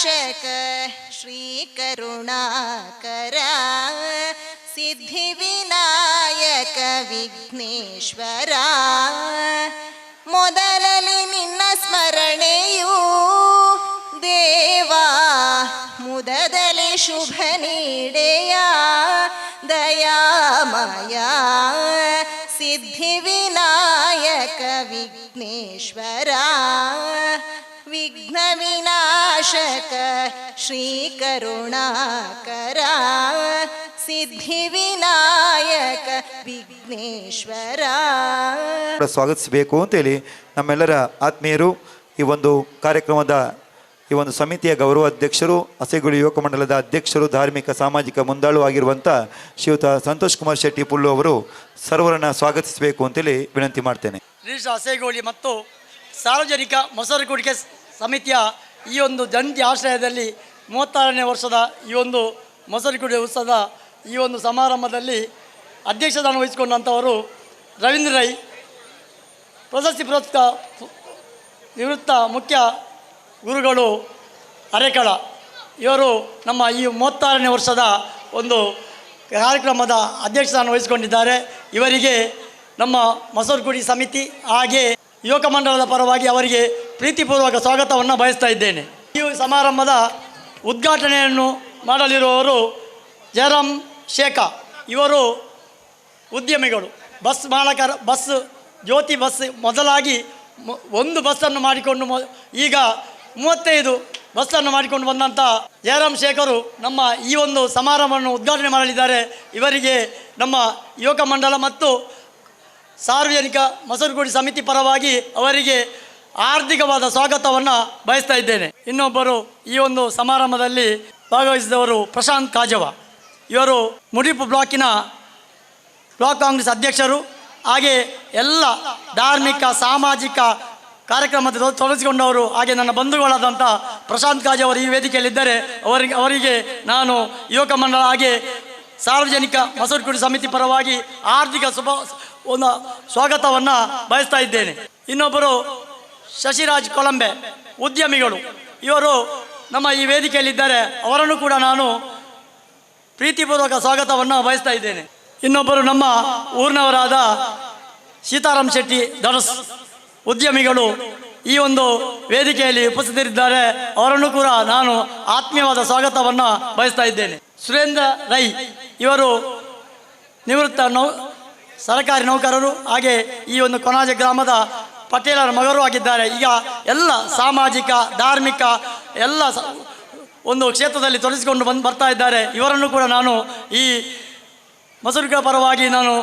सिद्धिविनाशक श्रीकरुणाकर सिद्धिविनायक विघ्नेश्वर ಮೊದಲಲಿ ನಿನ್ನ ಸ್ಮರಣೆಯು ದೇವಾ ಮುದದಲ್ಲಿ ಶುಭ ನೀಡೆಯ ದಯಾಮಯ ಸಿದ್ಧಿವಿನಾಯಕ ವಿಘ್ನೇಶ್ವರ ವಿಘ್ನ ವಿನಾಶಕ ಶ್ರೀಕರುಣಾಕರ ಸಿದ್ಧಿವಿನಾಯಕ ವಿಘ್ನೇಶ್ವರ ಸ್ವಾಗತಿಸಬೇಕು ಅಂತೇಳಿ ನಮ್ಮೆಲ್ಲರ ಆತ್ಮೀಯರು ಈ ಒಂದು ಕಾರ್ಯಕ್ರಮದ ಈ ಒಂದು ಸಮಿತಿಯ ಗೌರವ ಅಧ್ಯಕ್ಷರು, ಹಸೆಗುಳಿ ಯುವಕ ಮಂಡಲದ ಅಧ್ಯಕ್ಷರು, ಧಾರ್ಮಿಕ ಸಾಮಾಜಿಕ ಮುಂದಾಳು ಆಗಿರುವಂಥ ಶ್ರೀಯುತ ಸಂತೋಷ್ ಕುಮಾರ್ ಶೆಟ್ಟಿ ಪುಲ್ಲು ಅವರು ಸರ್ವರನ್ನು ಸ್ವಾಗತಿಸಬೇಕು ಅಂತೇಳಿ ವಿನಂತಿ ಮಾಡ್ತೇನೆ. ಹಸೆಗುಳಿ ಮತ್ತು ಸಾರ್ವಜನಿಕ ಮೊಸರು ಕುಡಿಕೆ ಸಮಿತಿಯ ಈ ಒಂದು ಜಂಟಿ ಆಶ್ರಯದಲ್ಲಿ 36ನೇ ವರ್ಷದ ಈ ಒಂದು ಮೊಸರು ಕುಡಿಕೆ ಉತ್ಸವದ ಈ ಒಂದು ಸಮಾರಂಭದಲ್ಲಿ ಅಧ್ಯಕ್ಷತಾನ ವಹಿಸಿಕೊಂಡಂಥವರು ರವೀಂದ್ರ ರೈ, ಪ್ರಶಸ್ತಿ ಪುರಸ್ಕೃತ ನಿವೃತ್ತ ಮುಖ್ಯ ಗುರುಗಳು ಅರೆಕಳ. ಇವರು ನಮ್ಮ ಈ 36ನೇ ವರ್ಷದ ಒಂದು ಕಾರ್ಯಕ್ರಮದ ಅಧ್ಯಕ್ಷತಾನ ವಹಿಸಿಕೊಂಡಿದ್ದಾರೆ. ಇವರಿಗೆ ನಮ್ಮ ಮೊಸರುಗುಡಿ ಸಮಿತಿ ಹಾಗೆ ಯುವಕ ಮಂಡಲದ ಪರವಾಗಿ ಅವರಿಗೆ ಪ್ರೀತಿಪೂರ್ವಕ ಸ್ವಾಗತವನ್ನು ಬಯಸ್ತಾ ಇದ್ದೇನೆ. ಈ ಸಮಾರಂಭದ ಉದ್ಘಾಟನೆಯನ್ನು ಮಾಡಲಿರುವವರು ಜಯರಾಮ್ ಶೇಖಾ. ಇವರು ಉದ್ಯಮಿಗಳು, ಬಸ್ ಮಾಲಕರ, ಬಸ್ ಜ್ಯೋತಿ ಬಸ್ ಮೊದಲಾಗಿ ಒಂದು ಬಸ್ಸನ್ನು ಮಾಡಿಕೊಂಡು ಈಗ 35 ಬಸ್ಸನ್ನು ಮಾಡಿಕೊಂಡು ಬಂದಂಥ ಜಯರಾಮ್ ಶೇಖರು ನಮ್ಮ ಈ ಒಂದು ಸಮಾರಂಭವನ್ನು ಉದ್ಘಾಟನೆ ಮಾಡಲಿದ್ದಾರೆ. ಇವರಿಗೆ ನಮ್ಮ ಯುವಕ ಮಂಡಲ ಮತ್ತು ಸಾರ್ವಜನಿಕ ಮೊಸರುಗುಡಿ ಸಮಿತಿ ಪರವಾಗಿ ಅವರಿಗೆ ಆರ್ಥಿಕವಾದ ಸ್ವಾಗತವನ್ನು ಬಯಸ್ತಾ ಇದ್ದೇನೆ. ಇನ್ನೊಬ್ಬರು ಈ ಒಂದು ಸಮಾರಂಭದಲ್ಲಿ ಭಾಗವಹಿಸಿದವರು ಪ್ರಶಾಂತ್ ಕಾಜವ. ಇವರು ಮುಡಿಪು ಬ್ಲಾಕ್ ಕಾಂಗ್ರೆಸ್ ಅಧ್ಯಕ್ಷರು ಹಾಗೆ ಎಲ್ಲ ಧಾರ್ಮಿಕ ಸಾಮಾಜಿಕ ಕಾರ್ಯಕ್ರಮದ ತೊಡಗಿಸಿಕೊಂಡವರು. ಹಾಗೆ ನನ್ನ ಬಂಧುಗಳಾದಂಥ ಪ್ರಶಾಂತ್ ಕಾಜವರು ಈ ವೇದಿಕೆಯಲ್ಲಿದ್ದರೆ ಅವರಿಗೆ ನಾನು ಯುವಕ ಮಂಡಲ ಹಾಗೆ ಸಾರ್ವಜನಿಕ ಮೊಸರುಗುಡಿ ಸಮಿತಿ ಪರವಾಗಿ ಆರ್ಥಿಕ ಒಂದು ಸ್ವಾಗತವನ್ನು ಬಯಸ್ತಾ ಇದ್ದೇನೆ. ಇನ್ನೊಬ್ಬರು ಶಶಿರಾಜ್ ಕೊಳಂಬೆ, ಉದ್ಯಮಿಗಳು. ಇವರು ನಮ್ಮ ಈ ವೇದಿಕೆಯಲ್ಲಿದ್ದಾರೆ. ಅವರನ್ನು ಕೂಡ ನಾನು ಪ್ರೀತಿಪೂರ್ವಕ ಸ್ವಾಗತವನ್ನು ಬಯಸ್ತಾ ಇದ್ದೇನೆ. ಇನ್ನೊಬ್ಬರು ನಮ್ಮ ಊರಿನವರಾದ ಸೀತಾರಾಮ್ ಶೆಟ್ಟಿ ಧನಸ್, ಉದ್ಯಮಿಗಳು ಈ ಒಂದು ವೇದಿಕೆಯಲ್ಲಿ ಉಪಸ್ಥಿತರಿದ್ದಾರೆ. ಅವರನ್ನು ಕೂಡ ನಾನು ಆತ್ಮೀಯವಾದ ಸ್ವಾಗತವನ್ನು ಬಯಸ್ತಾ ಇದ್ದೇನೆ. ಸುರೇಂದ್ರ ರೈ, ಇವರು ನಿವೃತ್ತ ಸರ್ಕಾರಿ ನೌಕರರು ಹಾಗೆ ಈ ಒಂದು ಕೊನಾಜ ಗ್ರಾಮದ ಪಟೇಲರ ಮಗರು ಆಗಿದ್ದಾರೆ. ಈಗ ಎಲ್ಲ ಸಾಮಾಜಿಕ ಧಾರ್ಮಿಕ ಎಲ್ಲ ಒಂದು ಕ್ಷೇತ್ರದಲ್ಲಿ ತೊಡಗಿಸಿಕೊಂಡು ಬರ್ತಾ ಇದ್ದಾರೆ. ಇವರನ್ನು ಕೂಡ ನಾನು ಈ ಮೊಸರುಗಳ ಪರವಾಗಿ ನಾನು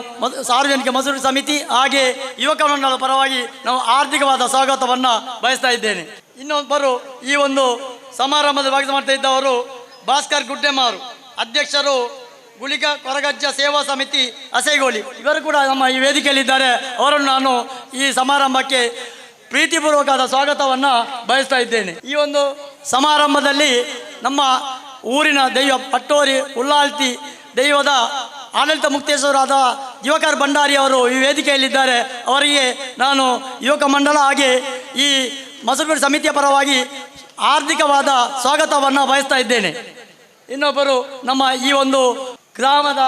ಸಾರ್ವಜನಿಕ ಮೊಸರು ಸಮಿತಿ ಹಾಗೆ ಯುವಕ ಮಂಡಲದ ಪರವಾಗಿ ನಾವು ಆರ್ಥಿಕವಾದ ಸ್ವಾಗತವನ್ನು ಬಯಸ್ತಾ ಇದ್ದೇನೆ. ಇನ್ನೊಬ್ಬರು ಈ ಒಂದು ಸಮಾರಂಭದಲ್ಲಿ ಭಾಗವಹಿಸಿ ಮಾಡ್ತಾ ಇದ್ದವರು ಭಾಸ್ಕರ್ ಗುಡ್ಡೆಮಾರು, ಅಧ್ಯಕ್ಷರು ಗುಳಿಗ ಕೊರಗಜ್ಜ ಸೇವಾ ಸಮಿತಿ ಹಸೆಗೋಳಿ. ಇವರು ಕೂಡ ನಮ್ಮ ಈ ವೇದಿಕೆಯಲ್ಲಿದ್ದಾರೆ. ಅವರನ್ನು ನಾನು ಈ ಸಮಾರಂಭಕ್ಕೆ ಪ್ರೀತಿಪೂರ್ವಕವಾದ ಸ್ವಾಗತವನ್ನು ಬಯಸ್ತಾ ಇದ್ದೇನೆ. ಈ ಒಂದು ಸಮಾರಂಭದಲ್ಲಿ ನಮ್ಮ ಊರಿನ ದೈವ ಪಟ್ಟೋರಿ ಉಲ್ಲಾಲ್ತಿ ದೈವದ ಆಡಳಿತ ಮುಕ್ತೇಶ್ವರಾದ ಯುವಕರ್ ಭಂಡಾರಿ ಅವರು ಈ ವೇದಿಕೆಯಲ್ಲಿದ್ದಾರೆ. ಅವರಿಗೆ ನಾನು ಯುವಕ ಮಂಡಲ ಹಾಗೆ ಈ ಮೊಸರುಗುಡಿ ಸಮಿತಿಯ ಪರವಾಗಿ ಆರ್ಥಿಕವಾದ ಸ್ವಾಗತವನ್ನು ಬಯಸ್ತಾ ಇದ್ದೇನೆ. ಇನ್ನೊಬ್ಬರು ನಮ್ಮ ಈ ಒಂದು ಗ್ರಾಮದ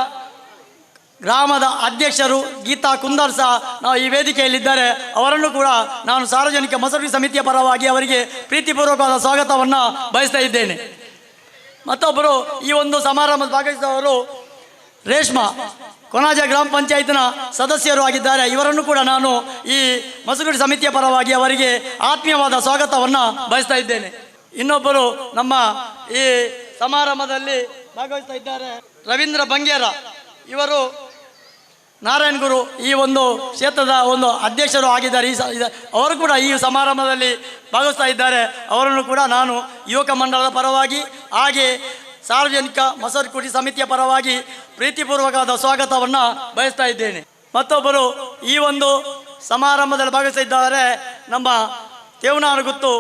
ಅಧ್ಯಕ್ಷರು ಗೀತಾ ಕುಂದರ್ ಸಹ ನಾವು ಈ ವೇದಿಕೆಯಲ್ಲಿದ್ದಾರೆ. ಅವರನ್ನು ಕೂಡ ನಾನು ಸಾರ್ವಜನಿಕ ಮೊಸರುಗುಡಿ ಸಮಿತಿಯ ಪರವಾಗಿ ಅವರಿಗೆ ಪ್ರೀತಿಪೂರ್ವಕವಾದ ಸ್ವಾಗತವನ್ನು ಬಯಸ್ತಾ ಇದ್ದೇನೆ. ಮತ್ತೊಬ್ಬರು ಈ ಒಂದು ಸಮಾರಂಭದ ಭಾಗವಹಿಸಿದವರು ರೇಷ್ಮಾ, ಕೊನಾಜ ಗ್ರಾಮ ಪಂಚಾಯತ್ನ ಸದಸ್ಯರು ಆಗಿದ್ದಾರೆ. ಇವರನ್ನು ಕೂಡ ನಾನು ಈ ಮೊಸರುಗುಡಿ ಸಮಿತಿಯ ಪರವಾಗಿ ಅವರಿಗೆ ಆತ್ಮೀಯವಾದ ಸ್ವಾಗತವನ್ನು ಬಯಸ್ತಾ ಇದ್ದೇನೆ. ಇನ್ನೊಬ್ಬರು ನಮ್ಮ ಈ ಸಮಾರಂಭದಲ್ಲಿ ಭಾಗವಹಿಸ್ತಾ ಇದ್ದಾರೆ ರವೀಂದ್ರ ಬಂಗೇರ. ಇವರು ನಾರಾಯಣ್ ಗುರು ಈ ಒಂದು ಕ್ಷೇತ್ರದ ಒಂದು ಅಧ್ಯಕ್ಷರು ಆಗಿದ್ದಾರೆ. ಅವರು ಕೂಡ ಈ ಸಮಾರಂಭದಲ್ಲಿ ಭಾಗವಹಿಸ್ತಾ ಇದ್ದಾರೆ. ಅವರನ್ನು ಕೂಡ ನಾನು ಯುವಕ ಮಂಡಲದ ಪರವಾಗಿ ಹಾಗೆ ಸಾರ್ವಜನಿಕ ಮೊಸರುಗುಡಿ ಸಮಿತಿಯ ಪರವಾಗಿ ಪ್ರೀತಿಪೂರ್ವಕವಾದ ಸ್ವಾಗತವನ್ನು ಬಯಸ್ತಾ ಇದ್ದೇನೆ. ಮತ್ತೊಬ್ಬರು ಈ ಒಂದು ಸಮಾರಂಭದಲ್ಲಿ ಭಾಗವಹಿಸಿದ್ದಾರೆ ನಮ್ಮ ತೇವನಾನಗುತ್ತು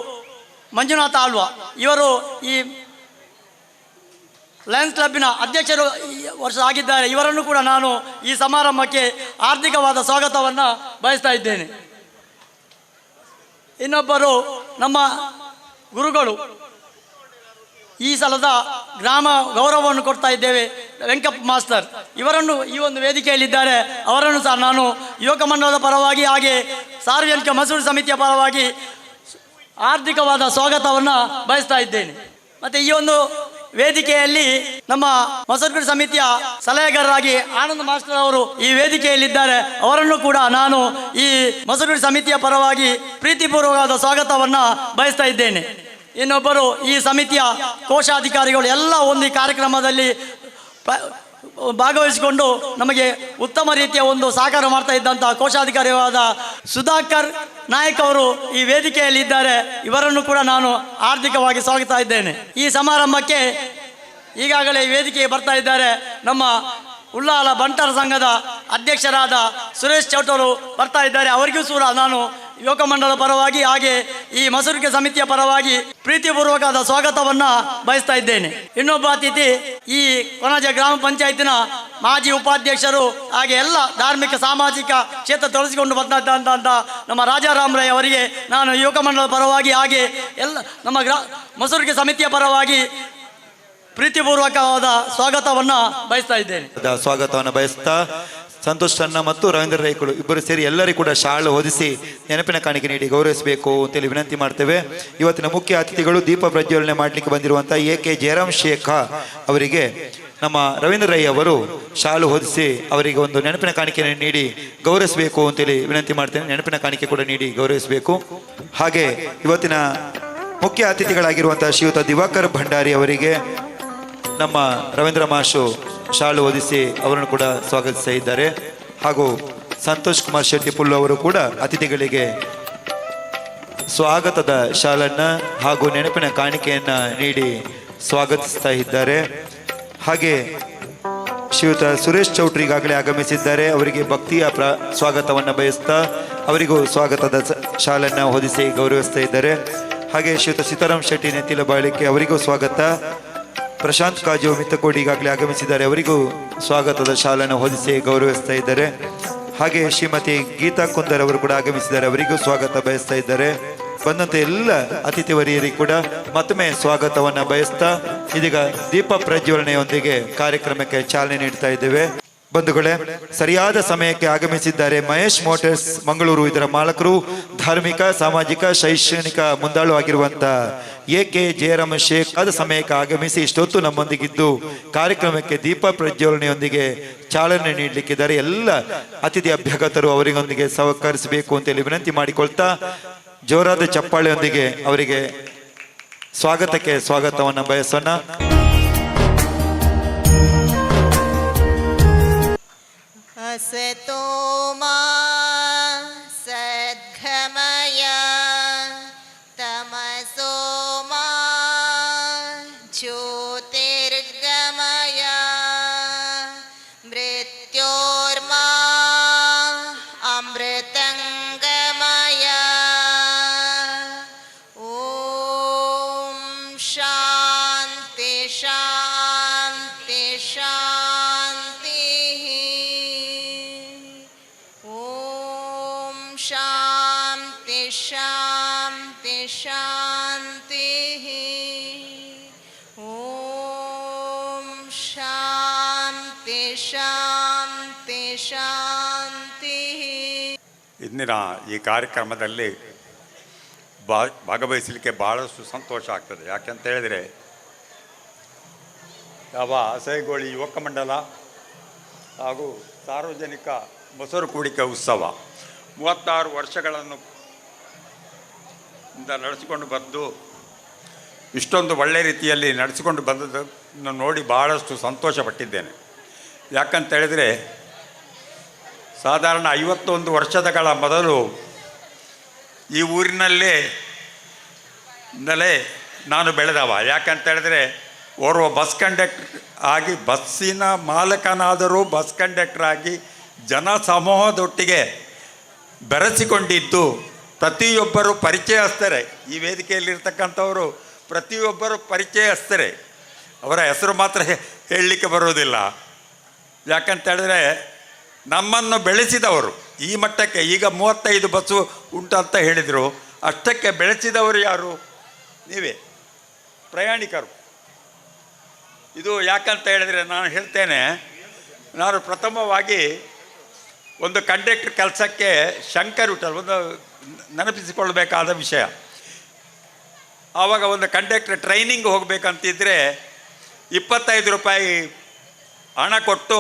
ಮಂಜುನಾಥ ಆಳ್ವ. ಇವರು ಈ ಲಯನ್ಸ್ ಕ್ಲಬ್ಬಿನ ಅಧ್ಯಕ್ಷರು ವರ್ಷ ಆಗಿದ್ದಾರೆ. ಇವರನ್ನು ಕೂಡ ನಾನು ಈ ಸಮಾರಂಭಕ್ಕೆ ಆರ್ಥಿಕವಾದ ಸ್ವಾಗತವನ್ನು ಬಯಸ್ತಾ ಇದ್ದೇನೆ. ಇನ್ನೊಬ್ಬರು ನಮ್ಮ ಗುರುಗಳು ಈ ಸಲದ ಗ್ರಾಮ ಗೌರವವನ್ನು ಕೊಡ್ತಾ ಇದ್ದೇವೆ ವೆಂಕಪ್ಪ ಮಾಸ್ತರ್ ಇವರನ್ನು ಈ ಒಂದು ವೇದಿಕೆಯಲ್ಲಿದ್ದಾರೆ. ಅವರನ್ನು ಸಹ ನಾನು ಯುವಕ ಮಂಡಲದ ಪರವಾಗಿ ಹಾಗೆ ಸಾರ್ವಜನಿಕ ಮಸೂರು ಸಮಿತಿಯ ಪರವಾಗಿ ಆರ್ಥಿಕವಾದ ಸ್ವಾಗತವನ್ನು ಬಯಸ್ತಾ ಇದ್ದೇನೆ. ಮತ್ತು ಈ ಒಂದು ವೇದಿಕೆಯಲ್ಲಿ ನಮ್ಮ ಮಸೂರು ಸಮಿತಿಯ ಸಲಹೆಗಾರರಾಗಿ ಆನಂದ್ ಮಾಸ್ಟರ್ ಅವರು ಈ ವೇದಿಕೆಯಲ್ಲಿದ್ದಾರೆ. ಅವರನ್ನು ಕೂಡ ನಾನು ಈ ಮಸೂರು ಸಮಿತಿಯ ಪರವಾಗಿ ಪ್ರೀತಿಪೂರ್ವಕವಾದ ಸ್ವಾಗತವನ್ನು ಬಯಸ್ತಾ ಇದ್ದೇನೆ. ಇನ್ನೊಬ್ಬರು ಈ ಸಮಿತಿಯ ಕೋಶಾಧಿಕಾರಿಗಳು ಎಲ್ಲ ಒಂದು ಈ ಕಾರ್ಯಕ್ರಮದಲ್ಲಿ ಭಾಗವಹಿಸಿಕೊಂಡು ನಮಗೆ ಉತ್ತಮ ರೀತಿಯ ಒಂದು ಸಹಕಾರ ಮಾಡ್ತಾ ಇದ್ದಂಥ ಕೋಶಾಧಿಕಾರಿಯಾದ ಸುಧಾಕರ್ ನಾಯಕ್ ಅವರು ಈ ವೇದಿಕೆಯಲ್ಲಿ ಇದ್ದಾರೆ. ಇವರನ್ನು ಕೂಡ ನಾನು ಆರ್ಥಿಕವಾಗಿ ಸ್ವಾಗತ ಇದ್ದೇನೆ. ಈ ಸಮಾರಂಭಕ್ಕೆ ಈಗಾಗಲೇ ಈ ವೇದಿಕೆಗೆ ಬರ್ತಾ ಇದ್ದಾರೆ ನಮ್ಮ ಉಳ್ಳಾಲ ಬಂಟರ ಸಂಘದ ಅಧ್ಯಕ್ಷರಾದ ಸುರೇಶ್ ಚೌಟರು ಬರ್ತಾ ಇದ್ದಾರೆ. ಅವರಿಗೂ ಸಹ ನಾನು ಯುವಕ ಮಂಡಲ ಪರವಾಗಿ ಹಾಗೆ ಈ ಮಸೂರಿಕೆ ಸಮಿತಿಯ ಪರವಾಗಿ ಪ್ರೀತಿಪೂರ್ವಕವಾದ ಸ್ವಾಗತವನ್ನು ಬಯಸ್ತಾ ಇದ್ದೇನೆ. ಇನ್ನೊಬ್ಬ ಅತಿಥಿ ಈ ಕೊಣಾಜೆ ಗ್ರಾಮ ಪಂಚಾಯತಿನ ಮಾಜಿ ಉಪಾಧ್ಯಕ್ಷರು ಹಾಗೆ ಎಲ್ಲ ಧಾರ್ಮಿಕ ಸಾಮಾಜಿಕ ಕ್ಷೇತ್ರ ತೊಡಗಿಸಿಕೊಂಡು ಬಂದಂಥ ನಮ್ಮ ರಾಜಾರಾಮ್ ರೈ ಅವರಿಗೆ ನಾನು ಯುವಕ ಮಂಡಲದ ಪರವಾಗಿ ಹಾಗೆ ಎಲ್ಲ ನಮ್ಮ ಮಸೂರಿಕೆ ಸಮಿತಿಯ ಪರವಾಗಿ ಪ್ರೀತಿಪೂರ್ವಕವಾದ ಸ್ವಾಗತವನ್ನು ಬಯಸ್ತಾ ಇದ್ದೇನೆ. ಸ್ವಾಗತವನ್ನು ಬಯಸ್ತಾ ಸಂತೋಷ್ ಚನ್ನ ಮತ್ತು ರವೀಂದ್ರ ರೈಗಳು ಇಬ್ಬರು ಸೇರಿ ಎಲ್ಲರಿಗೂ ಕೂಡ ಶಾಲು ಹೊದಿಸಿ ನೆನಪಿನ ಕಾಣಿಕೆ ನೀಡಿ ಗೌರವಿಸಬೇಕು ಅಂತೇಳಿ ವಿನಂತಿ ಮಾಡ್ತೇವೆ. ಇವತ್ತಿನ ಮುಖ್ಯ ಅತಿಥಿಗಳು ದೀಪ ಪ್ರಜ್ವಲನೆ ಮಾಡಲಿಕ್ಕೆ ಬಂದಿರುವಂಥ ಎ.ಕೆ. ಜಯರಾಮ್ ಶೇಖ ಅವರಿಗೆ ನಮ್ಮ ರವೀಂದ್ರ ರೈ ಅವರು ಶಾಲು ಹೊದಿಸಿ ಅವರಿಗೆ ಒಂದು ನೆನಪಿನ ಕಾಣಿಕೆ ನೀಡಿ ಗೌರವಿಸಬೇಕು ಅಂತೇಳಿ ವಿನಂತಿ ಮಾಡ್ತೇನೆ. ನೆನಪಿನ ಕಾಣಿಕೆ ಕೂಡ ನೀಡಿ ಗೌರವಿಸಬೇಕು. ಹಾಗೆ ಇವತ್ತಿನ ಮುಖ್ಯ ಅತಿಥಿಗಳಾಗಿರುವಂಥ ಶ್ರೀಯುತ ದಿವಾಕರ್ ಭಂಡಾರಿ ಅವರಿಗೆ ನಮ್ಮ ರವೀಂದ್ರ ಮಾಷು ಶಾಲು ಹೊದಿಸಿ ಅವರನ್ನು ಕೂಡ ಸ್ವಾಗತಿಸ್ತಾ ಇದ್ದಾರೆ. ಹಾಗೂ ಸಂತೋಷ್ ಕುಮಾರ್ ಶೆಟ್ಟಿ ಪುಲ್ಲು ಅವರು ಕೂಡ ಅತಿಥಿಗಳಿಗೆ ಸ್ವಾಗತದ ಶಾಲನ್ನು ಹಾಗೂ ನೆನಪಿನ ಕಾಣಿಕೆಯನ್ನು ನೀಡಿ ಸ್ವಾಗತಿಸ್ತಾ ಇದ್ದಾರೆ. ಹಾಗೆ ಶ್ರೀಯುತ ಸುರೇಶ್ ಚೌಟ್ರಿ ಈಗಾಗಲೇ ಆಗಮಿಸಿದ್ದಾರೆ. ಅವರಿಗೆ ಭಕ್ತಿಯ ಸ್ವಾಗತವನ್ನು ಬಯಸ್ತಾ ಅವರಿಗೂ ಸ್ವಾಗತದ ಶಾಲನ್ನು ಹೊದಿಸಿ ಗೌರವಿಸ್ತಾ ಇದ್ದಾರೆ. ಹಾಗೆ ಶ್ರೀಯುತ ಸೀತಾರಾಮ್ ಶೆಟ್ಟಿ ನೆತ್ತಿಲ ಬಾಳಿಕೆ ಅವರಿಗೂ ಸ್ವಾಗತ. ಪ್ರಶಾಂತ್ ಕಾಜು ಮಿತ್ತಕೋಡಿ ಈಗಾಗಲೇ ಆಗಮಿಸಿದ್ದಾರೆ. ಅವರಿಗೂ ಸ್ವಾಗತದ ಶಾಲನ್ನು ಹೊದಿಸಿ ಗೌರವಿಸ್ತಾ ಇದ್ದಾರೆ. ಹಾಗೆ ಶ್ರೀಮತಿ ಗೀತಾ ಕುಂದರ್ ಅವರು ಕೂಡ ಆಗಮಿಸಿದ್ದಾರೆ. ಅವರಿಗೂ ಸ್ವಾಗತ ಬಯಸ್ತಾ ಇದ್ದಾರೆ. ಬಂದಂಥ ಎಲ್ಲ ಅತಿಥಿ ವರಿಯರಿಗೆ ಕೂಡ ಮತ್ತೊಮ್ಮೆ ಸ್ವಾಗತವನ್ನು ಬಯಸ್ತಾ ಇದೀಗ ದೀಪ ಪ್ರಜ್ವಲನೆಯೊಂದಿಗೆ ಕಾರ್ಯಕ್ರಮಕ್ಕೆ ಚಾಲನೆ ನೀಡ್ತಾ ಇದ್ದೇವೆ. ಬಂಧುಗಳೇ, ಸರಿಯಾದ ಸಮಯಕ್ಕೆ ಆಗಮಿಸಿದ್ದಾರೆ ಮಹೇಶ್ ಮೋಟರ್ಸ್ ಮಂಗಳೂರು. ಇದರ ಮಾಲಕರು ಧಾರ್ಮಿಕ ಸಾಮಾಜಿಕ ಶೈಕ್ಷಣಿಕ ಮುಂದಾಳು ಆಗಿರುವಂಥ ಎ.ಕೆ. ಜಯರಾಮ್ ಶೇಖ್ ಆದ ಸಮಯಕ್ಕೆ ಆಗಮಿಸಿ ಇಷ್ಟೊತ್ತು ನಮ್ಮೊಂದಿಗಿದ್ದು ಕಾರ್ಯಕ್ರಮಕ್ಕೆ ದೀಪ ಪ್ರಜ್ವಲನೆಯೊಂದಿಗೆ ಚಾಲನೆ ನೀಡಲಿಕ್ಕಿದ್ದಾರೆ. ಎಲ್ಲ ಅತಿಥಿ ಅಭ್ಯಾಗತರು ಅವರಿಗೊಂದಿಗೆ ಸಹಕರಿಸಬೇಕು ಅಂತೇಳಿ ವಿನಂತಿ ಮಾಡಿಕೊಳ್ತಾ ಜೋರಾದ ಚಪ್ಪಾಳೆಯೊಂದಿಗೆ ಅವರಿಗೆ ಸ್ವಾಗತವನ್ನು ಬಯಸೋಣ. असतो मा सद्गमय तमसो मा ज्योतिर्गमय मृत्योर्मा अमृतङ्गमय ॐ शान्ति शान्ति शान्तिः. शांति शांति शांतिः. ओम शांति शांति शांतिः. ಇಂದಿನ ಈ ಕಾರ್ಯಕ್ರಮದಲ್ಲಿ ಭಾಗವಹಿಸಲಿಕ್ಕೆ ಬಹಳಷ್ಟು ಸಂತೋಷ ಆಗ್ತದೆ. ಯಾಕೆಂತ ಹೇಳಿದರೆ ಯಾವ ಅಸಹ್ಯಗೋಳಿ ಯುವಕ ಮಂಡಲ ಹಾಗೂ ಸಾರ್ವಜನಿಕ ಮೊಸರು ಕೂಡಿಕೆ ಉತ್ಸವ 36 ವರ್ಷಗಳನ್ನು ನಡೆಸಿಕೊಂಡು ಬಂದು ಇಷ್ಟೊಂದು ಒಳ್ಳೆ ರೀತಿಯಲ್ಲಿ ನಡೆಸಿಕೊಂಡು ಬಂದದನ್ನು ನೋಡಿ ಬಹಳಷ್ಟು ಸಂತೋಷಪಟ್ಟಿದ್ದೇನೆ. ಯಾಕಂತ ಹೇಳಿದರೆ ಸಾಧಾರಣ 51 ವರ್ಷಗಳ ಮೊದಲು ಈ ಊರಿನಲ್ಲೇ ನಾನು ಬೆಳೆದವ. ಯಾಕಂತ ಹೇಳಿದರೆ ಓರ್ವ ಬಸ್ ಕಂಡಕ್ಟರ್ ಆಗಿ ಬಸ್ಸಿನ ಮಾಲಕನಾದರೂ ಬಸ್ ಕಂಡಕ್ಟರ್ ಆಗಿ ಜನ ಸಮೂಹದೊಟ್ಟಿಗೆ ಬೆರೆಸಿಕೊಂಡಿದ್ದು ಪ್ರತಿಯೊಬ್ಬರು ಪರಿಚಯಸ್ಥರೇ. ಈ ವೇದಿಕೆಯಲ್ಲಿರ್ತಕ್ಕಂಥವರು ಪ್ರತಿಯೊಬ್ಬರು ಪರಿಚಯಸ್ಥರೇ. ಅವರ ಹೆಸರು ಮಾತ್ರ ಹೇಳಲಿಕ್ಕೆ ಬರೋದಿಲ್ಲ. ಯಾಕಂತ ಹೇಳಿದ್ರೆ ನಮ್ಮನ್ನು ಬೆಳೆಸಿದವರು ಈ ಮಟ್ಟಕ್ಕೆ, ಈಗ 35 ಬಸ್ಸು ಉಂಟು ಅಂತ ಹೇಳಿದರು, ಅಷ್ಟಕ್ಕೆ ಬೆಳೆಸಿದವರು ಯಾರು? ನೀವೇ ಪ್ರಯಾಣಿಕರು. ಇದು ಯಾಕಂತ ಹೇಳಿದರೆ ನಾನು ಹೇಳ್ತೇನೆ, ನಾನು ಪ್ರಥಮವಾಗಿ ಒಂದು ಕಂಡಕ್ಟರ್ ಕೆಲಸಕ್ಕೆ ಶಂಕರ್ ವಿಠಲ್ ಒಂದು ನೆನಪಿಸಿಕೊಳ್ಬೇಕಾದ ವಿಷಯ. ಆವಾಗ ಒಂದು ಕಂಡಕ್ಟರ್ ಟ್ರೈನಿಂಗ್ ಹೋಗಬೇಕಂತಿದ್ದರೆ 25 ರೂಪಾಯಿ ಹಣ ಕೊಟ್ಟು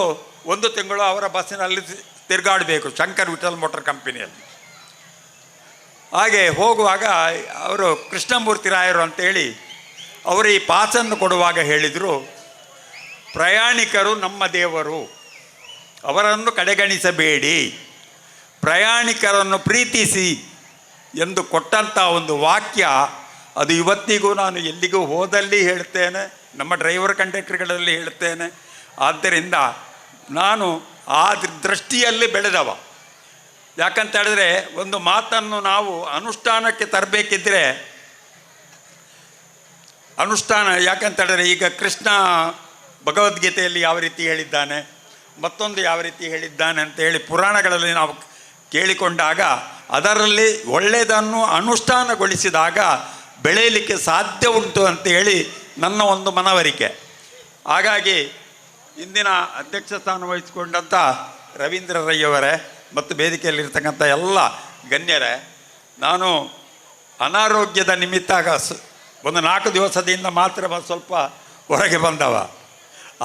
1 ತಿಂಗಳು ಅವರ ಬಸ್ಸಿನಲ್ಲಿ ತಿರುಗಾಡಬೇಕು, ಶಂಕರ್ ವಿಠಲ್ ಮೋಟರ್ ಕಂಪನಿಯಲ್ಲಿ. ಹಾಗೆ ಹೋಗುವಾಗ ಅವರು ಕೃಷ್ಣಮೂರ್ತಿ ರಾಯರು ಅಂತೇಳಿ ಅವರು ಈ ಪಾಸನ್ನು ಕೊಡುವಾಗ ಹೇಳಿದರು, ಪ್ರಯಾಣಿಕರು ನಮ್ಮ ದೇವರು, ಅವರನ್ನು ಕಡೆಗಣಿಸಬೇಡಿ, ಪ್ರಯಾಣಿಕರನ್ನು ಪ್ರೀತಿಸಿ ಎಂದು ಕೊಟ್ಟಂಥ ಒಂದು ವಾಕ್ಯ. ಅದು ಇವತ್ತಿಗೂ ನಾನು ಎಲ್ಲಿಗೂ ಹೋದಲ್ಲಿ ಹೇಳ್ತೇನೆ, ನಮ್ಮ ಡ್ರೈವರ್ ಕಂಡಕ್ಟರ್ಗಳಲ್ಲಿ ಹೇಳ್ತೇನೆ. ಆದ್ದರಿಂದ ನಾನು ಆ ದೃಷ್ಟಿಯಲ್ಲಿ ಬೆಳೆದವ. ಯಾಕಂತ ಹೇಳಿದ್ರೆ ಒಂದು ಮಾತನ್ನು ನಾವು ಅನುಷ್ಠಾನಕ್ಕೆ ತರಬೇಕಿದ್ರೆ ಯಾಕಂತ ಹೇಳಿದ್ರೆ ಈಗ ಕೃಷ್ಣ ಭಗವದ್ಗೀತೆಯಲ್ಲಿ ಯಾವ ರೀತಿ ಹೇಳಿದ್ದಾನೆ, ಮತ್ತೊಂದು ಯಾವ ರೀತಿ ಹೇಳಿದ್ದಾನೆ ಅಂತ ಹೇಳಿ ಪುರಾಣಗಳಲ್ಲಿ ನಾವು ಕೇಳಿಕೊಂಡಾಗ ಅದರಲ್ಲಿ ಒಳ್ಳೆಯದನ್ನು ಅನುಷ್ಠಾನಗೊಳಿಸಿದಾಗ ಬೆಳೆಯಲಿಕ್ಕೆ ಸಾಧ್ಯ ಉಂಟು ಅಂತೇಳಿ ನನ್ನ ಒಂದು ಮನವರಿಕೆ. ಹಾಗಾಗಿ ಇಂದಿನ ಅಧ್ಯಕ್ಷ ಸ್ಥಾನ ವಹಿಸಿಕೊಂಡಂಥ ರವೀಂದ್ರ ರೈಯವರೇ ಮತ್ತು ವೇದಿಕೆಯಲ್ಲಿರ್ತಕ್ಕಂಥ ಎಲ್ಲ ಗಣ್ಯರೇ, ನಾನು ಅನಾರೋಗ್ಯದ ನಿಮಿತ್ತ ಒಂದು 4 ದಿವಸದಿಂದ ಮಾತ್ರ ಸ್ವಲ್ಪ ಹೊರಗೆ ಬಂದವ.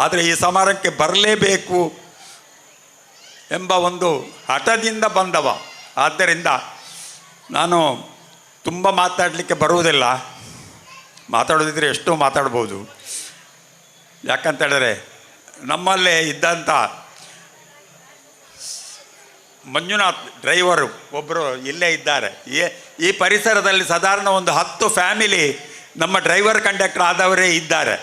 ಆದರೆ ಈ ಸಮಾರಂಭಕ್ಕೆ ಬರಲೇಬೇಕು ಎಂಬ ಒಂದು ಹಠದಿಂದ ಬಂದವ. ಆದ್ದರಿಂದ ನಾನು ತುಂಬ ಮಾತಾಡಲಿಕ್ಕೆ ಬರುವುದಿಲ್ಲ, ಮಾತಾಡೋದಿದ್ರೆ ಎಷ್ಟೋ ಮಾತಾಡ್ಬೋದು. ಯಾಕಂತ ಹೇಳಿದ್ರೆ ನಮ್ಮಲ್ಲೇ ಇದ್ದಂಥ ಮಂಜುನಾಥ್ ಡ್ರೈವರು ಒಬ್ಬರು ಇಲ್ಲೇ ಇದ್ದಾರೆ. ಈ ಪರಿಸರದಲ್ಲಿ ಸಾಧಾರಣ ಒಂದು 10 ಫ್ಯಾಮಿಲಿ ನಮ್ಮ ಡ್ರೈವರ್ ಕಂಡಕ್ಟರ್ ಆದವರೇ ಇದ್ದಾರೆ.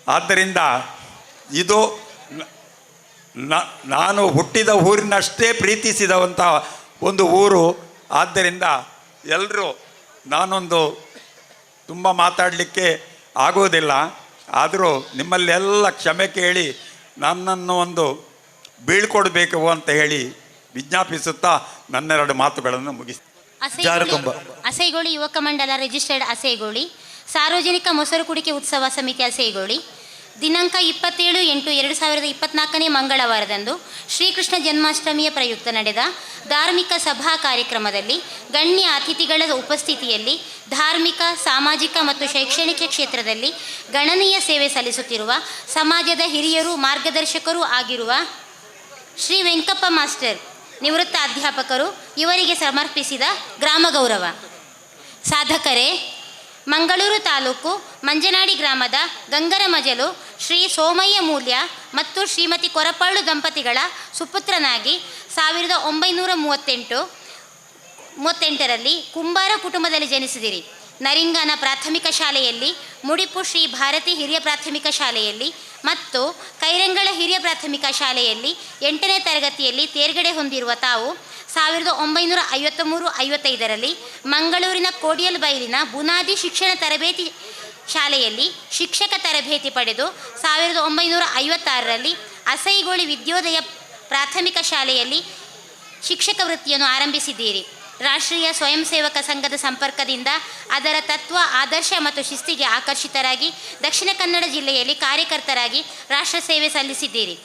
ಆದ್ದರಿಂದ ಇದು ನಾನು ಹುಟ್ಟಿದ ಊರಿನಷ್ಟೇ ಪ್ರೀತಿಸಿದಂಥ ಒಂದು ಊರು. ಆದ್ದರಿಂದ ಎಲ್ಲರೂ, ನಾನೊಂದು ತುಂಬ ಮಾತಾಡಲಿಕ್ಕೆ ಆಗೋದಿಲ್ಲ, ಆದರೂ ನಿಮ್ಮಲ್ಲೆಲ್ಲ ಕ್ಷಮೆ ಕೇಳಿ ನನ್ನನ್ನು ಒಂದು ಬೀಳ್ಕೊಡ್ಬೇಕು ಅಂತ ಹೇಳಿ ವಿಜ್ಞಾಪಿಸುತ್ತಾ ನನ್ನೆರಡು ಮಾತುಗಳನ್ನು ಮುಗಿಸ್ತೀನಿ. ಅಸೈಗೋಳಿ ಯುವಕ ಮಂಡಲ ರಿಜಿಸ್ಟರ್ಡ್ ಅಸೈಗೋಳಿ ಸಾರ್ವಜನಿಕ ಮೊಸರು ಕುಡಿಕೆ ಉತ್ಸವ ಸಮಿತಿ ಅಸೈಗೋಳಿ ದಿನಾಂಕ 27/8/2024 ಮಂಗಳವಾರದಂದು ಶ್ರೀಕೃಷ್ಣ ಜನ್ಮಾಷ್ಟಮಿಯ ಪ್ರಯುಕ್ತ ನಡೆದ ಧಾರ್ಮಿಕ ಸಭಾ ಕಾರ್ಯಕ್ರಮದಲ್ಲಿ ಗಣ್ಯ ಅತಿಥಿಗಳ ಉಪಸ್ಥಿತಿಯಲ್ಲಿ ಧಾರ್ಮಿಕ, ಸಾಮಾಜಿಕ ಮತ್ತು ಶೈಕ್ಷಣಿಕ ಕ್ಷೇತ್ರದಲ್ಲಿ ಗಣನೀಯ ಸೇವೆ ಸಲ್ಲಿಸುತ್ತಿರುವ ಸಮಾಜದ ಹಿರಿಯರು, ಮಾರ್ಗದರ್ಶಕರೂ ಆಗಿರುವ ಶ್ರೀ ವೆಂಕಪ್ಪ ಮಾಸ್ಟರ್ ನಿವೃತ್ತ ಅಧ್ಯಾಪಕರು ಇವರಿಗೆ ಸಮರ್ಪಿಸಿದ ಗ್ರಾಮ ಗೌರವ. ಸಾಧಕರೇ, ಮಂಗಳೂರು ತಾಲೂಕು ಮಂಜನಾಡಿ ಗ್ರಾಮದ ಗಂಗರಮಜಲು ಶ್ರೀ ಸೋಮಯ್ಯ ಮೂಲ್ಯ ಮತ್ತು ಶ್ರೀಮತಿ ಕೊರಪಾಳು ದಂಪತಿಗಳ ಸುಪುತ್ರನಾಗಿ 1938ರಲ್ಲಿ ಕುಂಬಾರ ಕುಟುಂಬದಲ್ಲಿ ಜನಿಸಿದಿರಿ. ನರಿಂಗನ ಪ್ರಾಥಮಿಕ ಶಾಲೆಯಲ್ಲಿ, ಮುಡಿಪು ಶ್ರೀ ಭಾರತಿ ಹಿರಿಯ ಪ್ರಾಥಮಿಕ ಶಾಲೆಯಲ್ಲಿ ಮತ್ತು ಕೈರಂಗಳ ಹಿರಿಯ ಪ್ರಾಥಮಿಕ ಶಾಲೆಯಲ್ಲಿ 8ನೇ ತರಗತಿಯಲ್ಲಿ ತೇರ್ಗಡೆ ಹೊಂದಿರುವ ತಾವು 1953-55ರಲ್ಲಿ ಮಂಗಳೂರಿನ ಕೋಡಿಯಲ್ ಬೈಲಿನ ಬುನಾದಿ ಶಿಕ್ಷಣ ತರಬೇತಿ ಶಾಲೆಯಲ್ಲಿ ಶಿಕ್ಷಕ ತರಬೇತಿ ಪಡೆದು 1956ರಲ್ಲಿ ಅಸೈಗೋಳಿ ವಿದ್ಯೋದಯ ಪ್ರಾಥಮಿಕ ಶಾಲೆಯಲ್ಲಿ ಶಿಕ್ಷಕ ವೃತ್ತಿಯನ್ನು ಆರಂಭಿಸಿದ್ದೀರಿ. ರಾಷ್ಟ್ರೀಯ ಸ್ವಯಂ ಸೇವಕ ಸಂಘದ ಸಂಪರ್ಕದಿಂದ ಅದರ ತತ್ವ, ಆದರ್ಶ ಮತ್ತು ಶಿಸ್ತಿಗೆ ಆಕರ್ಷಿತರಾಗಿ ದಕ್ಷಿಣ ಕನ್ನಡ ಜಿಲ್ಲೆಯಲ್ಲಿ ಕಾರ್ಯಕರ್ತರಾಗಿ ರಾಷ್ಟ್ರ ಸೇವೆ ಸಲ್ಲಿಸಿದ್ದೀರಿ.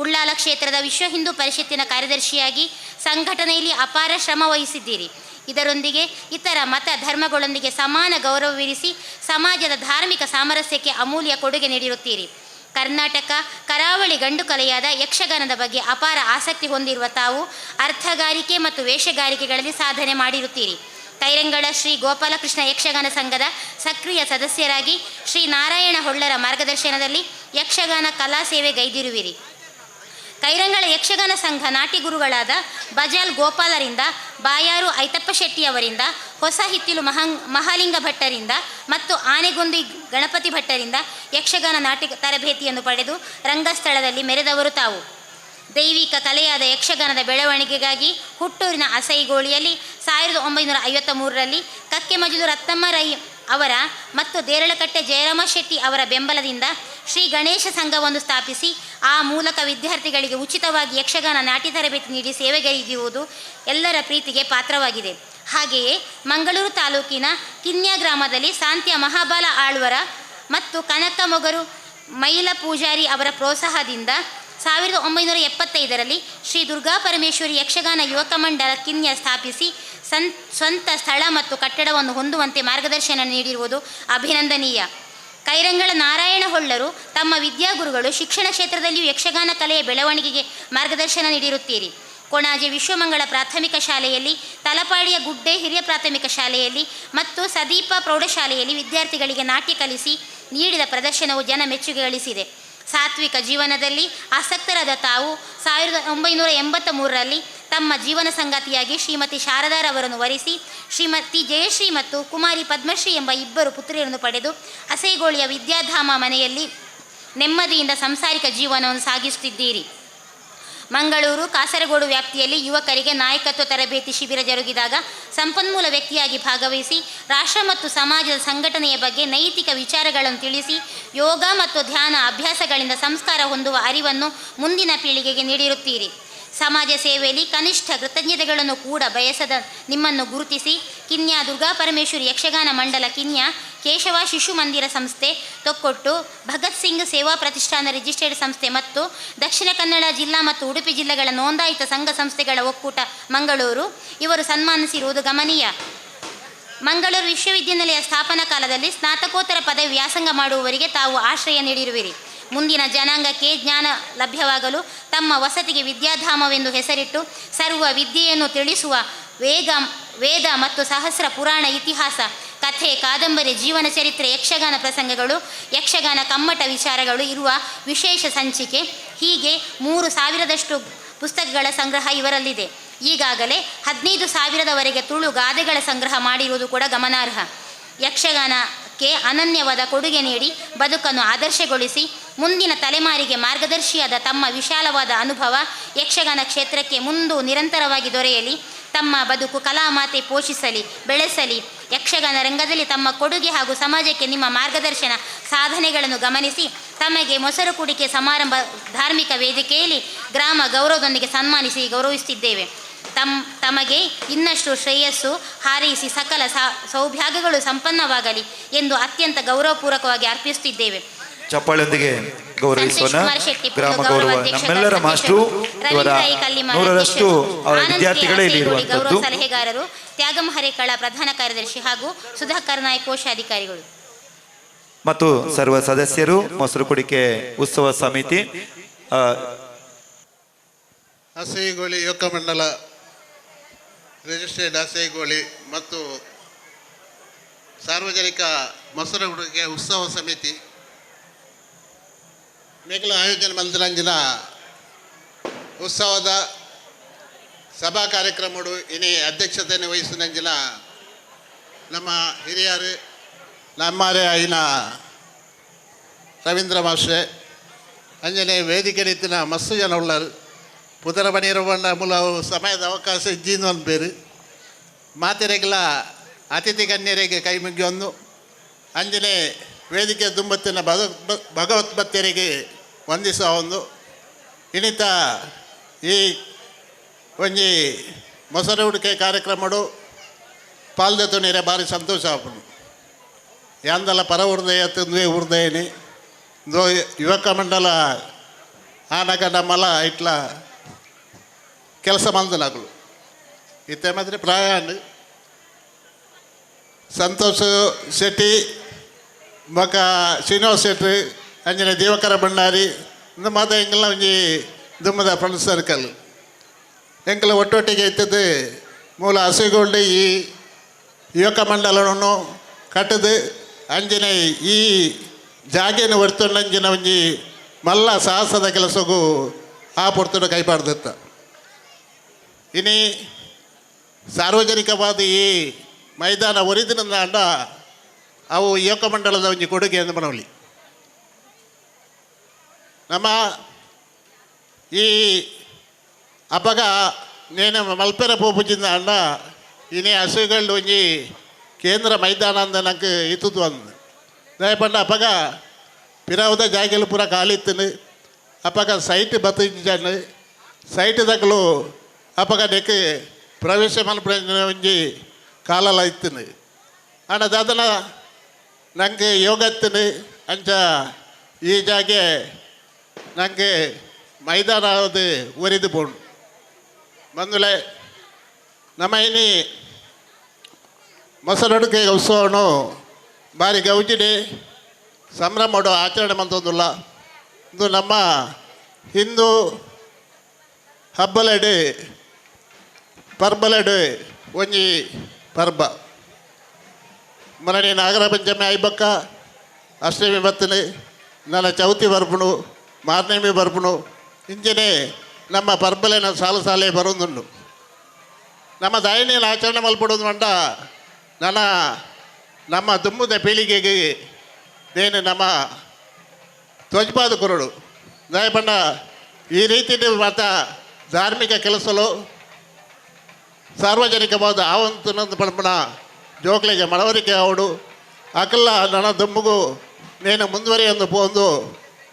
ಉಳ್ಳಾಲ ಕ್ಷೇತ್ರದ ವಿಶ್ವ ಹಿಂದೂ ಪರಿಷತ್ತಿನ ಕಾರ್ಯದರ್ಶಿಯಾಗಿ ಸಂಘಟನೆಯಲ್ಲಿ ಅಪಾರ ಶ್ರಮ ವಹಿಸಿದ್ದೀರಿ. ಇದರೊಂದಿಗೆ ಇತರ ಮತ ಧರ್ಮಗಳೊಂದಿಗೆ ಸಮಾನ ಗೌರವವಿರಿಸಿ ಸಮಾಜದ ಧಾರ್ಮಿಕ ಸಾಮರಸ್ಯಕ್ಕೆ ಅಮೂಲ್ಯ ಕೊಡುಗೆ ನೀಡಿರುತ್ತೀರಿ. ಕರ್ನಾಟಕ ಕರಾವಳಿ ಗಂಡು ಕಲೆಯಾದ ಯಕ್ಷಗಾನದ ಬಗ್ಗೆ ಅಪಾರ ಆಸಕ್ತಿ ಹೊಂದಿರುವ ತಾವು ಅರ್ಥಗಾರಿಕೆ ಮತ್ತು ವೇಷಗಾರಿಕೆಗಳಲ್ಲಿ ಸಾಧನೆ ಮಾಡಿರುತ್ತೀರಿ. ಕೈರಂಗಳ ಶ್ರೀ ಗೋಪಾಲಕೃಷ್ಣ ಯಕ್ಷಗಾನ ಸಂಘದ ಸಕ್ರಿಯ ಸದಸ್ಯರಾಗಿ ಶ್ರೀ ನಾರಾಯಣ ಹೊಳ್ಳರ ಮಾರ್ಗದರ್ಶನದಲ್ಲಿ ಯಕ್ಷಗಾನ ಕಲಾ ಸೇವೆ ಗೈದಿರುವಿರಿ. ಕೈರಂಗಳ ಯಕ್ಷಗಾನ ಸಂಘ ನಾಟಿ ಗುರುಗಳಾದ ಬಜಾಲ್ ಗೋಪಾಲರಿಂದ, ಬಾಯಾರು ಐತಪ್ಪ ಶೆಟ್ಟಿಯವರಿಂದ, ಹೊಸ ಹಿತ್ತಿಲು ಮಹಾಲಿಂಗ ಭಟ್ಟರಿಂದ ಮತ್ತು ಆನೆಗೊಂದಿ ಗಣಪತಿ ಭಟ್ಟರಿಂದ ಯಕ್ಷಗಾನ ನಾಟಿ ತರಬೇತಿಯನ್ನು ಪಡೆದು ರಂಗಸ್ಥಳದಲ್ಲಿ ಮೆರೆದವರು ತಾವು. ದೈವಿಕ ಕಲೆಯಾದ ಯಕ್ಷಗಾನದ ಬೆಳವಣಿಗೆಗಾಗಿ ಹುಟ್ಟೂರಿನ ಅಸೈಗೋಳಿಯಲ್ಲಿ 1953ರಲ್ಲಿ ಕಕ್ಕೆಮಜಲು ರತ್ನಮ್ಮ ರೈ ಅವರ ಮತ್ತು ದೇರಳಕಟ್ಟೆ ಜಯರಾಮ ಶೆಟ್ಟಿ ಅವರ ಬೆಂಬಲದಿಂದ ಶ್ರೀ ಗಣೇಶ ಸಂಘವನ್ನು ಸ್ಥಾಪಿಸಿ ಆ ಮೂಲಕ ವಿದ್ಯಾರ್ಥಿಗಳಿಗೆ ಉಚಿತವಾಗಿ ಯಕ್ಷಗಾನ ನಾಟಿ ತರಬೇತಿ ನೀಡಿ ಸೇವೆಗೈದಿರುವುದು ಎಲ್ಲರ ಪ್ರೀತಿಗೆ ಪಾತ್ರವಾಗಿದೆ. ಹಾಗೆಯೇ ಮಂಗಳೂರು ತಾಲೂಕಿನ ಕಿನ್ಯ ಗ್ರಾಮದಲ್ಲಿ ಸಾಂತ್ಯ ಮಹಾಬಲ ಆಳ್ವರ ಮತ್ತು ಕನಕ ಮೊಗರು ಮೈಲ ಪೂಜಾರಿ ಅವರ ಪ್ರೋತ್ಸಾಹದಿಂದ 1975ರಲ್ಲಿ ಶ್ರೀ ದುರ್ಗಾ ಪರಮೇಶ್ವರಿ ಯಕ್ಷಗಾನ ಯುವಕ ಮಂಡಲ ಕಿನ್ಯ ಸ್ಥಾಪಿಸಿ ಸ್ವಂತ ಸ್ಥಳ ಮತ್ತು ಕಟ್ಟಡವನ್ನು ಹೊಂದುವಂತೆ ಮಾರ್ಗದರ್ಶನ ನೀಡಿರುವುದು ಅಭಿನಂದನೀಯ. ಕೈರಂಗಳ ನಾರಾಯಣ ಹೊಳ್ಳರು ತಮ್ಮ ವಿದ್ಯಾಗುರುಗಳು ಶಿಕ್ಷಣ ಕ್ಷೇತ್ರದಲ್ಲಿಯೂ ಯಕ್ಷಗಾನ ಕಲೆಯ ಬೆಳವಣಿಗೆಗೆ ಮಾರ್ಗದರ್ಶನ ನೀಡಿರುತ್ತೀರಿ. ಕೊಣಾಜೆ ವಿಶ್ವಮಂಗಳ ಪ್ರಾಥಮಿಕ ಶಾಲೆಯಲ್ಲಿ, ತಲಪಾಡಿಯ ಗುಡ್ಡೆ ಹಿರಿಯ ಪ್ರಾಥಮಿಕ ಶಾಲೆಯಲ್ಲಿ ಮತ್ತು ಸದೀಪ ಪ್ರೌಢಶಾಲೆಯಲ್ಲಿ ವಿದ್ಯಾರ್ಥಿಗಳಿಗೆ ನಾಟ್ಯ ಕಲಿಸಿ ನೀಡಿದ ಪ್ರದರ್ಶನವು ಜನ ಮೆಚ್ಚುಗೆ ಗಳಿಸಿದೆ. ಸಾತ್ವಿಕ ಜೀವನದಲ್ಲಿ ಆಸಕ್ತರಾದ ತಾವು 1983ರಲ್ಲಿ ತಮ್ಮ ಜೀವನ ಸಂಗಾತಿಯಾಗಿ ಶ್ರೀಮತಿ ಶಾರದಾರವರನ್ನು ವರಿಸಿ ಶ್ರೀಮತಿ ಜಯಶ್ರೀ ಮತ್ತು ಕುಮಾರಿ ಪದ್ಮಶ್ರೀ ಎಂಬ ಇಬ್ಬರು ಪುತ್ರಿಯರನ್ನು ಪಡೆದು ಅಸೈಗೋಳಿಯ ವಿದ್ಯಾಧಾಮ ಮನೆಯಲ್ಲಿ ನೆಮ್ಮದಿಯಿಂದ ಸಾಂಸಾರಿಕ ಜೀವನವನ್ನು ಸಾಗಿಸುತ್ತಿದ್ದೀರಿ. ಮಂಗಳೂರು, ಕಾಸರಗೋಡು ವ್ಯಾಪ್ತಿಯಲ್ಲಿ ಯುವಕರಿಗೆ ನಾಯಕತ್ವ ತರಬೇತಿ ಶಿಬಿರ ಜರುಗಿದಾಗ ಸಂಪನ್ಮೂಲ ವ್ಯಕ್ತಿಯಾಗಿ ಭಾಗವಹಿಸಿ ರಾಷ್ಟ್ರ ಮತ್ತು ಸಮಾಜದ ಸಂಘಟನೆಯ ಬಗ್ಗೆ ನೈತಿಕ ವಿಚಾರಗಳನ್ನು ತಿಳಿಸಿ ಯೋಗ ಮತ್ತು ಧ್ಯಾನ ಅಭ್ಯಾಸಗಳಿಂದ ಸಂಸ್ಕಾರ ಹೊಂದುವ ಅರಿವನ್ನು ಮುಂದಿನ ಪೀಳಿಗೆಗೆ ನೀಡಿರುತ್ತೀರಿ. ಸಮಾಜ ಸೇವೆಯಲ್ಲಿ ಕನಿಷ್ಠ ಕೃತಜ್ಞತೆಗಳನ್ನು ಕೂಡ ಬಯಸದ ನಿಮ್ಮನ್ನು ಗುರುತಿಸಿ ಕಿನ್ಯಾ ದುರ್ಗಾ ಪರಮೇಶ್ವರಿ ಯಕ್ಷಗಾನ ಮಂಡಲ ಕಿನ್ಯಾ, ಕೇಶವ ಶಿಶು ಮಂದಿರ ಸಂಸ್ಥೆ ತೊಕ್ಕೊಟ್ಟು, ಭಗತ್ ಸಿಂಗ್ ಸೇವಾ ಪ್ರತಿಷ್ಠಾನ ರಿಜಿಸ್ಟರ್ಡ್ ಸಂಸ್ಥೆ ಮತ್ತು ದಕ್ಷಿಣ ಕನ್ನಡ ಜಿಲ್ಲಾ ಮತ್ತು ಉಡುಪಿ ಜಿಲ್ಲೆಗಳ ನೋಂದಾಯಿತ ಸಂಘ ಸಂಸ್ಥೆಗಳ ಒಕ್ಕೂಟ ಮಂಗಳೂರು ಇವರು ಸನ್ಮಾನಿಸಿರುವುದು ಗಮನೀಯ. ಮಂಗಳೂರು ವಿಶ್ವವಿದ್ಯಾನಿಲಯ ಸ್ಥಾಪನಾ ಕಾಲದಲ್ಲಿ ಸ್ನಾತಕೋತ್ತರ ಪದವಿ ವ್ಯಾಸಂಗ ಮಾಡುವವರಿಗೆ ತಾವು ಆಶ್ರಯ ನೀಡಿರುವಿರಿ. ಮುಂದಿನ ಜನಾಂಗಕ್ಕೆ ಜ್ಞಾನ ಲಭ್ಯವಾಗಲು ತಮ್ಮ ವಸತಿಗೆ ವಿದ್ಯಾಧಾಮವೆಂದು ಹೆಸರಿಟ್ಟು ಸರ್ವ ವಿದ್ಯೆಯನ್ನು ತಿಳಿಸುವ ವೇದ ಮತ್ತು ಸಹಸ್ರ ಪುರಾಣ, ಇತಿಹಾಸ, ಕಥೆ, ಕಾದಂಬರಿ, ಜೀವನ ಚರಿತ್ರೆ, ಯಕ್ಷಗಾನ ಪ್ರಸಂಗಗಳು, ಯಕ್ಷಗಾನ ಕಮ್ಮಟ ವಿಚಾರಗಳು ಇರುವ ವಿಶೇಷ ಸಂಚಿಕೆ ಹೀಗೆ 3,000ದಷ್ಟು ಪುಸ್ತಕಗಳ ಸಂಗ್ರಹ ಇವರಲ್ಲಿದೆ. ಈಗಾಗಲೇ 15,000ವರೆಗೆ ತುಳು ಗಾದೆಗಳ ಸಂಗ್ರಹ ಮಾಡಿರುವುದು ಕೂಡ ಗಮನಾರ್ಹ. ಯಕ್ಷಗಾನಕ್ಕೆ ಅನನ್ಯವಾದ ಕೊಡುಗೆ ನೀಡಿ ಬದುಕನ್ನು ಆದರ್ಶಗೊಳಿಸಿ ಮುಂದಿನ ತಲೆಮಾರಿಗೆ ಮಾರ್ಗದರ್ಶಿಯಾದ ತಮ್ಮ ವಿಶಾಲವಾದ ಅನುಭವ ಯಕ್ಷಗಾನ ಕ್ಷೇತ್ರಕ್ಕೆ ಮುಂದೂ ನಿರಂತರವಾಗಿ ದೊರೆಯಲಿ. ತಮ್ಮ ಬದುಕು ಕಲಾಮಾತೆ ಪೋಷಿಸಲಿ, ಬೆಳೆಸಲಿ. ಯಕ್ಷಗಾನ ರಂಗದಲ್ಲಿ ತಮ್ಮ ಕೊಡುಗೆ ಹಾಗೂ ಸಮಾಜಕ್ಕೆ ನಿಮ್ಮ ಮಾರ್ಗದರ್ಶನ ಸಾಧನೆಗಳನ್ನು ಗಮನಿಸಿ ತಮಗೆ ಮೊಸರು ಕುಡಿಕೆ ಸಮಾರಂಭ ಧಾರ್ಮಿಕ ವೇದಿಕೆಯಲ್ಲಿ ಗ್ರಾಮ ಗೌರವದೊಂದಿಗೆ ಸನ್ಮಾನಿಸಿ ಗೌರವಿಸುತ್ತಿದ್ದೇವೆ. ತಮಗೆ ಇನ್ನಷ್ಟು ಶ್ರೇಯಸ್ಸು ಹಾರೈಸಿ ಸಕಲ ಸೌಭಾಗ್ಯಗಳು ಸಂಪನ್ನವಾಗಲಿ ಎಂದು ಅತ್ಯಂತ ಗೌರವಪೂರ್ವಕವಾಗಿ ಅರ್ಪಿಸುತ್ತಿದ್ದೇವೆ. ಚಪ್ಪಾಳೆಯೊಂದಿಗೆ ಗೌರವಿಸೋಣ. ಗ್ರಾಮ ಗೌರವ ನಮ್ಮೆಲ್ಲರ ಮಾಸ್ಟರು, ಇವರ 100ರಷ್ಟು ಅವರ ವಿದ್ಯಾರ್ಥಿಗಳೇ ಇಲ್ಲಿ ಇರುವಂಥದ್ದು. ಸಲಹೆಗಾರರು ತ್ಯಾಗಂ ಹರೇಕಳ ಪ್ರಧಾನ ಕಾರ್ಯದರ್ಶಿ ಹಾಗೂ ಸುಧಾಕರ್ ನಾಯಕ್ ಕೋಶಾಧಿಕಾರಿಗಳು ಮತ್ತು ಸರ್ವ ಸದಸ್ಯರು, ಮೊಸರು ಕುಡಿಕೆ ಉತ್ಸವ ಸಮಿತಿ, ಅಸೈಗೋಳಿ ಯುವಕ ಮಂಡಲ ರಿಜಿಸ್ಟರ್ಡ್ ಅಸೈಗೋಳಿ ಮತ್ತು ಸಾರ್ವಜನಿಕ ಮೊಸರು ಕುಡಿಕೆ ಉತ್ಸವ ಸಮಿತಿ ಮೇಕಲ ಆಯೋಜನೆ ಮಂದಿರಂಜಿನ ಉತ್ಸವದ ಸಭಾ ಕಾರ್ಯಕ್ರಮಗಳು ಇನಿ ಅಧ್ಯಕ್ಷತೆಯನ್ನು ವಹಿಸಿದಂಜಿನ ನಮ್ಮ ಹಿರಿಯರು ನಮ್ಮರೇ ಆಯ್ನ ರವೀಂದ್ರ ಮಾಸ್ಟ್ರೆ ಅಂಜನೆ ವೇದಿಕೆ ರೀತಿನ ಮಸ್ತು ಜನ ಉಳ್ಳರು ಪುದರ ಬಣಿರವಣ್ಣ ಮೂಲ ಸಮಯದ ಅವಕಾಶ ಇಜ್ಜಿಂದು ಒಂದು ಬೇರು ಮಾತೆರೆಗಳ ಅತಿಥಿ ಗಣ್ಯರಿಗೆ ಕೈ ಮುಗಿಯೊಂದು ಅಂಜನೆ ವೇದಿಕೆ ದುಂಬತ್ತಿನ ಭಗವದ್ಭಕ್ತರಿಗೆ ವಂದಿಸುವ ಒಂದು ಇನ್ನಿತ ಈ ಒಂಜಿ ಮೊಸರು ಉಡಿಕೆ ಕಾರ್ಯಕ್ರಮಡು ಪಾಲ್ದೆತು ನೀರೆ ಭಾರಿ ಸಂತೋಷ ಆಪುಂಡು. ಯಾಂದಲ ಪರ ಹೃದಯ ತುಂದುವೆ ಹೃದಯನಿ ದೋ ಯುವಕ ಮಂಡಲ ಆನಗ ನಮ್ಮಲ ಇಟ್ಲ ಕೆಲಸ ಮಂದಲಾಗಲು ಇತ್ತೆ ಮಾತ್ರ ಪ್ರಾಯಾಂಡ್ ಸಂತೋಷ್ ಶೆಟ್ಟಿ ಮಗ ಶ್ರೀನಿವಾಸ್ ಶೆಟ್ಟಿ ಅಂಜನೆ ದೇವಕರ ಭಂಡಾರಿ ಇಂದ ಮಾತ ಎಂಗೆಲ್ಲ ಒಂಜಿ ದುಮ್ಮದ ಫ್ರೆಂಡ್ ಸರ್ಕಲ್ ಎಂಕಲ ಒಟ್ಟೊಟ್ಟಿಗೆ ಇತ್ತದು ಮೂಲ ಹಸಿಗೊಂಡು ಈ ಯುವಕ ಮಂಡಲವನ್ನು ಕಟ್ಟದು ಅಂಜನೆ ಈ ಜಾಗೆಯನ್ನು ಹೊರ್ತೊಂಡಂಜಿನ ಒಂಜಿ ಮಲ್ಲ ಸಾಹಸದ ಕೆಲಸಗೂ ಆ ಪೊರ್ತುಡು ಕೈಪಾಡ್ದತ್ತ ಇನಿ ಸಾರ್ವಜನಿಕವಾದ ಈ ಮೈದಾನ ಒರಿದಿನ ಅಂಡ ಅವು ಯುವಕ ಮಂಡಲದ ಒಂಜಿ ಕೊಡುಗೆ ಎಂದು ಮನವಲಿ ನಮ್ಮ ಈ ಅಪಗ ನೇನು ಮಲ್ಪೆರ ಪೋಪುಜಿಂದ ಅಂಡ ಇನಿ ಹಸುಗಳು ಒಂಜಿ ಕೇಂದ್ರ ಮೈದಾನ ಅಂದ ನಂಗೆ ಇತ್ತದು ಅಂದು ದಯಪಂಡ ಅಪಗ ಪಿರಾವುದ ಜಾಗೆಲು ಪೂರ ಖಾಲಿತ್ತನು ಅಪಗ ಸೈಟ್ ಬತ್ತಿಂಜನು ಸೈಟ್ ದಕ್ಕಲು ಅಪಗ ನೆಕ್ ಪ್ರವೇಶ ಮಲ್ಪಡ ಒಂಜಿ ಕಾಲಲ ಇತ್ತನು ಅಣ್ಣ ದಾದನ ನಂಗೆ ಯೋಗ ಇತ್ತನು ಅಂಚ ಈ ಜಾಗೆ ನನಗೆ ಮೈದಾನ ಒರಿದು ಪೋಣು ಬಂದುಲೆ ನಮ್ಮ ಇನಿ ಮೊಸರಡುಗೆ ಉತ್ಸವನು ಭಾರಿ ಗೌಜಿಡಿ ಸಂಭ್ರಮ ಆಚರಣೆ ಮಂತೊಂದುಲ್ಲ ಇದು ನಮ್ಮ ಹಿಂದೂ ಹಬ್ಬಲೆಡು ಪರ್ಬಲೆಡು ಒಂಜಿ ಪರ್ಬ ಮರಣಿ ನಾಗರ ಪಂಚಮಿ ಐಬಕ್ಕ ಅಷ್ಟಮಿ ಬತ್ತನೆ ನನ್ನ ಚೌತಿ ಬರ್ಪುಣು ಮಾರ್ನೇಮಿ ಬರ್ಪುಣು ಇಂಚನೆ ನಮ್ಮ ಪರ್ಬಲೆನ ಸಾಲು ಸಾಲೇ ಬರೋದುಂಡು ನಮ್ಮ ದಾಯಿನಿಯನ್ನು ಆಚರಣೆ ಮಲ್ಪಡೋದು ಮಂಡ ನಮ್ಮ ದುಮ್ಮುದ ಪೀಳಿಗೆಗೆ ಏನು ನಮ್ಮ ಧ್ವಜಪಾದ ಕೊರಡು ದಯಪಂಡ ಈ ರೀತಿ ಮಾತ ಧಾರ್ಮಿಕ ಕೆಲಸಲು ಸಾರ್ವಜನಿಕವಾದ ಆವಂತನೊಂದು ಪಣಪಣ ಜೋಕ್ಲಿಗೆ ಮಳವರಿಕೆ ಅವಡು ಅಕಲ್ಲ ನನ್ನ ದುಮ್ಮುಗು ನೇನು ಮುಂದುವರಿಯೊಂದು ಪೋಂದು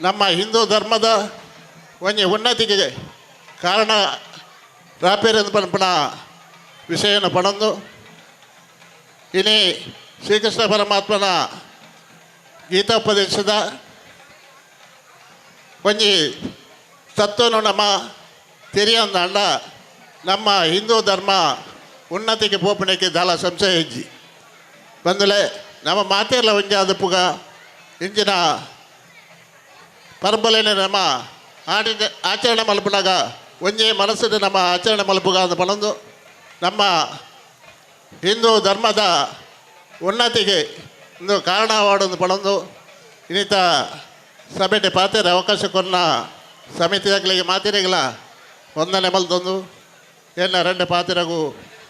ನಮ್ಮ ಹಿಂದೂ ಧರ್ಮದ ಒಂಜಿ ಉನ್ನತಿಗೆ ಕಾರಣ ರಾಪೇರೆಂದು ಪಣಪಣ ವಿಷಯನ ಪಣಂದು ಇನಿ ಶ್ರೀಕೃಷ್ಣ ಪರಮಾತ್ಮನ ಗೀತೋಪದೇಶದ ಒಂಜಿ ತತ್ವನು ನಮ್ಮ ತೆರೆಯೊಂದಂಡ ನಮ್ಮ ಹಿಂದೂ ಧರ್ಮ ಉನ್ನತಿಗೆ ಪೋಪಣಕ್ಕೆ ದಾಲ ಸಂಶಯ ಇಜ್ಜಿ ಬಂದಲೆ ನಮ್ಮ ಮಾತೆಲ್ಲ ಒಂಜಿ ಆದಪ್ಪುಗ ಇಂಚಿನ ಪರ್ಬಲೇನೆ ನಮ್ಮ ಆಚರಣೆ ಮಲ್ಪನಾಗ ಒಂಜಿ ಮನಸ್ಸಿನ ನಮ್ಮ ಆಚರಣೆ ಮಲ್ಪುಗ ಅಂತ ಪಣಂದು ನಮ್ಮ ಹಿಂದೂ ಧರ್ಮದ ಉನ್ನತಿಗೆ ಒಂದು ಕಾರಣವಾಡೊಂದು ಪಣಂದು ಇನ್ನಿತ ಸಭೆಗೆ ಪಾತ್ರೆ ಅವಕಾಶ ಕೊನ್ನ ಸಮಿತಿಗಳಿಗೆ ಮಾತಿರೆಗಳ ಒಂದನೇ ಮಲ್ದೊಂದು ಎಲ್ಲ ರೆಂಡು ಪಾತ್ರೆಗೂ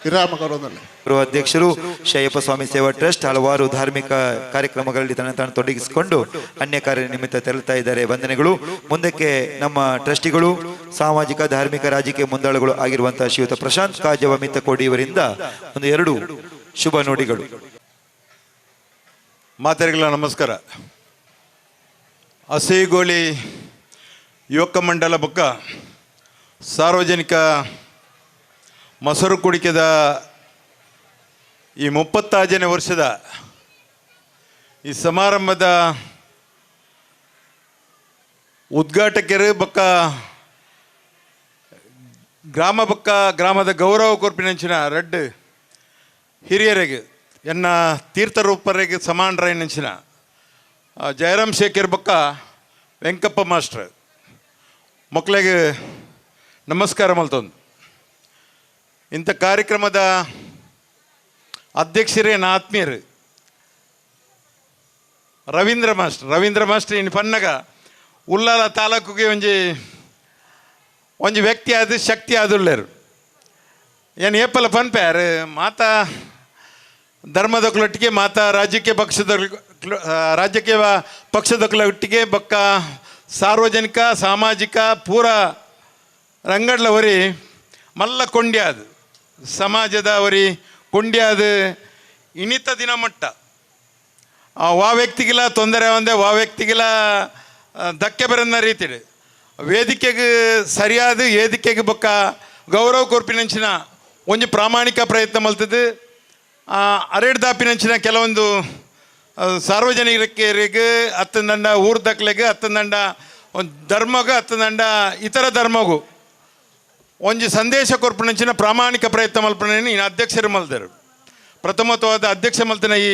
ವಿರಾಮ ಕೊಡೋದಲ್ಲ. ಅಧ್ಯಕ್ಷರು ಶಯ್ಯಪ್ಪ ಸ್ವಾಮಿ ಸೇವಾ ಟ್ರಸ್ಟ್ ಹಲವಾರು ಧಾರ್ಮಿಕ ಕಾರ್ಯಕ್ರಮಗಳಲ್ಲಿ ತನ್ನ ತೊಡಗಿಸಿಕೊಂಡು ಅನ್ಯ ಕಾರ್ಯ ನಿಮಿತ್ತ ತೆರಳುತ್ತಾ ಇದ್ದಾರೆ. ವಂದನೆಗಳು. ಮುಂದಕ್ಕೆ ನಮ್ಮ ಟ್ರಸ್ಟಿಗಳು ಸಾಮಾಜಿಕ ಧಾರ್ಮಿಕ ರಾಜಕೀಯ ಮುಂದಾಳುಗಳು ಆಗಿರುವಂತಹ ಶ್ರೀಯುತ ಪ್ರಶಾಂತ್ ಕಾಜವ ಮಿತ್ತಕೋಡಿ ಇವರಿಂದ ಒಂದು 2 ಶುಭ ನುಡಿಗಳು. ಮಾತೆರೆಗಳ ನಮಸ್ಕಾರ. ಹಸೇಗೋಳಿ ಯುವಕ ಮಂಡಲ ಬೊಕ್ಕ ಸಾರ್ವಜನಿಕ ಮೊಸರು ಕುಡಿಕೆದ ಈ 35ನೇ ವರ್ಷದ ಈ ಸಮಾರಂಭದ ಉದ್ಘಾಟಕರು ಬೊಕ್ಕ ಗ್ರಾಮದ ಗೌರವ ಕೊರ್ಪಿನಂಚಿನ ರೆಡ್ ಹಿರಿಯರಿಗೆ ಎನ್ನ ತೀರ್ಥರೂಪರಿಗೆ ಸಮಾನರಾಯನಂಚಿನ ಜಯರಾಮ್ ಶೇಖರ್ ಬೊಕ್ಕ ವೆಂಕಪ್ಪ ಮಾಸ್ಟರ್ ಮಕ್ಕಳಿಗೆ ನಮಸ್ಕಾರ ಮಲ್ತೊಂದು. ಇಂಥ ಕಾರ್ಯಕ್ರಮದ ಅಧ್ಯಕ್ಷರೇ ಆತ್ಮೀಯರು ರವೀಂದ್ರ ಮಾಸ್ಟರ್ ಇನ್ನು ಪನ್ನಗ ಉಲ್ಲಾಲ ತಾಲೂಕಿಗೆ ಒಂಜಿ ವ್ಯಕ್ತಿ ಆದ ಶಕ್ತಿ ಆದುಳ್ಳರು ಏನು ಏಪಲ ಪನ್ಪ್ಯಾರು ಮಾತಾ ಧರ್ಮದೊಟ್ಟಿಗೆ ಮಾತಾ ರಾಜಕೀಯ ಪಕ್ಷದೊಟ್ಟಿಗೆ ಬೊಕ್ಕ ಸಾರ್ವಜನಿಕ ಸಾಮಾಜಿಕ ಪೂರ ರಂಗಡ್ಲ ವರಿ ಮಲ್ಲ ಕೊಂಡ್ಯಾದ ಸಮಾಜದ ವರಿ ಕೊಂಡ್ಯಾದ ಇನಿತ ದಿನ ಮಟ್ಟ ವಾ ವ್ಯಕ್ತಿಗಿಲ್ಲ ತೊಂದರೆ ಒಂದೇ ವಾ ವ್ಯಕ್ತಿಗಿಲ್ಲ ಧಕ್ಕೆ ಬರನ್ನ ರೀತಿ ವೇದಿಕೆಗೆ ಸರಿಯಾದ ವೇದಿಕೆಗೆ ಬೊಕ್ಕ ಗೌರವ ಕೊರ್ಪಿನಂಚಿನ ಒಂಜಿ ಪ್ರಾಮಾಣಿಕ ಪ್ರಯತ್ನ ಮಲ್ತದ್ದು ಅರೆಡ್ ದಾಪಿನಂಚಿನ ಕೆಲವೊಂದು ಸಾರ್ವಜನಿಕರಿಗೆ ಹತ್ತಂದಂಡ ಊರು ದಕ್ಲೆಗೆ ಹತ್ತಂದಂಡ ಒಂದು ಧರ್ಮಗೂ ಹತ್ತಂದಂಡ ಇತರ ಧರ್ಮಗೂ ಒಂಜಿ ಸಂದೇಶ ಕೊರ್ಪಣಂಚಿನ ಪ್ರಾಮಾಣಿಕ ಪ್ರಯತ್ನ ಮಲ್ಪನೆ ಇನ್ನು ಅಧ್ಯಕ್ಷರು ಮಲ್ದರು. ಪ್ರಥಮತ್ವವಾದ ಅಧ್ಯಕ್ಷ ಮಲ್ತನ ಈ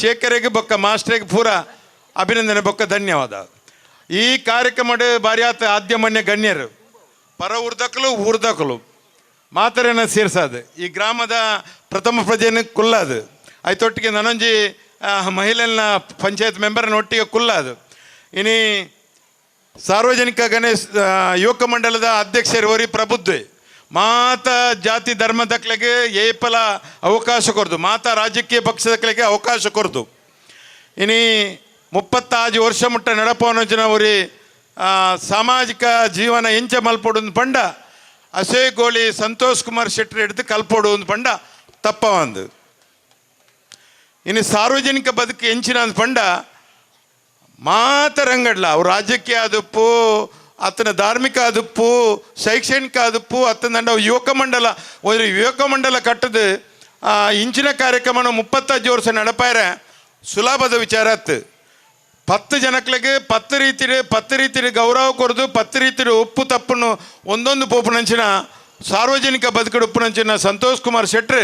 ಶೇಖರಿಗೆ ಬೊಕ್ಕ ಮಾಸ್ಟರಿಗೆ ಪೂರ ಅಭಿನಂದನೆ ಬೊಕ್ಕ ಧನ್ಯವಾದ. ಈ ಕಾರ್ಯಕ್ರಮದ ಬಾರಿ ಆತ ಆದ್ಯಮನ್ಯ ಗಣ್ಯರು ಪರ ಊರ್ದಕಲು ಮಾತರೇನ ಸೇರ್ಸಾದು ಈ ಗ್ರಾಮದ ಪ್ರಥಮ ಪ್ರಜೆನ ಕುಲ್ಲಾದು ಆಯ್ತೊಟ್ಟಿಗೆ ನನೊಂಜಿ ಮಹಿಳೆನ ಪಂಚಾಯತ್ ಮೆಂಬರ್ನ ಒಟ್ಟಿಗೆ ಕುಲ್ಲಾದು ಇನಿ ಸಾರ್ವಜನಿಕ ಗಣೇಶ್ ಯುವಕ ಮಂಡಲದ ಅಧ್ಯಕ್ಷರು ವರಿ ಪ್ರಬುದ್ಧ ಮಾತಾ ಜಾತಿ ಧರ್ಮ ದಕ್ಲೆಗೆ ಏಪಲ ಅವಕಾಶ ಕೊರ್ದು ಮಾತಾ ರಾಜಕೀಯ ಪಕ್ಷದಕ್ಲೆಗೆ ಅವಕಾಶ ಕೊರ್ದು ಇನಿ 35 ವರ್ಷ ಮುಟ್ಟ ನಡಪವನಂಚಿನ ವರಿ ಸಾಮಾಜಿಕ ಜೀವನ ಎಂಚ ಮಲ್ಪೊಡು ಪಂಡ ಹಸೇಗೋಳಿ ಸಂತೋಷ್ ಕುಮಾರ್ ಶೆಟ್ಟಿ ಹಿಡಿದು ಕಲ್ಪೋಡು ಪಂಡ ತಪ್ಪ ಒಂದು ಇನ್ನು ಸಾರ್ವಜನಿಕ ಬದುಕು ಎಂಚಿನ ಪಂಡ ಮಾತರಂಗಡ್ಲ ಅವು ರಾಜಕೀಯ ಆದಪ್ಪು ಅತನ ಧಾರ್ಮಿಕ ಆದಪ್ಪು ಶೈಕ್ಷಣಿಕ ಆದಪ್ಪು ಅತನಂಡ ಯುವಕ ಮಂಡಲ ಕಟ್ಟದು ಇಂಚಿನ ಕಾರ್ಯಕ್ರಮ 35 ವರ್ಷ ನಡಪಾಯ್ರೆ ಸುಲಭದ ವಿಚಾರ 10 ಜನಕ್ಲೆಗೆ 10 ರೀತಿ ಗೌರವ ಕೊರದು 10 ರೀತಿ ಉಪ್ಪು ತಪ್ಪನ್ನು ಒಂದೊಂದು ಪೋಪುನಂಚಿನ ಸಾರ್ವಜನಿಕ ಬದುಕಡು ಉಪ್ಪುನಂಚಿನ ಸಂತೋಷ್ ಕುಮಾರ್ ಶೆಟ್ರು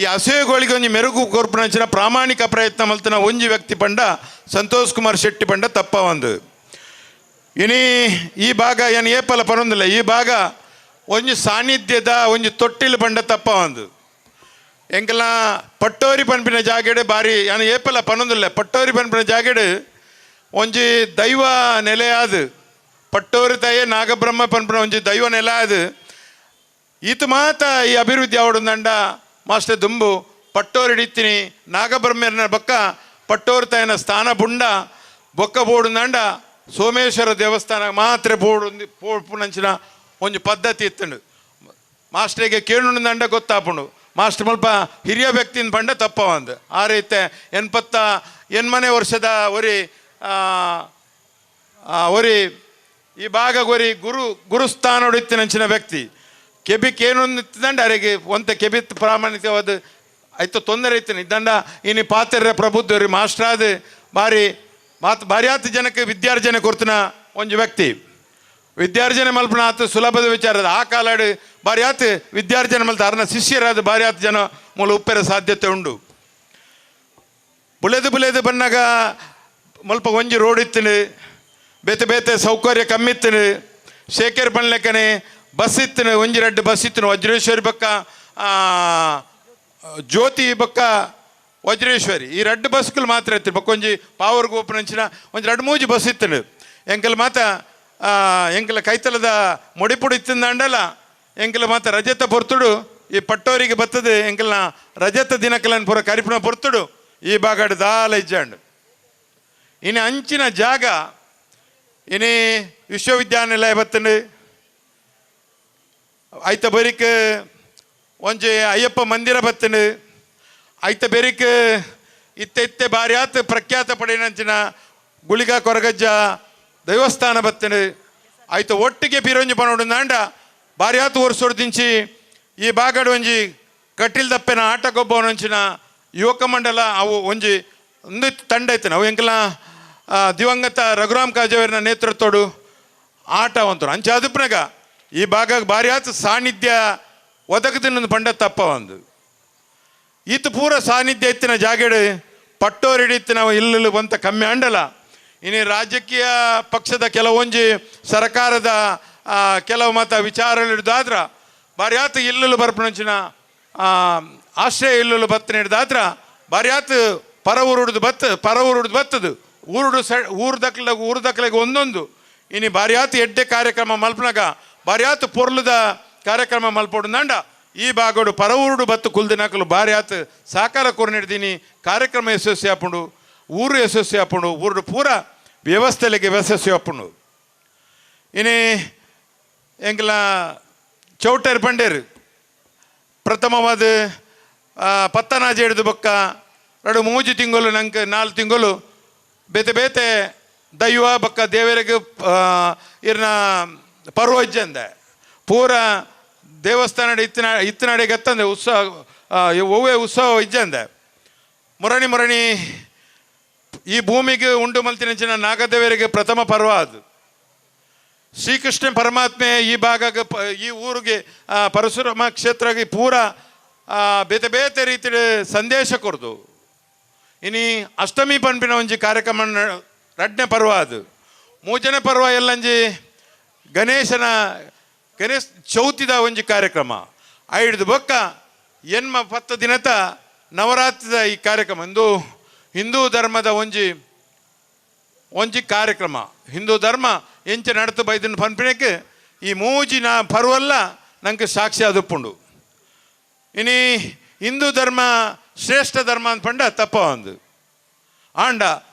ಈ ಅಸೂಯೆಗಳಿಗೆ ಒಂಜಿ ಮೆರುಗು ಕೊರ್ಪುನಂಚಿನ ಪ್ರಾಮಾಣಿಕ ಪ್ರಯತ್ನ ಮಲ್ತನ ಒಂಜಿ ವ್ಯಕ್ತಿ ಪಂಡ ಸಂತೋಷ್ ಕುಮಾರ್ ಶೆಟ್ಟಿ ಪಂಡ ತಪ್ಪ ಒಂದು ಇನಿ ಈ ಭಾಗ ಏನು ಏಪಲ ಪರೊಂದಿಲ್ಲ ಈ ಭಾಗ ಒಂಜಿ ಸಾನ್ನಿಧ್ಯದ ಒಂಜಿ ತೊಟ್ಟಿಲು ಪಂಡ ತಪ್ಪ ಒಂದು ಎಂಕಲ ಪಟ್ಟೋರಿ ಪನ್ಪಿನ ಜಾಗೆಡು ಬಾರಿ ಏನು ಏಪಲ ಪನೊಂದಿಲ್ಲ ಪಟ್ಟೋರಿ ಪನ್ಪಿನ ಜಾಗೆಡು ಒಂಜಿ ದೈವ ನೆಲೆಯಾದ ಪಟ್ಟೋರಿ ತಾಯೇ ನಾಗಬ್ರಹ್ಮ ಪನ್ಪಿನ ಒಂಜಿ ದೈವ ನೆಲೆ ಆದ ಈತ ಮಾತ ಈ ಅಭಿವೃದ್ಧಿ ಆವಡಂದಂಡ ಮಾಸ್ಟರ್ ದುಂಬು ಪಟ್ಟೋರು ಹಿಡಿತೀನಿ ನಾಗಬ್ರಹ್ಮನ ಬೊಕ್ಕ ಪಟ್ಟೋರು ತಾಯಿನ ಸ್ಥಾನ ಬುಂಡ ಬೊಕ್ಕ ಬೋಡುಂದಂಡ ಸೋಮೇಶ್ವರ ದೇವಸ್ಥಾನ ಮಾತ್ರ ಪೋಡುಂದಿನ ಒಂಜಿ ಪದ್ಧತಿ ಇತ್ತಂಡು ಮಾಸ್ಟರ್ಗೆ ಕೇಳುಂದಂಡ ಗೊತ್ತಾಪುಂಡು ಮಾಸ್ಟರ್ ಮಲ್ಪ ಹಿರಿಯ ವ್ಯಕ್ತಿನ ಪಂಡ ತಪ್ಪ ಒಂದು ಆ ರೀತಿ 80 ವರ್ಷದ ಒರಿ ಈ ಭಾಗ ಒರಿ ಗುರುಸ್ಥಾನ ಹೊಡಿತಿನಂಚಿನ ವ್ಯಕ್ತಿ ಕೆಬಿಕ್ ಏನು ಇತ್ತದಂಡ ಅರೆಗೆ ಒಂತೆ ಕೆಬಿತ್ ಪ್ರಾಮಾಣಿಕವಾದ ಆಯ್ತು ತೊಂದರೆ ಇತ್ತು ಇದ್ದಂಡ ಇನ್ನು ಪಾತ್ರ ಪ್ರಬುದ್ಧರಿ ಮಾಸ್ಟರ್ ಆದ ಭಾರಿ ಆತ ಜನಕ್ಕೆ ವಿದ್ಯಾರ್ಜನೆ ಕೊಡ್ತಿನ ಒಂಜಿ ವ್ಯಕ್ತಿ ವಿದ್ಯಾರ್ಜನೆ ಮಲ್ಪನ ಆತ ಸುಲಭದ ವಿಚಾರದ ಆ ಕಾಲಾಡು ಭಾರಿ ಆತ ವಿದ್ಯಾರ್ಜನೆ ಮಲ್ತ ಅರ್ನ ಶಿಷ್ಯರಾದ ಭಾರಿ ಆತ ಜನ ಮೂಲ ಉಪ್ಪೆರ ಸಾಧ್ಯತೆ ಉಂಡು ಬುಲೆದು ಬನ್ನಾಗ ಮಲ್ಪ ಒಂಜಿ ರೋಡ್ ಇತ್ತನು ಬೇತೆ ಸೌಕರ್ಯ ಕಮ್ಮಿ ಇತ್ತನು ಶೇಖರ್ ಬನ್ಲೆಕ್ಕನೆ ಬಸ್ ಇತ್ತನು ಒಂಜಿ 2 ಬಸ್ ಇತ್ತನು ವಜ್ರೇಶ್ವರಿ ಬಕ್ಕ ಜ್ಯೋತಿ ಬಕ್ಕ ವಜ್ರೇಶ್ವರಿ ಈ 2 ಬಸ್ಗಳು ಮಾತ್ರ ಇತ್ತು ಬಕ್ಕ ಒಂಜಿ ಪಾವರ್ಗೆ ಓಪನಂಚಿನ ಒಂಜಿ 2-3 ಬಸ್ ಇತ್ತನು ಎಂಕಲ್ ಮಾತ ಎಂಕಲ ಕೈತಲದ ಮೊಡಿಪುಡು ಇತ್ತಂದಂಡಲ್ಲ ಎಂಕಲ ಮಾತ ರಜತ ಪೊರ್ತುಡು ಈ ಪಟ್ಟೋರಿಗೆ ಬರ್ತದೆ ಎಂಕಲ್ನ ರಜತ ದಿನಕಲನ್ ಪುರ ಕರಿಪುನ ಪೊರ್ತುಡು ಈ ಬಾಗಾಡು ದಾಲ ಇಜ್ಜಾಂಡು ಇನ್ನು ಅಂಚಿನ ಜಾಗ ಇನಿ ವಿಶ್ವವಿದ್ಯಾನಿಲಯ ಬತ್ತಂಡು ಐತ ಬರಿಕ್ ಒಂಜಿ ಅಯ್ಯಪ್ಪ ಮಂದಿರ ಬತ್ತಂಡು ಐತ ಬೆರಿಕ್ ಇತ್ತೆ ಬಾರಿ ಆತ ಪ್ರಖ್ಯಾತ ಪಡೆಯಂಚಿನ ಗುಳಿಗ ಕೊರಗಜ್ಜ ದೇವಸ್ಥಾನ ಬತ್ತಂಡು ಆಯ್ತು ಒಟ್ಟಿಗೆ ಪಿರೊಂಜಿ ಪನೋಡು ನಾಂಡ ಬಾರಿ ಆತ ವರ್ಷೋಡ್ದಿಂಚಿ ಈ ಬಾಗಡು ಒಂಜಿ ಕಟ್ಟಿಲ್ ದಪ್ಪೆನ ಆಟ ಗೊಬ್ಬವನಂಚಿನ ಯುವಕ ಮಂಡಲ ಅವು ಒಂಜಿ ಒಂದು ತಂಡ ಇತ್ತನ ಅವು ಎಂಕಲ ದಿವಂಗತ ರಘುರಾಮ್ ಕಾಜೇವರಿನ ನೇತೃತ್ವಡು ಆಟ ಒಂತರು ಅಂಚೆ ಅದುಪ್ನಾಗ ಈ ಭಾಗ ಬಾರಿ ಆತ ಸಾನ್ನಿಧ್ಯ ಒದಗದಿನ ಪಂಡ ತಪ್ಪ ಒಂದು ಈತ ಪೂರ ಸಾನ್ನಿಧ್ಯ ಇತ್ತಿನ ಜಾಗೆಡು ಪಟ್ಟೋರು ಹಿಡಿತಿನ ಇಲ್ಲು ಬಂತ ಕಮ್ಮಿ ಅಂಡಲ ಇನ್ನು ರಾಜಕೀಯ ಪಕ್ಷದ ಕೆಲವೊಂಜಿ ಸರ್ಕಾರದ ಕೆಲವು ಮತ ವಿಚಾರಗಳು ಹಿಡಿದಾದ್ರ ಬಾರಿ ಆತ ಇಲ್ಲು ಬರ್ಪಣಂಚಿನ ಆಶ್ರಯ ಇಲ್ಲು ಬತ್ತನ ಹಿಡಿದಾದ್ರ ಬಾರಿ ಆತ ಪರ ಊರುಡ್ದು ಬತ್ತದು ಊರು ದಕ್ಲಿಗೆ ಒಂದೊಂದು ಇನ್ನು ಬಾರಿ ಆತ ಎಡ್ಡೆ ಕಾರ್ಯಕ್ರಮ ಮಲ್ಪನಾಗ ಬಾರಿ ಆತ ಪೊರ್ಲದ ಕಾರ್ಯಕ್ರಮ ಮಲ್ಪೋಡು ನಂಡ ಈ ಬಾಗೋಡು ಪರ ಊರುಡು ಬತ್ತು ಕುಲ್ದಿನಾಕಲು ಬಾರಿ ಆತ ಸಾಕಾರ ಕೊರು ಹಿಡ್ದೀನಿ ಕಾರ್ಯಕ್ರಮ ಯಶಸ್ವಿ ಹಾಪುಂಡು ಊರು ಯಶಸ್ವಿ ಹಾಪುಂಡು ಊರು ಪೂರ ವ್ಯವಸ್ಥೆಲೆಗೆ ಯಶಸ್ವಿ ಹಾಪುಂಡು ಇನ್ನು ಎಂಕಲ ಚೌಟರ್ ಪಂಡೇರು ಪ್ರಥಮವಾದ ಪತ್ತನಾಜಿ ಹಿಡಿದು ಬೊಕ್ಕ 2-3 ತಿಂಗಳು ನಂಗೆ 4 ತಿಂಗಳು ಬೇತೆ ದೈವ ಬಕ್ಕ ದೇವರಿಗೆ ಇರ್ನ ಪರ್ವ ಇಜ್ಜಂದೆ ಪೂರ ದೇವಸ್ಥಾನ ಇತ್ತನಾಡಿಗೆ ಎತ್ತಂದೆ ಉತ್ಸವ ಒವ್ವೆ ಉತ್ಸವ ಇಜ್ಜಂದೆ ಮುರಣಿ ಈ ಭೂಮಿಗೆ ಉಂಡು ಮಲ್ತಿನಂಚಿನ ನಾಗದೇವರಿಗೆ ಪ್ರಥಮ ಪರ್ವ ಅದು ಶ್ರೀಕೃಷ್ಣ ಪರಮಾತ್ಮೆ ಈ ಭಾಗ ಈ ಊರಿಗೆ ಪರಶುರಾಮ ಕ್ಷೇತ್ರಗೆ ಪೂರ ಬೇತೆ ರೀತಿ ಸಂದೇಶ ಕೊಡ್ದು ಇನ್ನು ಅಷ್ಟಮಿ ಪನ್ಪಿನ ಒಂಜಿ ಕಾರ್ಯಕ್ರಮ 2ನೇ ಪರ್ವ ಅದು 3ನೇ ಪರ್ವ ಎಲ್ಲಂಜಿ ಗಣೇಶ ಚೌತಿದ ಒಂಜಿ ಕಾರ್ಯಕ್ರಮ ಐಡ್ದು ಬೊಕ್ಕ 10 ದಿನದ ನವರಾತ್ರಿದ ಈ ಕಾರ್ಯಕ್ರಮ ಹಿಂದೂ ಧರ್ಮದ ಒಂಜಿ ಕಾರ್ಯಕ್ರಮ ಹಿಂದೂ ಧರ್ಮ ಎಂಚ ನಡತು ಬೈದನ್ ಪನ್ಪಿನಕ್ಕೆ ಈ ಮೂಜಿನ ಪರ್ವಲ್ಲ ನಂಗೆ ಸಾಕ್ಷಿ ಅದುಪ್ಪುಂಡು ಇನಿ ಹಿಂದೂ ಧರ್ಮ ಶ್ರೇಷ್ಠ ಧರ್ಮ ಅಂತ ಪಂಡ ತಪ್ಪ ಒಂದು ಆಂಡ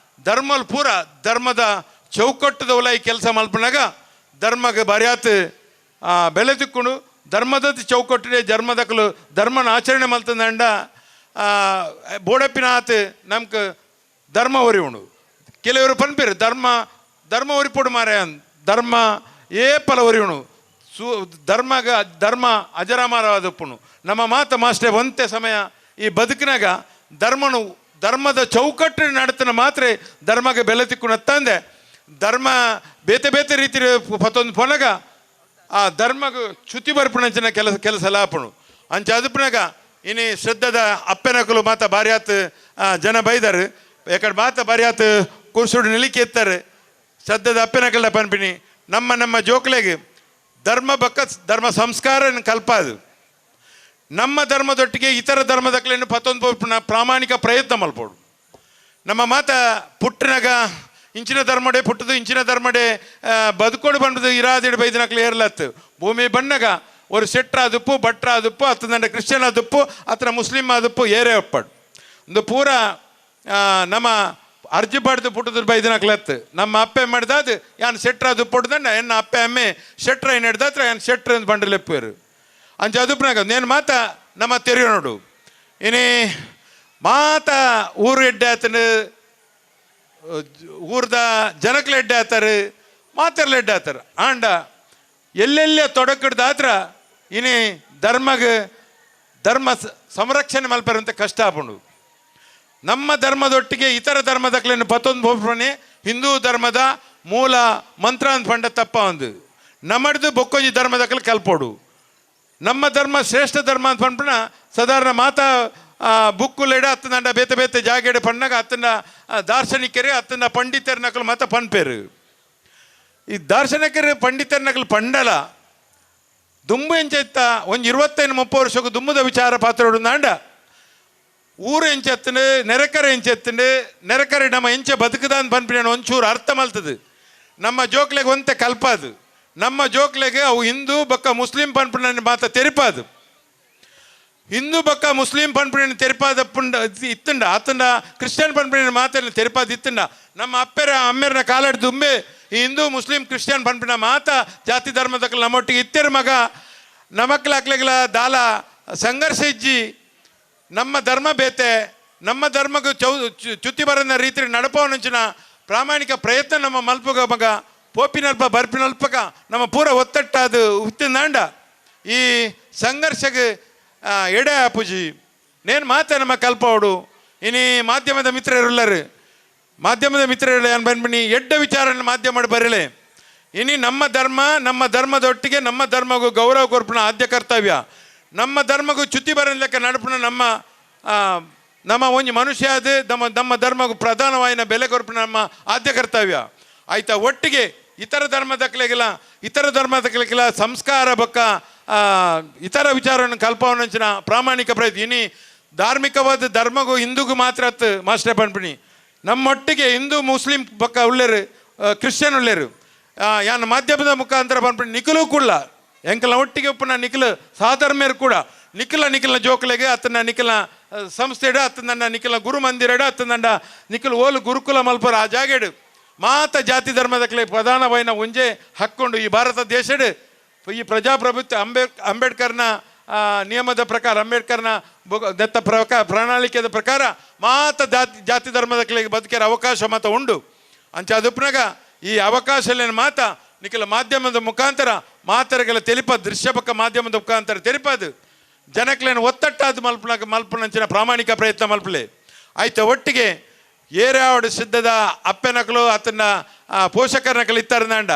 ಧರ್ಮಲ್ ಪೂರ ಧರ್ಮದ ಚೌಕಟ್ಟದ ಒಲ ಈ ಕೆಲಸ ಮಲ್ಪನಾಗ ಧರ್ಮಗೆ ಬರಿಯಾತ ಬೆಲೆ ತಿಕ್ಕೊಂಡು ಧರ್ಮದ ಚೌಕಟ್ಟಿಗೆ ಧರ್ಮದಕ್ಕಲು ಧರ್ಮನ ಆಚರಣೆ ಮಲ್ತಂದಂಡ ಬೋಡಪ್ಪಿನ ಆತ ನಮ್ಗೆ ಧರ್ಮ ಒರಿ ಉಂಡು ಕೆಲವರು ಪನ್ಪಿರು ಧರ್ಮ ಒರಿಪೋಡು ಮಾರ ಧರ್ಮ ಏಪಲ ಒರಿ ಉಣು ಧರ್ಮ ಅಜರಾಮರವಾದಪ್ಪುನು ನಮ್ಮ ಮಾತ ಮಾಸ್ಟರ್ ಒಂತೆ ಸಮಯ ಈ ಬದುಕಿನಾಗ ಧರ್ಮದ ಚೌಕಟ್ಟು ನಡತನ ಮಾತ್ರ ಧರ್ಮಗೆ ಬೆಲೆ ತಿಕ್ಕೊಂಡು ತಂದೆ ಧರ್ಮ ಬೇತೆ ಬೇತೆ ರೀತಿ ಪತ್ತೊಂದು ಪೊನಗ ಆ ಧರ್ಮಗೂ ಚ್ಯುತಿ ಬರ್ಪಣಂಚಿನ ಕೆಲಸ ಲಾಪಣು ಅಂಚ ಅದುಪನಾಗ ಇನ್ನು ಶ್ರದ್ಧದ ಅಪ್ಪೆನಕಲು ಮಾತ ಬಾರಿ ಆತು ಜನ ಬೈದಾರು ಯಾಕಡೆ ಮಾತ ಬಾರಿ ಆತು ಕುರ್ಸುಡು ನಿಲಿಕೆ ಎತ್ತಾರೆ ಶ್ರದ್ಧದ ಅಪ್ಪೆನಕಲ್ದ ಪನ್ಪಿನಿ ನಮ್ಮ ಜೋಕ್ಲೆಗೆ ಧರ್ಮ ಬಕ್ಕ ಧರ್ಮ ಸಂಸ್ಕಾರ ಕಲ್ಪಾದು ನಮ್ಮ ಧರ್ಮದೊಟ್ಟಿಗೆ ಇತರ ಧರ್ಮದಕ್ಲೇನು ಪತ್ತೊಂದು ಪ್ರಾಮಾಣಿಕ ಪ್ರಯತ್ನ ಮಲ್ಪೋಡು ನಮ್ಮ ಮಾತ ಪುಟ್ಟಿನಾಗ ಇಂಚಿನ ಧರ್ಮಡೆ ಪುಟ್ಟದು ಇಂಚಿನ ಧರ್ಮಡೆ ಬದುಕೋಡು ಬಂದದು ಇರಾದಿಡು ಬೈದಿನಕ್ಲೆ ಏರ್ಲತ್ತು ಭೂಮಿ ಬಣ್ಣಗ ஒரு செட்ரா அதுப்பு பட்ரா அதுப்பு அத்தனை கிறிஸ்டியன் அதுப்பு அத்தனை முஸ்லீம் அதுப்பு ஏறே ಒಪ್ಪಾಡು இந்த ಪೂರ ನಮ್ಮ ಅರ್ಜಿ ಪಡೆದು ಪುಟ್ಟದ್ರ ಬೈದಿನಕ್ಲತ್ತು ನಮ್ಮ ಅಪ್ಪೆ ಮಾಡಿದಾದು ಯಾನ್ ಸೆಟ್ರ ಅದು ಪೊಡ್ದಂಡ ಎನ್ನ ಅಪ್ಪೆ ಅಮ್ಮೆ ಶೆಟ್ರ ಏನು ಹಿಡ್ದತ್ರ ಯಾನ್ ಶೆಟ್ರ ಅಂತ ಬಂಡಲೆಪ್ಪೇರು ಅಂಚ ಅದುಪ್ನಾಗ ನೇನು ಮಾತ ನಮ್ಮ ತೆರೆಯೋ ನೋಡು ಏನೇ ಮಾತ ಊರು ಎಡ್ಡೆ ಆತನು ಊರ್ದ ಜನಕ್ಲೆ ಎಡ್ಡೆ ಆತಾರೆ ಮಾತೆರ್ಲ ಎಡ್ಡೆ ಆತಾರೆ ಆಂಡ ಎಲ್ಲೆಲ್ಲೇ ತೊಡಕಿಡ್ದಾತ್ರ ಇನಿ ಧರ್ಮ ಸಂರಕ್ಷಣೆ ಮಲ್ಪರಂತೆ ಕಷ್ಟ ಆಪುಂಡು ನಮ್ಮ ಧರ್ಮದೊಟ್ಟಿಗೆ ಇತರ ಧರ್ಮದಕ್ಲೇನು ಪತ್ತೊಂದು ಬೋಪಣೆ ಹಿಂದೂ ಧರ್ಮದ ಮೂಲ ಮಂತ್ರ ಅಂತ ಪಂಡ ತಪ್ಪ ಒಂದು ನಮ್ಮಡ್ದು ಬೊಕ್ಕೊಂಜಿ ಧರ್ಮದಕ್ಲೆ ಕಲ್ಪೋಡು ನಮ್ಮ ಧರ್ಮ ಶ್ರೇಷ್ಠ ಧರ್ಮ ಅಂತ ಪಂಪಣ ಸಾಧಾರಣ ಮಾತಾ ಬುಕ್ಕುಲೆಡ ಅತ್ತಂಡ ಬೇತೆ ಬೇತೆ ಜಾಗೆಡೆ ಪಣ್ಣಾಗ ಅತ್ತಂಡ ದಾರ್ಶನಿಕರೇ ಅತ್ತಂಡ ಪಂಡಿತರ ನಕಲು ಮಾತ ಪನ್ಪೇರು ಈ ದಾರ್ಶನಿಕರು ಪಂಡಿತರ ನಕಲು ಪಂಡಲ ದುಂಬು ಎಂಚೆತ್ತ ಒಂದು 25-30 ವರ್ಷಕ್ಕೂ ದುಂಬುದ ವಿಚಾರ ಪಾತ್ರೋಡು ನಾಂಡ ಊರು ಎಂಚೆತ್ತಂಡು ನೆರೆಕರೆ ಎಂಚೆತ್ತಂಡು ನೆರೆಕರೆ ನಮ್ಮ ಎಂಚೆ ಬದುಕದ ಅಂತ ಪನ್ಪಿನ ಒಂಚೂರು ಅರ್ಥ ಮಲ್ತದು ನಮ್ಮ ಜೋಕ್ಲೆಗೆ ಒಂತೆ ಕಲ್ಪಾದು ನಮ್ಮ ಜೋಕ್ಲೆಗೆ ಅವು ಹಿಂದೂ ಬಕ್ಕ ಮುಸ್ಲಿಂ ಪನ್ಪಿನ ಮಾತ ತೆರಿಪಾದು ಹಿಂದೂ ಬಕ್ಕ ಮುಸ್ಲಿಂ ಪನ್ಪಿನ ತೆರಿಪಾದ ಪುಂಡ ಇತ್ತಂಡ ಆತಂಡ ಕ್ರಿಶ್ಚಿಯನ್ ಪನ್ಪಿನ ಮಾತನ್ನು ತೆರಿಪಾದ ಇತ್ತಂಡ ನಮ್ಮ ಅಮ್ಮೆರನ ಕಾಲಾಡಿ ದುಂಬೆ ಈ ಹಿಂದೂ ಮುಸ್ಲಿಂ ಕ್ರಿಶ್ಚಿಯನ್ ಪನ್ಪಿನ ಮಾತ ಜಾತಿ ಧರ್ಮದಕ್ಕಲು ನಮ್ಮೊಟ್ಟಿಗೆ ಇತ್ತೆರ ಮಗ ನಮಕ್ಲಾಕ್ಲೆಗಳ ದಾಲ ಸಂಘರ್ಷ ಇಜ್ಜಿ ನಮ್ಮ ಧರ್ಮ ಬೇತೆ ನಮ್ಮ ಧರ್ಮಗೂ ಚ್ಯುತಿ ಬರನ ರೀತಿ ನಡಪವನಂಚಿನ ಪ್ರಾಮಾಣಿಕ ಪ್ರಯತ್ನ ನಮ್ಮ ಮಲ್ಪಗ ಮಗ ಪೋಪಿನಲ್ಪ ಬರ್ಪಿನಲ್ಪಗ ನಮ್ಮ ಪೂರ ಒತ್ತಟ್ಟಾದು ಉತ್ತಿಂದಾಂಡ ಈ ಸಂಘರ್ಷಗೆ ಎಡೆ ಆಪುಜಿ ನೇನು ಮಾತ ನಮ್ಮ ಕಲ್ಪವಡು ಇನಿ ಮಾಧ್ಯಮದ ಮಿತ್ರರುಲ್ಲರು ಮಾಧ್ಯಮದ ಮಿತ್ರರು ಏನು ಬಂದ್ಬಿನಿ ಎಡ್ಡ ವಿಚಾರನ ಮಾಧ್ಯಮ ಮಾಡಿ ಬರಲೆ ಇನಿ ನಮ್ಮ ಧರ್ಮದೊಟ್ಟಿಗೆ ನಮ್ಮ ಧರ್ಮಗೂ ಗೌರವ ಕೊರ್ಪಣ ಆದ್ಯ ಕರ್ತವ್ಯ ನಮ್ಮ ಧರ್ಮಗೂ ಚ್ಯುತಿ ಬರಲಿಕ್ಕ ನಡಪಣ ನಮ್ಮ ಒಂಜಿ ಮನುಷ್ಯ ಅದು ನಮ್ಮ ಧರ್ಮಗೂ ಪ್ರಧಾನವಾಯಿನ ಬೆಲೆ ಕೊರ್ಪಣ ನಮ್ಮ ಆದ್ಯ ಕರ್ತವ್ಯ ಆಯ್ತಾ ಒಟ್ಟಿಗೆ ಇತರ ಧರ್ಮದಕ್ಲೆಗಿಲ್ಲ ಸಂಸ್ಕಾರ ಬಕ್ಕ ಇತರ ವಿಚಾರವನ್ನು ಕಲ್ಪವನಂಚಿನ ಪ್ರಾಮಾಣಿಕ ಪ್ರಯತ್ನ ಇನಿ ಧಾರ್ಮಿಕವಾದ ಧರ್ಮಗೂ ಹಿಂದೂಗೂ ಮಾತ್ರ ಮಾಸ್ಟರ್ ಪನ್ಪಿಣಿ ನಮ್ಮೊಟ್ಟಿಗೆ ಹಿಂದೂ ಮುಸ್ಲಿಂ ಬಕ್ಕ ಉಳ್ಳೇರು ಕ್ರಿಶ್ಚಿಯನ್ ಉಳ್ಳೇರು ಯಾನ ಮಾಧ್ಯಮದ ಮುಖಾಂತರ ಪನ್ಪಿಣಿ ನಿಖಲು ಕೂಡ ಎಂಕಲ ಒಟ್ಟಿಗೆ ಉಪ್ಪನ ನಿಖಲು ಸಾಧರ್ಮೇರು ಕೂಡ ನಿಖಲ ಜೋಕ್ಲೆಗೆ ಅತ್ತನ ನಿಖಲ ಸಂಸ್ಥೆಡ ಅತ್ತಂದ ನಿಖಲ ಗುರು ಮಂದಿರಡ ಅತ್ತಂದ ನಿಖಲು ಓಲು ಗುರುಕುಲ ಮಲ್ಪರ ಆ ಜಾಗೆಡು ಮಾತ ಜಾತಿ ಧರ್ಮದಕ್ಲೆ ಪ್ರಧಾನವಾಯಿನ ಒಂಜೆ ಹಕ್ಕೊಂಡು ಈ ಭಾರತ ದೇಶಡ್ ಈ ಪ್ರಜಾಪ್ರಭುತ್ವ ಅಂಬೇಡ್ಕರ್ನ ನಿಯಮದ ಪ್ರಕಾರ ಅಂಬೇಡ್ಕರ್ನ ಪ್ರಣಾಳಿಕೆದ ಪ್ರಕಾರ ಮಾತ ಜಾತಿ ಧರ್ಮದಕ್ಲೆ ಬದುಕಿರ ಅವಕಾಶ ಮಾತ ಉಂಡು ಅಂಚ ಅದುಪ್ನಾಗ ಈ ಅವಕಾಶಲೇನು ಮಾತ ನಿಖಲ ಮಾಧ್ಯಮದ ಮುಖಾಂತರ ಮಾತರಗಳ ತೆಲಿಪದು ದೃಶ್ಯ ಪಕ್ಕ ಮಾಧ್ಯಮದ ಮುಖಾಂತರ ತೆಲಿಪದು ಜನಕ್ಲೇನು ಒತ್ತಟ್ಟಾದ ಮಲ್ಪನಂಚಿನ ಪ್ರಾಮಾಣಿಕ ಪ್ರಯತ್ನ ಮಲ್ಪಲೆ ಆಯ್ತು ಒಟ್ಟಿಗೆ ಏರ್ಯಾವಡು ಸಿದ್ಧದ ಅಪ್ಪೆನಕಲು ಆತನ ಪೋಷಕರನಕಲು ಇತ್ತಾರನಾಂಡ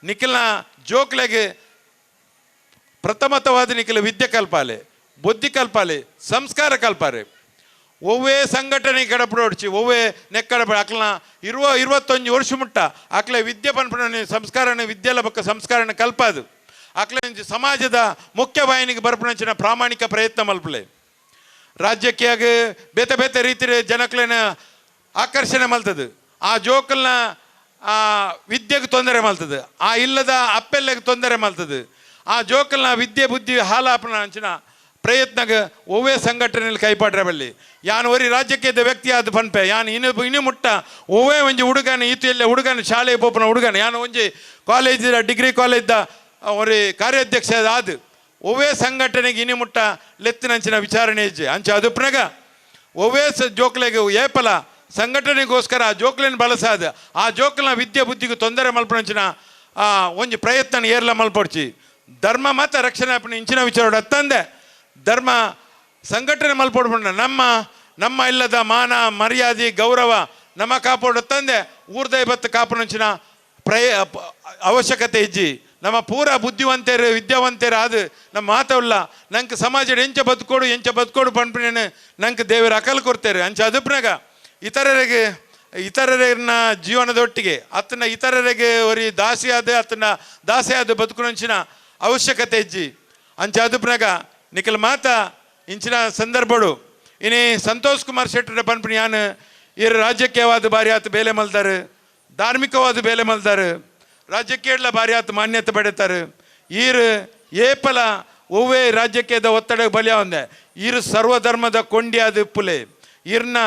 ನಿಖಿಲ್ನ ಜೋಕ್ಲೆಗೆ ಪ್ರಥಮತವಾದ ನಿಖಿಲ ವಿದ್ಯೆ ಕಲ್ಪಾಲೆ ಬುದ್ಧಿ ಕಲ್ಪಾಲೆ ಸಂಸ್ಕಾರ ಕಲ್ಪಾರೆ ಒವ್ವೇ ಸಂಘಟನೆ ಕಡಪಡೋಡ್ಚಿ ಒವ್ವೇ ನೆಕ್ಕಡಪಡ ಅಕ್ಲನ 21 ವರ್ಷ ಮುಟ್ಟ ಅಕ್ಲೆ ವಿದ್ಯೆ ಪನ್ಪಣ ಸಂಸ್ಕಾರನ ವಿದ್ಯೆಲ ಬಕ್ಕ ಸಂಸ್ಕಾರನ ಕಲ್ಪಾದು ಅಕ್ಲೆ ಸಮಾಜದ ಮುಖ್ಯ ವಾಹಿನಿಗೆ ಬರ್ಪಣಂಚಿನ ಪ್ರಾಮಾಣಿಕ ಪ್ರಯತ್ನ ಮಲ್ಪಲೆ ರಾಜ್ಯಕ್ಕೆ ಆಗಿ ಬೇತೆ ಬೇತೆ ರೀತಿ ಜನಕ್ಲೇನ ಆಕರ್ಷಣೆ ಮಲ್ತದು ಆ ಜೋಕಲ್ನ ವಿದ್ಯೆಗೆ ತೊಂದರೆ ಮಲ್ತದು ಆ ಇಲ್ಲದ ಅಪ್ಪೆಲ್ಲೆಗೆ ತೊಂದರೆ ಮಲ್ತದು ಆ ಜೋಕಲ್ನ ವಿದ್ಯೆ ಬುದ್ಧಿ ಹಾಲಾಪನ ಅಂಚಿನ ಪ್ರಯತ್ನಗೆ ಒವ್ವೇ ಸಂಘಟನೆಯಲ್ಲಿ ಕೈಪಾಡ್ರೆ ಬಲ್ಲಿ ಯಾನು ಒರಿ ರಾಜ್ಯಕ್ಕೆ ಇದ್ದ ವ್ಯಕ್ತಿ ಆದ ಪನ್ಪೆ ಯಾನು ಇನ್ನು ಮುಟ್ಟ ಒವ್ವೇ ಒಂಜಿ ಹುಡುಗನ ಈತೆಯಲ್ಲೇ ಹುಡುಗನ ಶಾಲೆ ಪೋಪನ ಹುಡುಗನ ಯಾನು ಒಂಜಿ ಕಾಲೇಜ್ ಡಿಗ್ರಿ ಕಾಲೇಜ್ದ ಒರಿ ಕಾರ್ಯಾಧ್ಯಕ್ಷ ಆದ ಒವ್ವೇ ಸಂಘಟನೆಗೆ ಇನಿ ಮುಟ್ಟ ಲೆತ್ತಿನಂಚಿನ ವಿಚಾರಣೆ ಇಜ್ಜೆ ಅಂಚ ಅದುಪ್ನಾಗ ಒವ್ವೇ ಜೋಕ್ಲೆಗೆ ಏಪಲ ಸಂಘಟನೆಗೋಸ್ಕರ ಆ ಜೋಕ್ಲೆನ ಬಳಸಾದ ಆ ಜೋಕ್ಲನ ವಿದ್ಯೆ ಬುದ್ಧಿಗೂ ತೊಂದರೆ ಮಲ್ಪನಂಚಿನ ಒಂಜಿ ಪ್ರಯತ್ನ ಏರ್ಲ ಮಲ್ಪಡ್ಚಿ ಧರ್ಮ ಮತ್ತು ರಕ್ಷಣೆ ಇಂಚಿನ ವಿಚಾರ ತಂದೆ ಧರ್ಮ ಸಂಘಟನೆ ಮಲ್ಪಡ್ಬಂಡ ನಮ್ಮ ಇಲ್ಲದ ಮಾನ ಮರ್ಯಾದೆ ಗೌರವ ನಮ್ಮ ಕಾಪಾಡು ತಂದೆ ಊರ್ದೈ ಬತ್ತು ಕಾಪಾಡಿನ ಅವಶ್ಯಕತೆ ಇಜ್ಜಿ ನಮ್ಮ ಪೂರ ಬುದ್ಧಿವಂತರು ವಿದ್ಯಾವಂತರು ಅದು ನಮ್ಮ ಮಾತವಲ್ಲ ನಂಗೆ ಸಮಾಜ ಎಂಚ ಬದುಕೋಡು ಪಂಪಿನ ನಂಗೆ ದೇವರ ಅಕಲ್ ಕೊಡ್ತಾರೆ ಅಂಚ ಅದಪ್ನಾಗ ಇತರರನ್ನ ಜೀವನದೊಟ್ಟಿಗೆ ಅತ್ತನ ಇತರರಿಗೆ ಒರಿ ದಾಸಿ ಆದ ಬದುಕುನಂಚಿನ ಅವಶ್ಯಕತೆ ಇಜ್ಜಿ ಅಂಚ ಅದಪ್ನಾಗ ನಿಖಲ್ ಮಾತ ಇಂಚಿನ ಸಂದರ್ಭಡು ಇನಿ ಸಂತೋಷ್ ಕುಮಾರ್ ಶೆಟ್ಟರ ಪಂಪಿನ ಯಾನು ಇರು ರಾಜಕೀಯವಾದ ಬಾರಿ ಆತ ಬೇಲೆ ಮಲ್ದಾರು ಧಾರ್ಮಿಕವಾದ ಬೇಲೆ ಮಲ್ದಾರು ರಾಜ್ಯಕ್ಕೆ ಬಾರಿ ಆತ ಮಾನ್ಯತೆ ಪಡೀತಾರೆ ಈರು ಏಪಲ ಒವ್ವೇ ರಾಜ್ಯಕ್ಕೆ ಒತ್ತಡ ಬಲಿಯ ಒಂದೆ ಈರು ಸರ್ವಧರ್ಮದ ಕೊಂಡಿಯಾದ ಇಪ್ಪುಲೆ ಈರ್ನ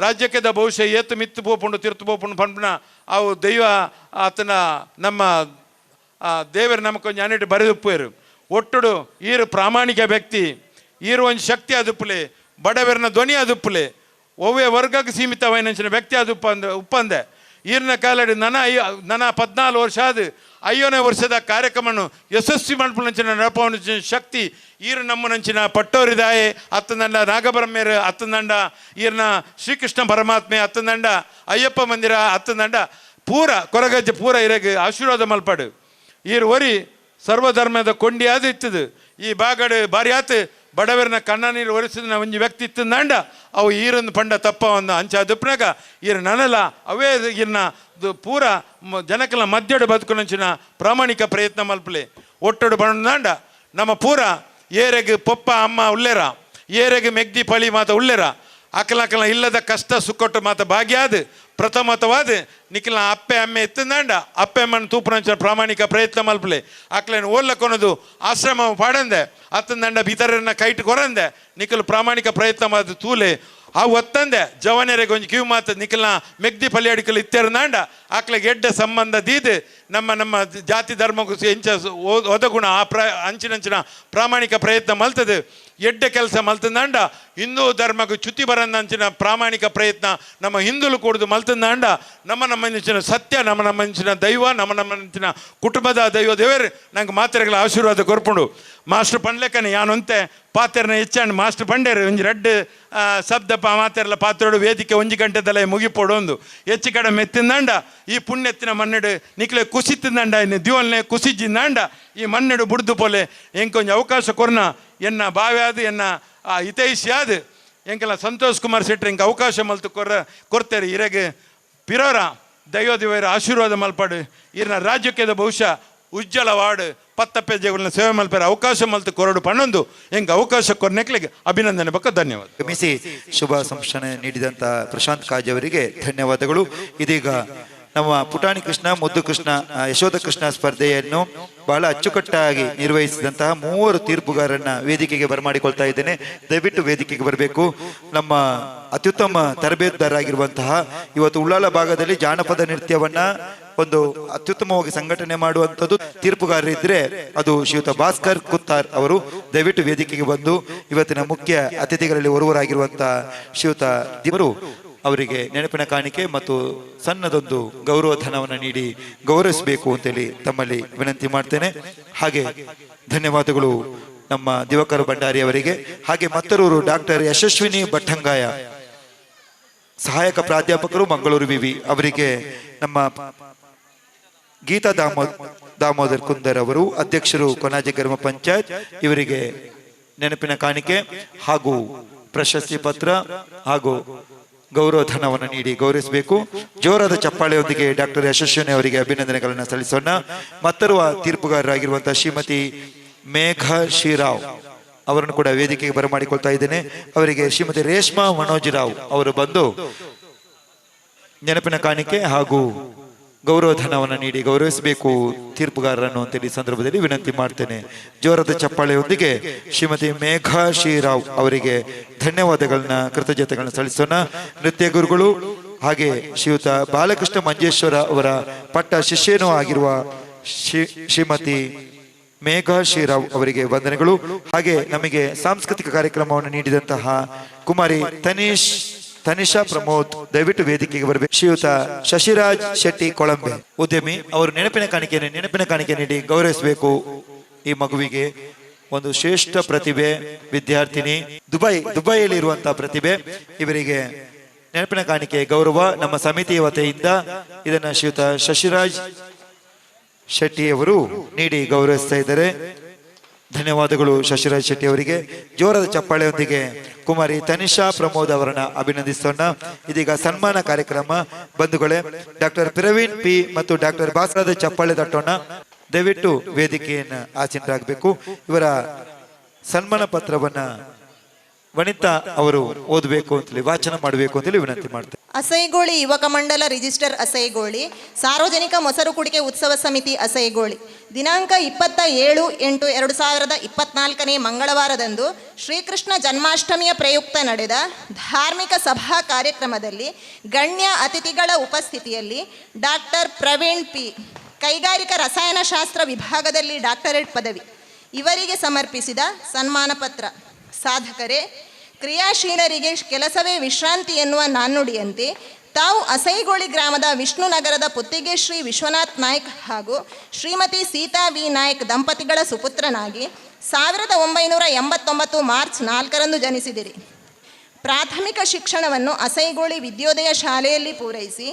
ರಾಜ್ಯಕ್ಕೆ ಬಹುಶಃ ಏತು ಮಿತ್ತು ಪೋಪುಂಡು ತಿರ್ತು ಪೋಪುಂಡು ಪಂಪನ ಅವು ದೈವ ಆತನ ನಮ್ಮ ದೇವರು ನಮಕೊಂದು ಅನ್ನಿಟ್ಟು ಬರೆದುಪ್ಪೇರು ಒಟ್ಟುಡು ಈರು ಪ್ರಾಮಾಣಿಕ ವ್ಯಕ್ತಿ ಈರು ಒಂದು ಶಕ್ತಿ ಅದುಪ್ಪಲೆ ಬಡವರನ ಧ್ವನಿ ಅದುಪ್ಪಲೆ ಒವ್ವೇ ವರ್ಗಕ್ಕೆ ಸೀಮಿತವೈನಂಚಿನ ವ್ಯಕ್ತಿ ಅದು ಉಪ್ಪಂದೆ ಈರಿನ ಕಾಲಡಿ ನನ್ನ 14 ವರ್ಷ ಆದ 5ನೇ ವರ್ಷದ ಕಾರ್ಯಕ್ರಮವನ್ನು ಯಶಸ್ವಿ ಮಾಡ್ಪುನಂಚಿನ ನಡಪವನ ಶಕ್ತಿ ಈರು ನಮ್ಮನಂಚಿನ ಪಟ್ಟೋರಿದಾಯೆ ಅತ್ತಂದಂಡ ನಾಗಬ್ರಹ್ಮೇರು ಅತ್ತಂದಂಡ ಈರಿನ ಶ್ರೀಕೃಷ್ಣ ಪರಮಾತ್ಮೆ ಅತ್ತಂದಂಡ ಅಯ್ಯಪ್ಪ ಮಂದಿರ ಅತ್ತಂದಂಡ ಪೂರ ಕೊರಗಜ್ಜೆ ಪೂರ ಇರಗೆ ಆಶೀರ್ವಾದ ಮಲ್ಪಾಡು ಈರು ಒರಿ ಸರ್ವಧರ್ಮದ ಕೊಂಡಿ ಅದು ಇತ್ತದು ಈ ಬಾಗಡು ಬಾರಿ ಆತು ಬಡವರನ್ನ ಕಣ್ಣ ನೀರು ಒರೆಸಿದ ಒಂಜಿ ವ್ಯಕ್ತಿ ಇತ್ತಂದಂಡ ಅವು ಈರನ್ನು ಪಂಡ ತಪ್ಪ ಒಂದು ಅಂಚ ಅದಪ್ಪನಾಗ ಈರು ನನಲ ಅವೇ ಈರ್ನ ಪೂರ ಜನಕಲ ಮಧ್ಯಡು ಬದುಕುನಂಚಿನ ಪ್ರಾಮಾಣಿಕ ಪ್ರಯತ್ನ ಮಲ್ಪಲೆ ಒಟ್ಟಡು ಬಂದಂಡ ನಮ್ಮ ಪೂರ ಏರೆಗೆ ಪೊಪ್ಪ ಅಮ್ಮ ಉಲ್ಲೇರ ಏರೆಗೆ ಮೆಗ್ದಿ ಪಳಿ ಮಾತ ಉಲ್ಲೇರ ಅಕಲ ಇಲ್ಲದ ಕಷ್ಟ ಸುಕ್ಕೊಟ್ಟು ಮಾತ ಭಾಗ್ಯಾದ ಪ್ರಥಮತವಾದ ನಿಖಿಲ ಅಪ್ಪೆ ಅಮ್ಮೆ ಎತ್ತಂದಂಡ ಅಪ್ಪೆ ಅಮ್ಮನ ತೂಪುನಂಚಿನ ಪ್ರಾಮಾಣಿಕ ಪ್ರಯತ್ನ ಮಲ್ಪಲೆ ಅಕ್ಲೇನು ಓದ್ಲಕ್ಕೊನದು ಆಶ್ರಮ ಪಾಡಂದೆ ಅತ್ತಂದಂಡ ಇತರರನ್ನ ಕೈಟ್ ಕೊರಂದೆ ನಿಖಲು ಪ್ರಾಮಾಣಿಕ ಪ್ರಯತ್ನ ಮಾತು ತೂಲೆ ಆ ಒತ್ತಂದೆ ಜವನರಿಗೆ ಒಂದು ಕಿವಿ ಮಾತು ನಿಖಲ್ನ ಮೆಗ್ದಿ ಪಲ್ಲಿ ಅಡಿಕಲು ಇತ್ತೇರ್ನಾಂಡ ಆಕ್ಲಿಗೆ ಎಡ್ಡ ಸಂಬಂಧ ದೀದು ನಮ್ಮ ಜಾತಿ ಧರ್ಮಕ್ಕೂ ಎಂಚ ಒದಗುಣ ಅಂಚಿನಂಚಿನ ಪ್ರಾಮಾಣಿಕ ಪ್ರಯತ್ನ ಮಲ್ತದೆ ಎಡ್ಡ ಕೆಲಸ ಮಲ್ತಂದಾಂಡ ಹಿಂದೂ ಧರ್ಮಕ್ಕೆ ಚ್ಯುತಿ ಬರಂದಂಚಿನ ಪ್ರಾಮಾಣಿಕ ಪ್ರಯತ್ನ ನಮ್ಮ ಹಿಂದುಲು ಕೂಡುದು ಮಲ್ತಂದಾಂಡ ನಮ್ಮಂಚಿನ ಸತ್ಯ ನಮ್ಮಂಚಿನ ದೈವ ನಮ್ಮಂಚಿನ ಕುಟುಂಬದ ದೈವ ದೇವರು ನಂಗೆ ಮಾತ್ರೆಗಳ ಆಶೀರ್ವಾದ ಕೊರ್ಪುಂಡು ಮಾಸ್ಟರ್ ಪಂಡ್ಲೆಕ್ಕನೆ ಯಾನೊಂತೆ ಪಾತ್ರೆನ ಹೆಚ್ಚಂಡು ಮಾಸ್ಟರ್ ಪಂಡೇರು ಒಂಜಿ ರೆಡ್ ಶಬ್ದ ಮಾತೆರ್ಲ ಪಾತ್ರೋಡು ವೇದಿಕೆ 1 ಗಂಟೆದಲ್ಲ ಮುಗಿಪೋಡು ಒಂದು ಹೆಚ್ಚು ಕಡೆ ಮೆತ್ತಿಂದಾಂಡ ಈ ಪುಣ್ಯತ್ತಿನ ಮಣ್ಣೆಡು ನಿಕ್ಲೆ ಕುಸಿತಿಂದಾಂಡ ಇನ್ನು ದಿವಲ್ನೆ ಕುಸಿಜಿಂದಾಂಡ ಈ ಮಣ್ಣೆಡು ಬುಡ್ದು ಪೋಲೆ ಎಂಕೊಂಜಿ ಅವಕಾಶ ಕೊರ್ನ ಎನ್ನ ಬಾವ್ಯಾದು ಎನ್ನ ಹಿತೈಷಿ ಆದು ಎಂಕೆಲ್ಲ ಸಂತೋಷ್ ಕುಮಾರ್ ಶೆಟ್ಟಿ ಎಂಗೆ ಅವಕಾಶ ಮಲ್ತು ಕೊಡ್ತಾರೆ ಇರಗೆ ಪಿರೋರ ದೈವದೇವರ ಆಶೀರ್ವಾದ ಮಲ್ಪಾಡು ಇರ್ನ ರಾಜ್ಯಕ್ಕೆ ಬಹುಶಃ ಉಜ್ವಲವಾಡು 10 ಪೇಜೆಗಳನ್ನ ಸೇವೆ ಮಲ್ಪೇರ ಅವಕಾಶ ಮಲ್ತು ಕೊರಡು ಪಣ್ಣೊಂದು ಹೆಂಗೆ ಅವಕಾಶ ಕೊರ್ನೆಕ್ಲಿಗೆ ಅಭಿನಂದನೆ ಬಗ್ಗೆ ಧನ್ಯವಾದ. ಗಮಿಸಿ ಶುಭ ಸಂಭಾಷಣೆ ನೀಡಿದಂಥ ಪ್ರಶಾಂತ್ ಕಾಜ್ ಅವರಿಗೆ ಧನ್ಯವಾದಗಳು. ಇದೀಗ ನಮ್ಮ ಪುಟಾಣಿ ಕೃಷ್ಣ ಮುದ್ದು ಕೃಷ್ಣ ಯಶೋಧ ಕೃಷ್ಣ ಸ್ಪರ್ಧೆಯನ್ನು ಬಹಳ ಅಚ್ಚುಕಟ್ಟಾಗಿ ನಿರ್ವಹಿಸಿದಂತಹ 3 ತೀರ್ಪುಗಾರರನ್ನ ವೇದಿಕೆಗೆ ಬರಮಾಡಿಕೊಳ್ತಾ ಇದ್ದೇನೆ. ದಯವಿಟ್ಟು ವೇದಿಕೆಗೆ ಬರಬೇಕು. ನಮ್ಮ ಅತ್ಯುತ್ತಮ ತರಬೇತುದಾರರಾಗಿರುವಂತಹ ಇವತ್ತು ಉಳ್ಳಾಲ ಭಾಗದಲ್ಲಿ ಜಾನಪದ ನೃತ್ಯವನ್ನ ಒಂದು ಅತ್ಯುತ್ತಮವಾಗಿ ಸಂಘಟನೆ ಮಾಡುವಂಥದ್ದು ತೀರ್ಪುಗಾರರಿದ್ರೆ ಅದು ಶ್ರೀಯುತ ಭಾಸ್ಕರ್ ಕುತ್ತಾರ್ ಅವರು. ದಯವಿಟ್ಟು ವೇದಿಕೆಗೆ ಬಂದು ಇವತ್ತಿನ ಮುಖ್ಯ ಅತಿಥಿಗಳಲ್ಲಿ ಒರ್ವರಾಗಿರುವಂತಹ ಶ್ರೀಯುತ ದಿವರು ಅವರಿಗೆ ನೆನಪಿನ ಕಾಣಿಕೆ ಮತ್ತು ಸಣ್ಣದೊಂದು ಗೌರವ ಧನವನ್ನು ನೀಡಿ ಗೌರವಿಸಬೇಕು ಅಂತೇಳಿ ತಮ್ಮಲ್ಲಿ ವಿನಂತಿ ಮಾಡ್ತೇನೆ. ಹಾಗೆ ಧನ್ಯವಾದಗಳು ನಮ್ಮ ದಿವಾಕರ್ ಭಂಡಾರಿ ಅವರಿಗೆ. ಹಾಗೆ ಮತ್ತರೂರು ಡಾಕ್ಟರ್ ಯಶಸ್ವಿನಿ ಭಟ್ಟಂಗಾಯ ಸಹಾಯಕ ಪ್ರಾಧ್ಯಾಪಕರು ಮಂಗಳೂರು ವಿವಿ ಅವರಿಗೆ ನಮ್ಮ ಗೀತಾ ದಾಮೋದರ್ ಕುಂದರ್ ಅವರು ಅಧ್ಯಕ್ಷರು ಕೊನಾಜೆ ಗ್ರಾಮ ಪಂಚಾಯತ್ ಇವರಿಗೆ ನೆನಪಿನ ಕಾಣಿಕೆ ಹಾಗೂ ಪ್ರಶಸ್ತಿ ಪತ್ರ ಹಾಗೂ ಗೌರವ ಧನವನ್ನು ನೀಡಿ ಗೌರವಿಸಬೇಕು. ಜೋರಾದ ಚಪ್ಪಾಳೆಯೊಂದಿಗೆ ಡಾಕ್ಟರ್ ಯಶಸ್ವಿನಿ ಅವರಿಗೆ ಅಭಿನಂದನೆಗಳನ್ನು ಸಲ್ಲಿಸೋಣ. ಮತ್ತರುವ ತೀರ್ಪುಗಾರರಾಗಿರುವಂತಹ ಶ್ರೀಮತಿ ಮೇಘಾ ಶ್ರೀರಾವ್ ಅವರನ್ನು ಕೂಡ ವೇದಿಕೆಗೆ ಬರಮಾಡಿಕೊಳ್ತಾ ಇದ್ದೇನೆ. ಅವರಿಗೆ ಶ್ರೀಮತಿ ರೇಷ್ಮಾ ಮನೋಜ್ರಾವ್ ಅವರು ಬಂದು ನೆನಪಿನ ಕಾಣಿಕೆ ಹಾಗೂ ಗೌರವ ಧನವನ್ನು ನೀಡಿ ಗೌರವಿಸಬೇಕು ತೀರ್ಪುಗಾರರನ್ನು ಅಂತೇಳಿ ಸಂದರ್ಭದಲ್ಲಿ ವಿನಂತಿ ಮಾಡ್ತೇನೆ. ಜೋರದ ಚಪ್ಪಾಳೆಯೊಂದಿಗೆ ಶ್ರೀಮತಿ ಮೇಘಾ ಶ್ರೀರಾವ್ ಅವರಿಗೆ ಧನ್ಯವಾದಗಳನ್ನ ಕೃತಜ್ಞತೆಗಳನ್ನ ಸಲ್ಲಿಸೋಣ. ನೃತ್ಯ ಗುರುಗಳು ಹಾಗೆ ಶ್ರೀಯುತ ಬಾಲಕೃಷ್ಣ ಮಂಜೇಶ್ವರ ಅವರ ಪಟ್ಟ ಶಿಷ್ಯನೂ ಆಗಿರುವ ಶ್ರೀಮತಿ ಮೇಘಾ ಶ್ರೀರಾವ್ ಅವರಿಗೆ ವಂದನೆಗಳು. ಹಾಗೆ ನಮಗೆ ಸಾಂಸ್ಕೃತಿಕ ಕಾರ್ಯಕ್ರಮವನ್ನು ನೀಡಿದಂತಹ ಕುಮಾರಿ ತನಿಷಾ ಪ್ರಮೋದ್ ದಯವಿಟ್ಟು ವೇದಿಕೆಗೆ ಬರಬೇಕು. ಶ್ರೀಯುತ ಶಶಿರಾಜ್ ಶೆಟ್ಟಿ ಕೊಳಂಬೆ ಉದ್ಯಮಿ ಅವರು ನೆನಪಿನ ಕಾಣಿಕೆ ನೀಡಿ ಗೌರವಿಸಬೇಕು ಈ ಮಗುವಿಗೆ. ಒಂದು ಶ್ರೇಷ್ಠ ಪ್ರತಿಭೆ ವಿದ್ಯಾರ್ಥಿನಿ, ದುಬೈಯಲ್ಲಿ ಇರುವಂತಹ ಪ್ರತಿಭೆ. ಇವರಿಗೆ ನೆನಪಿನ ಕಾಣಿಕೆ ಗೌರವ ನಮ್ಮ ಸಮಿತಿಯ ವತಿಯಿಂದ ಇದನ್ನ ಶ್ರೀಯುತ ಶಶಿರಾಜ್ ಶೆಟ್ಟಿ ಅವರು ನೀಡಿ ಗೌರವಿಸ್ತಾ ಇದ್ದಾರೆ. ಧನ್ಯವಾದಗಳು ಶಶಿರಾಜ್ ಶೆಟ್ಟಿ ಅವರಿಗೆ. ಜೋರದ ಚಪ್ಪಾಳೆಯೊಂದಿಗೆ ಕುಮಾರಿ ತನಿಷಾ ಪ್ರಮೋದ್ ಅವರನ್ನ ಅಭಿನಂದಿಸೋಣ. ಇದೀಗ ಸನ್ಮಾನ ಕಾರ್ಯಕ್ರಮ. ಬಂಧುಗಳೇ, ಡಾಕ್ಟರ್ ಪ್ರವೀಣ್ ಪಿ ಮತ್ತು ಡಾಕ್ಟರ್ ಭಾಸ್ಕರದ ಚಪ್ಪಾಳೆ ತಟ್ಟೋಣ. ದಯವಿಟ್ಟು ವೇದಿಕೆಯನ್ನು ಆಸೀನರಾಗಬೇಕು. ಇವರ ಸನ್ಮಾನ ಪತ್ರವನ್ನ ವನಿತಾ ಅವರು ಓದಬೇಕು ಅಂತೇಳಿ, ವಾಚನ ಮಾಡಬೇಕು ಅಂತೇಳಿ ವಿನಂತಿ ಮಾಡ್ತಾರೆ. ಅಸೈಗೋಳಿ ಯುವಕ ಮಂಡಲ ರಿಜಿಸ್ಟರ್ ಅಸೈಗೋಳಿ, ಸಾರ್ವಜನಿಕ ಮೊಸರು ಕುಡಿಕೆ ಉತ್ಸವ ಸಮಿತಿ ಅಸೈಗೋಳಿ, ದಿನಾಂಕ 27/7/2024 ಮಂಗಳವಾರದಂದು ಶ್ರೀಕೃಷ್ಣ ಜನ್ಮಾಷ್ಟಮಿಯ ಪ್ರಯುಕ್ತ ನಡೆದ ಧಾರ್ಮಿಕ ಸಭಾ ಕಾರ್ಯಕ್ರಮದಲ್ಲಿ ಗಣ್ಯ ಅತಿಥಿಗಳ ಉಪಸ್ಥಿತಿಯಲ್ಲಿ ಡಾಕ್ಟರ್ ಪ್ರವೀಣ್ ಪಿ, ಕೈಗಾರಿಕಾ ರಸಾಯನಶಾಸ್ತ್ರ ವಿಭಾಗದಲ್ಲಿ ಡಾಕ್ಟರೇಟ್ ಪದವಿ, ಇವರಿಗೆ ಸಮರ್ಪಿಸಿದ ಸನ್ಮಾನ ಪತ್ರ. ಸಾಧಕರೇ, ಕ್ರಿಯಾಶೀಲರಿಗೆ ಕೆಲಸವೇ ವಿಶ್ರಾಂತಿ ಎನ್ನುವ ನಾಣ್ಣುಡಿಯಂತೆ ತಾವು ಅಸೈಗೋಳಿ ಗ್ರಾಮದ ವಿಷ್ಣುನಗರದ ಪುತ್ತಿಗೆ ಶ್ರೀ ವಿಶ್ವನಾಥ್ ನಾಯ್ಕ್ ಹಾಗೂ ಶ್ರೀಮತಿ ಸೀತಾ ವಿ ನಾಯ್ಕ್ ದಂಪತಿಗಳ ಸುಪುತ್ರನಾಗಿ 1989 ಮಾರ್ಚ್ 4ರಂದು ಜನಿಸಿದಿರಿ. ಪ್ರಾಥಮಿಕ ಶಿಕ್ಷಣವನ್ನು ಅಸೈಗೋಳಿ ವಿದ್ಯೋದಯ ಶಾಲೆಯಲ್ಲಿ ಪೂರೈಸಿ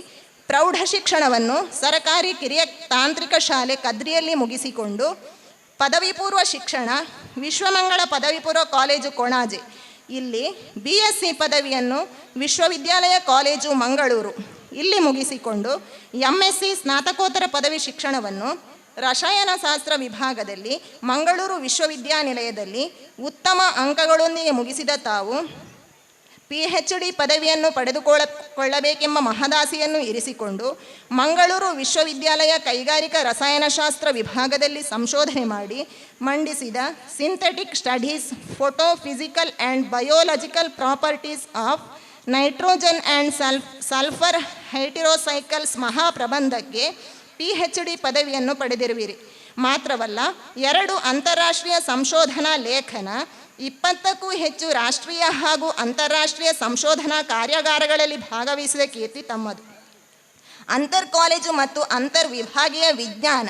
ಪ್ರೌಢ ಶಿಕ್ಷಣವನ್ನು ಸರಕಾರಿ ಕಿರಿಯ ತಾಂತ್ರಿಕ ಶಾಲೆ ಕದ್ರಿಯಲ್ಲಿ ಮುಗಿಸಿಕೊಂಡು ಪದವಿ ಪೂರ್ವ ಶಿಕ್ಷಣ ವಿಶ್ವಮಂಗಳ ಪದವಿ ಪೂರ್ವ ಕಾಲೇಜು ಕೊಣಾಜೆ, ಇಲ್ಲಿ BSc ಪದವಿಯನ್ನು ವಿಶ್ವವಿದ್ಯಾಲಯ ಕಾಲೇಜು ಮಂಗಳೂರು ಇಲ್ಲಿ ಮುಗಿಸಿಕೊಂಡು MSc ಸ್ನಾತಕೋತ್ತರ ಪದವಿ ಶಿಕ್ಷಣವನ್ನು ರಸಾಯನಶಾಸ್ತ್ರ ವಿಭಾಗದಲ್ಲಿ ಮಂಗಳೂರು ವಿಶ್ವವಿದ್ಯಾನಿಲಯದಲ್ಲಿ ಉತ್ತಮ ಅಂಕಗಳೊಂದಿಗೆ ಮುಗಿಸಿದ ತಾವು PhD ಪದವಿಯನ್ನು ಪಡೆದುಕೊಳ್ಳಬೇಕೆಂಬ ಮಹದಾಸೆಯನ್ನು ಇರಿಸಿಕೊಂಡು ಮಂಗಳೂರು ವಿಶ್ವವಿದ್ಯಾಲಯ ಕೈಗಾರಿಕಾ ರಸಾಯನಶಾಸ್ತ್ರ ವಿಭಾಗದಲ್ಲಿ ಸಂಶೋಧನೆ ಮಾಡಿ ಮಂಡಿಸಿದ synthetic studies photo physical and biological properties of nitrogen and sulphur heterocycles ಮಹಾಪ್ರಬಂಧಕ್ಕೆ PhD ಪದವಿಯನ್ನು ಪಡೆದಿರುವಿರಿ. ಮಾತ್ರವಲ್ಲ, 2 ಅಂತಾರಾಷ್ಟ್ರೀಯ ಸಂಶೋಧನಾ ಲೇಖನ, 20ಕ್ಕೂ ಹೆಚ್ಚು ರಾಷ್ಟ್ರೀಯ ಹಾಗೂ ಅಂತಾರಾಷ್ಟ್ರೀಯ ಸಂಶೋಧನಾ ಕಾರ್ಯಾಗಾರಗಳಲ್ಲಿ ಭಾಗವಹಿಸಿದ ಕೀರ್ತಿ ತಮ್ಮದು. ಅಂತರ್ ಕಾಲೇಜು ಮತ್ತು ಅಂತರ್ ವಿಭಾಗೀಯ ವಿಜ್ಞಾನ,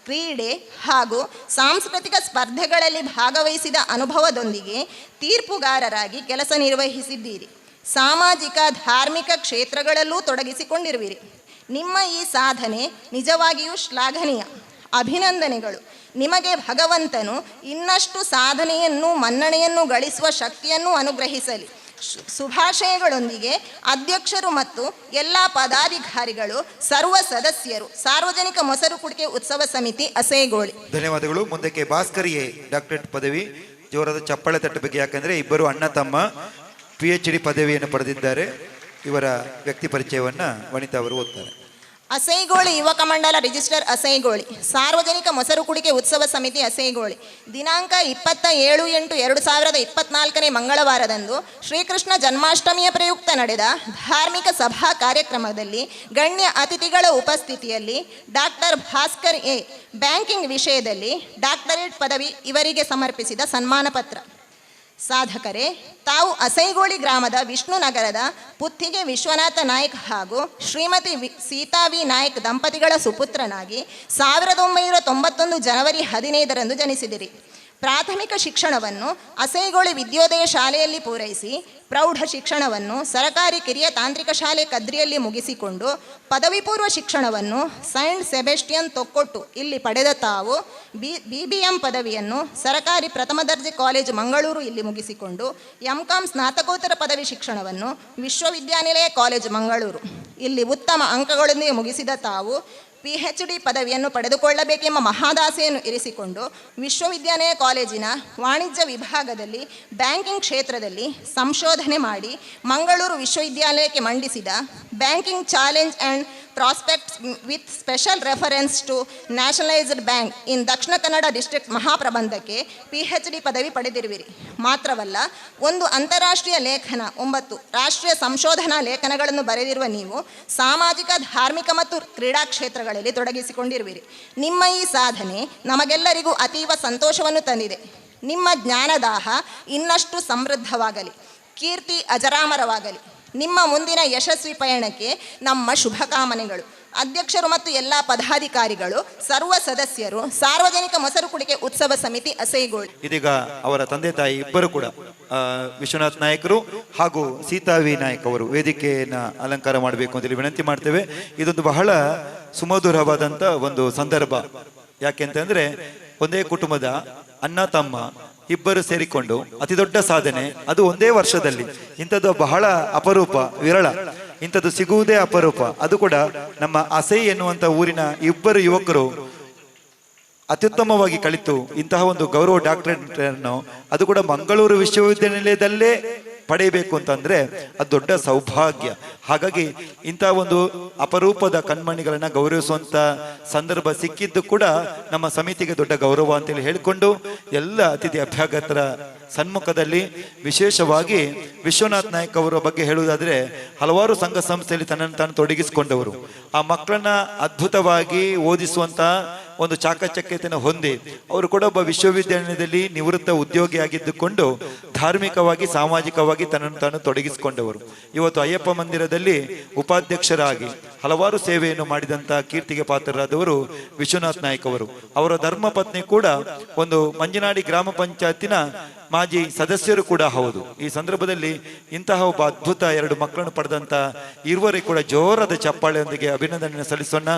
ಕ್ರೀಡೆ ಹಾಗೂ ಸಾಂಸ್ಕೃತಿಕ ಸ್ಪರ್ಧೆಗಳಲ್ಲಿ ಭಾಗವಹಿಸಿದ ಅನುಭವದೊಂದಿಗೆ ತೀರ್ಪುಗಾರರಾಗಿ ಕೆಲಸ ನಿರ್ವಹಿಸಿದ್ದೀರಿ. ಸಾಮಾಜಿಕ ಧಾರ್ಮಿಕ ಕ್ಷೇತ್ರಗಳಲ್ಲೂ ತೊಡಗಿಸಿಕೊಂಡಿರುವಿರಿ. ನಿಮ್ಮ ಈ ಸಾಧನೆ ನಿಜವಾಗಿಯೂ ಶ್ಲಾಘನೀಯ. ಅಭಿನಂದನೆಗಳು. ನಿಮಗೆ ಭಗವಂತನು ಇನ್ನಷ್ಟು ಸಾಧನೆಯನ್ನು ಮನ್ನಣೆಯನ್ನು ಗಳಿಸುವ ಶಕ್ತಿಯನ್ನು ಅನುಗ್ರಹಿಸಲಿ. ಶುಭಾಶಯಗಳೊಂದಿಗೆ ಅಧ್ಯಕ್ಷರು ಮತ್ತು ಎಲ್ಲ ಪದಾಧಿಕಾರಿಗಳು, ಸರ್ವ ಸದಸ್ಯರು, ಸಾರ್ವಜನಿಕ ಮೊಸರು ಕುಡಿಕೆ ಉತ್ಸವ ಸಮಿತಿ ಅಸೈಗೋಳಿ. ಧನ್ಯವಾದಗಳು. ಮುಂದಕ್ಕೆ ಭಾಸ್ಕರ್ಗೆ ಡಾಕ್ಟರೇಟ್ ಪದವಿ. ಜೋರಾದ ಚಪ್ಪಾಳೆ ತಟ್ಟಬೇಕು, ಯಾಕಂದ್ರೆ ಇಬ್ಬರು ಅಣ್ಣ ತಮ್ಮ PhD ಪದವಿಯನ್ನು ಪಡೆದಿದ್ದಾರೆ. ಇವರ ವ್ಯಕ್ತಿ ಪರಿಚಯವನ್ನ ವನಿತಾ ಅವರು ಓದ್ತಾರೆ. ಅಸೈಗೋಳಿ ಯುವಕ ಮಂಡಲ ರಿಜಿಸ್ಟರ್ ಅಸೈಗೋಳಿ, ಸಾರ್ವಜನಿಕ ಮೊಸರು ಕುಡಿಕೆ ಉತ್ಸವ ಸಮಿತಿ ಅಸೈಗೋಳಿ, ದಿನಾಂಕ 27/7/2024 ಮಂಗಳವಾರದಂದು ಶ್ರೀಕೃಷ್ಣ ಜನ್ಮಾಷ್ಟಮಿಯ ಪ್ರಯುಕ್ತ ನಡೆದ ಧಾರ್ಮಿಕ ಸಭಾ ಕಾರ್ಯಕ್ರಮದಲ್ಲಿ ಗಣ್ಯ ಅತಿಥಿಗಳ ಉಪಸ್ಥಿತಿಯಲ್ಲಿ ಡಾಕ್ಟರ್ ಭಾಸ್ಕರ್ ಎ, ಬ್ಯಾಂಕಿಂಗ್ ವಿಷಯದಲ್ಲಿ ಡಾಕ್ಟರೇಟ್ ಪದವಿ, ಇವರಿಗೆ ಸಮರ್ಪಿಸಿದ ಸನ್ಮಾನ ಪತ್ರ. ಸಾಧಕರೇ, ತಾವು ಅಸೈಗೋಳಿ ಗ್ರಾಮದ ವಿಷ್ಣುನಗರದ ಪುತ್ತಿಗೆ ವಿಶ್ವನಾಥ ನಾಯ್ಕ್ ಹಾಗೂ ಶ್ರೀಮತಿ ಸೀತಾ ವಿ ನಾಯ್ಕ್ ದಂಪತಿಗಳ ಸುಪುತ್ರನಾಗಿ 1991 ಜನವರಿ 15ರಂದು ಜನಿಸಿದಿರಿ. ಪ್ರಾಥಮಿಕ ಶಿಕ್ಷಣವನ್ನು ಅಸೈಗೋಳಿ ವಿದ್ಯೋದಯ ಶಾಲೆಯಲ್ಲಿ ಪೂರೈಸಿ ಪ್ರೌಢ ಶಿಕ್ಷಣವನ್ನು ಸರಕಾರಿ ಕಿರಿಯ ತಾಂತ್ರಿಕ ಶಾಲೆ ಕದ್ರಿಯಲ್ಲಿ ಮುಗಿಸಿಕೊಂಡು ಪದವಿ ಪೂರ್ವ ಶಿಕ್ಷಣವನ್ನು ಸೈಂಟ್ ಸೆಬೆಸ್ಟಿಯನ್ ತೊಕ್ಕೊಟ್ಟು ಇಲ್ಲಿ ಪಡೆದ ತಾವು BBM ಪದವಿಯನ್ನು ಸರಕಾರಿ ಪ್ರಥಮ ದರ್ಜೆ ಕಾಲೇಜು ಮಂಗಳೂರು ಇಲ್ಲಿ ಮುಗಿಸಿಕೊಂಡು MCom ಸ್ನಾತಕೋತ್ತರ ಪದವಿ ಶಿಕ್ಷಣವನ್ನು ವಿಶ್ವವಿದ್ಯಾನಿಲಯ ಕಾಲೇಜು ಮಂಗಳೂರು ಇಲ್ಲಿ ಉತ್ತಮ ಅಂಕಗಳೊಂದಿಗೆ ಮುಗಿಸಿದ ತಾವು PhD ಪದವಿಯನ್ನು ಪಡೆದುಕೊಳ್ಳಬೇಕೆಂಬ ಮಹಾದಾಸೆಯನ್ನು ಇರಿಸಿಕೊಂಡು ವಿಶ್ವವಿದ್ಯಾಲಯ ಕಾಲೇಜಿನ ವಾಣಿಜ್ಯ ವಿಭಾಗದಲ್ಲಿ ಬ್ಯಾಂಕಿಂಗ್ ಕ್ಷೇತ್ರದಲ್ಲಿ ಸಂಶೋಧನೆ ಮಾಡಿ ಮಂಗಳೂರು ವಿಶ್ವವಿದ್ಯಾಲಯಕ್ಕೆ ಮಂಡಿಸಿದ banking challenge and prospects with special reference to nationalised bank in Dakshina Kannada district ಮಹಾಪ್ರಬಂಧಕ್ಕೆ PhD ಪದವಿ ಪಡೆದಿರುವಿರಿ. ಮಾತ್ರವಲ್ಲ, 1 ಅಂತಾರಾಷ್ಟ್ರೀಯ ಲೇಖನ, 9 ರಾಷ್ಟ್ರೀಯ ಸಂಶೋಧನಾ ಲೇಖನಗಳನ್ನು ಬರೆದಿರುವ ನೀವು ಸಾಮಾಜಿಕ, ಧಾರ್ಮಿಕ ಮತ್ತು ಕ್ರೀಡಾ ಕ್ಷೇತ್ರಗಳಲ್ಲಿ ತೊಡಗಿಸಿಕೊಂಡಿರುವಿರಿ. ನಿಮ್ಮ ಈ ಸಾಧನೆ ನಮಗೆಲ್ಲರಿಗೂ ಅತೀವ ಸಂತೋಷವನ್ನು ತಂದಿದೆ. ನಿಮ್ಮ ಜ್ಞಾನದಾಹ ಇನ್ನಷ್ಟು ಸಮೃದ್ಧವಾಗಲಿ, ಕೀರ್ತಿ ಅಜರಾಮರವಾಗಲಿ. ನಿಮ್ಮ ಮುಂದಿನ ಯಶಸ್ವಿ ಪಯಣಕ್ಕೆ ನಮ್ಮ ಶುಭಕಾಮನೆಗಳು. ಅಧ್ಯಕ್ಷರು ಮತ್ತು ಎಲ್ಲ ಪದಾಧಿಕಾರಿಗಳು, ಸರ್ವ ಸದಸ್ಯರು, ಸಾರ್ವಜನಿಕ ಮೊಸರು ಕುಡಿಕೆ ಉತ್ಸವ ಸಮಿತಿ ಅಸೈಗೋಳಿ. ಇದೀಗ ಅವರ ತಂದೆ ತಾಯಿ ಇಬ್ಬರು ಕೂಡ ವಿಶ್ವನಾಥ್ ನಾಯಕರು ಹಾಗೂ ಸೀತಾವಿ ನಾಯಕ್ ಅವರು ವೇದಿಕೆಯನ್ನು ಅಲಂಕಾರ ಮಾಡಬೇಕು ಅಂತೇಳಿ ವಿನಂತಿ ಮಾಡ್ತೇವೆ. ಇದೊಂದು ಬಹಳ ಸುಮಧುರವಾದಂಥ ಒಂದು ಸಂದರ್ಭ. ಯಾಕೆಂತಂದ್ರೆ ಒಂದೇ ಕುಟುಂಬದ ಅಣ್ಣ ತಮ್ಮ ಇಬ್ಬರು ಸೇರಿಕೊಂಡು ಅತಿ ದೊಡ್ಡ ಸಾಧನೆ, ಅದು ಒಂದೇ ವರ್ಷದಲ್ಲಿ. ಇಂಥದ್ದು ಬಹಳ ಅಪರೂಪ, ವಿರಳ. ಇಂಥದ್ದು ಸಿಗುವುದೇ ಅಪರೂಪ. ಅದು ಕೂಡ ನಮ್ಮ ಅಸೈ ಎನ್ನುವಂಥ ಊರಿನ ಇಬ್ಬರು ಯುವಕರು ಅತ್ಯುತ್ತಮವಾಗಿ ಕಲಿತು ಇಂತಹ ಒಂದು ಗೌರವ ಡಾಕ್ಟರೇಟ್ ಅನ್ನು ಅದು ಕೂಡ ಮಂಗಳೂರು ವಿಶ್ವವಿದ್ಯಾನಿಲಯದಲ್ಲೇ ಪಡೆಯಬೇಕು ಅಂತಂದ್ರೆ ಅದು ದೊಡ್ಡ ಸೌಭಾಗ್ಯ. ಹಾಗಾಗಿ ಇಂತಹ ಒಂದು ಅಪರೂಪದ ಕಣ್ಮಣಿಗಳನ್ನ ಗೌರವಿಸುವಂತ ಸಂದರ್ಭ ಸಿಕ್ಕಿದ್ದು ಕೂಡ ನಮ್ಮ ಸಮಿತಿಗೆ ದೊಡ್ಡ ಗೌರವ ಅಂತೇಳಿ ಹೇಳಿಕೊಂಡು, ಎಲ್ಲ ಅತಿಥಿ ಅಭ್ಯಾಗತರ ಸನ್ಮುಖದಲ್ಲಿ ವಿಶೇಷವಾಗಿ ವಿಶ್ವನಾಥ್ ನಾಯಕ್ ಅವರ ಬಗ್ಗೆ ಹೇಳುವುದಾದ್ರೆ, ಹಲವಾರು ಸಂಘ ಸಂಸ್ಥೆಯಲ್ಲಿ ತನ್ನನ್ನು ತಾನು ತೊಡಗಿಸಿಕೊಂಡವರು. ಆ ಮಕ್ಕಳನ್ನ ಅದ್ಭುತವಾಗಿ ಓದಿಸುವಂತ ಒಂದು ಚಾಕಚಕ್ಯತೆಯನ್ನು ಹೊಂದಿ ಅವರು ಕೂಡ ಒಬ್ಬ ವಿಶ್ವವಿದ್ಯಾಲಯದಲ್ಲಿ ನಿವೃತ್ತ ಉದ್ಯೋಗಿ ಆಗಿದ್ದುಕೊಂಡು ಧಾರ್ಮಿಕವಾಗಿ ಸಾಮಾಜಿಕವಾಗಿ ತನ್ನನ್ನು ತಾನು ತೊಡಗಿಸಿಕೊಂಡವರು. ಇವತ್ತು ಅಯ್ಯಪ್ಪ ಮಂದಿರದಲ್ಲಿ ಉಪಾಧ್ಯಕ್ಷರಾಗಿ ಹಲವಾರು ಸೇವೆಯನ್ನು ಮಾಡಿದಂತ ಕೀರ್ತಿಗೆ ಪಾತ್ರರಾದವರು ವಿಶ್ವನಾಥ್ ನಾಯಕ್ ಅವರು. ಅವರ ಧರ್ಮ ಪತ್ನಿ ಕೂಡ ಒಂದು ಮಂಜನಾಡಿ ಗ್ರಾಮ ಪಂಚಾಯತಿನ ಮಾಜಿ ಸದಸ್ಯರು ಕೂಡ ಹೌದು. ಈ ಸಂದರ್ಭದಲ್ಲಿ ಇಂತಹ ಒಬ್ಬ ಅದ್ಭುತ ಎರಡು ಮಕ್ಕಳನ್ನು ಪಡೆದಂತ ಇರುವರಿಗೆ ಕೂಡ ಜೋರಾದ ಚಪ್ಪಾಳೆಯೊಂದಿಗೆ ಅಭಿನಂದನೆ ಸಲ್ಲಿಸೋಣ.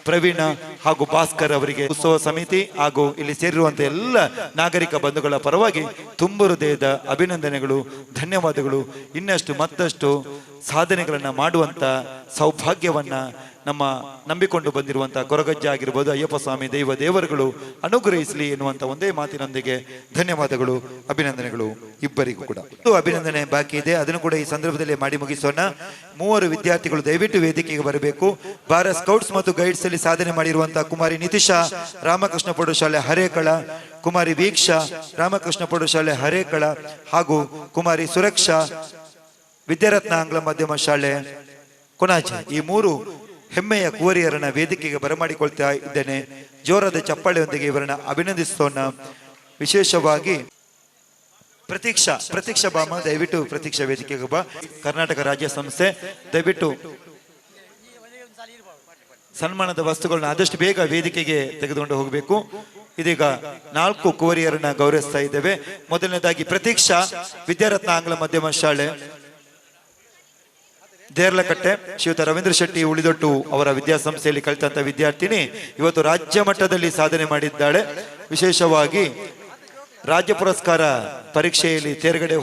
ಪ್ರವೀಣ ಹಾಗೂ ಭಾಸ್ಕರ್ ಅವರಿಗೆ ಉತ್ಸವ ಸಮಿತಿ ಹಾಗೂ ಇಲ್ಲಿ ಸೇರಿರುವಂತಹ ಎಲ್ಲ ನಾಗರಿಕ ಬಂಧುಗಳ ಪರವಾಗಿ ತುಂಬ ಹೃದಯದ ಅಭಿನಂದನೆಗಳು, ಧನ್ಯವಾದಗಳು. ಇನ್ನಷ್ಟು ಮತ್ತಷ್ಟು ಸಾಧನೆಗಳನ್ನ ಮಾಡುವಂತ ಸೌಭಾಗ್ಯವನ್ನ ನಮ್ಮ ನಂಬಿಕೊಂಡು ಬಂದಿರುವಂತಹ ಕೊರಗಜ್ಜ ಆಗಿರ್ಬೋದು, ಅಯ್ಯಪ್ಪ ಸ್ವಾಮಿ ದೈವ ದೇವರುಗಳು ಅನುಗ್ರಹಿಸಲಿ ಎನ್ನುವಂತ ಒಂದೇ ಮಾತಿನೊಂದಿಗೆ ಧನ್ಯವಾದಗಳು, ಅಭಿನಂದನೆಗಳು ಇಬ್ಬರಿಗೂ ಕೂಡ. ಅಭಿನಂದನೆ ಬಾಕಿ ಇದೆ, ಅದನ್ನು ಕೂಡ ಈ ಸಂದರ್ಭದಲ್ಲಿ ಮಾಡಿ ಮುಗಿಸೋಣ. 3 ವಿದ್ಯಾರ್ಥಿಗಳು ದಯವಿಟ್ಟು ವೇದಿಕೆಗೆ ಬರಬೇಕು. ಭಾರತ್ ಸ್ಕೌಟ್ಸ್ ಮತ್ತು ಗೈಡ್ಸ್ ಅಲ್ಲಿ ಸಾಧನೆ ಮಾಡಿರುವಂತಹ ಕುಮಾರಿ ನಿತಿಶಾ ರಾಮಕೃಷ್ಣ ಪ್ರೌಢಶಾಲೆ ಹರೇಕಳ, ಕುಮಾರಿ ವೀಕ್ಷಾ ರಾಮಕೃಷ್ಣ ಪ್ರೌಢಶಾಲೆ ಹರೇಕಳ ಹಾಗೂ ಕುಮಾರಿ ಸುರಕ್ಷಾ ವಿದ್ಯಾರತ್ನ ಆಂಗ್ಲ ಮಾಧ್ಯಮ ಶಾಲೆ ಕೊನಾಜೆ, ಈ 3 ಹೆಮ್ಮೆಯ ಕುವರಿಯರನ್ನ ವೇದಿಕೆಗೆ ಬರಮಾಡಿಕೊಳ್ತಾ ಇದ್ದೇನೆ. ಜೋರಾದ ಚಪ್ಪಾಳೆಯೊಂದಿಗೆ ಇವರನ್ನ ಅಭಿನಂದಿಸೋಣ. ವಿಶೇಷವಾಗಿ ಪ್ರತೀಕ್ಷಾ ಬಾಮ, ದಯವಿಟ್ಟು ಪ್ರತೀಕ್ಷಾ ವೇದಿಕೆಗೆ ಬಾ. ಕರ್ನಾಟಕ ರಾಜ್ಯ ಸಂಸ್ಥೆ, ದಯವಿಟ್ಟು ಸನ್ಮಾನದ ವಸ್ತುಗಳನ್ನ ಆದಷ್ಟು ಬೇಗ ವೇದಿಕೆಗೆ ತೆಗೆದುಕೊಂಡು ಹೋಗಬೇಕು. ಇದೀಗ 4 ಕುವರಿಯರನ್ನ ಗೌರವಿಸ್ತಾ ಇದ್ದೇವೆ. ಮೊದಲನೇದಾಗಿ ಪ್ರತೀಕ್ಷಾ ವಿದ್ಯಾರತ್ನ ಆಂಗ್ಲ ಮಾಧ್ಯಮ ಶಾಲೆ ದೇರ್ಲಕಟ್ಟೆ, ಶ್ರೀಯುತ ರವೀಂದ್ರ ಶೆಟ್ಟಿ ಉಳಿದೊಟ್ಟು ಅವರ ವಿದ್ಯಾಸಂಸ್ಥೆಯಲ್ಲಿ ಕಲಿತಂತ ವಿದ್ಯಾರ್ಥಿನಿ ಇವತ್ತು ರಾಜ್ಯ ಮಟ್ಟದಲ್ಲಿ ಸಾಧನೆ ಮಾಡಿದ್ದಾಳೆ. ವಿಶೇಷವಾಗಿ ರಾಜ್ಯ ಪುರಸ್ಕಾರ ಪರೀಕ್ಷೆಯಲ್ಲಿ ತೇರ್ಗಡೆ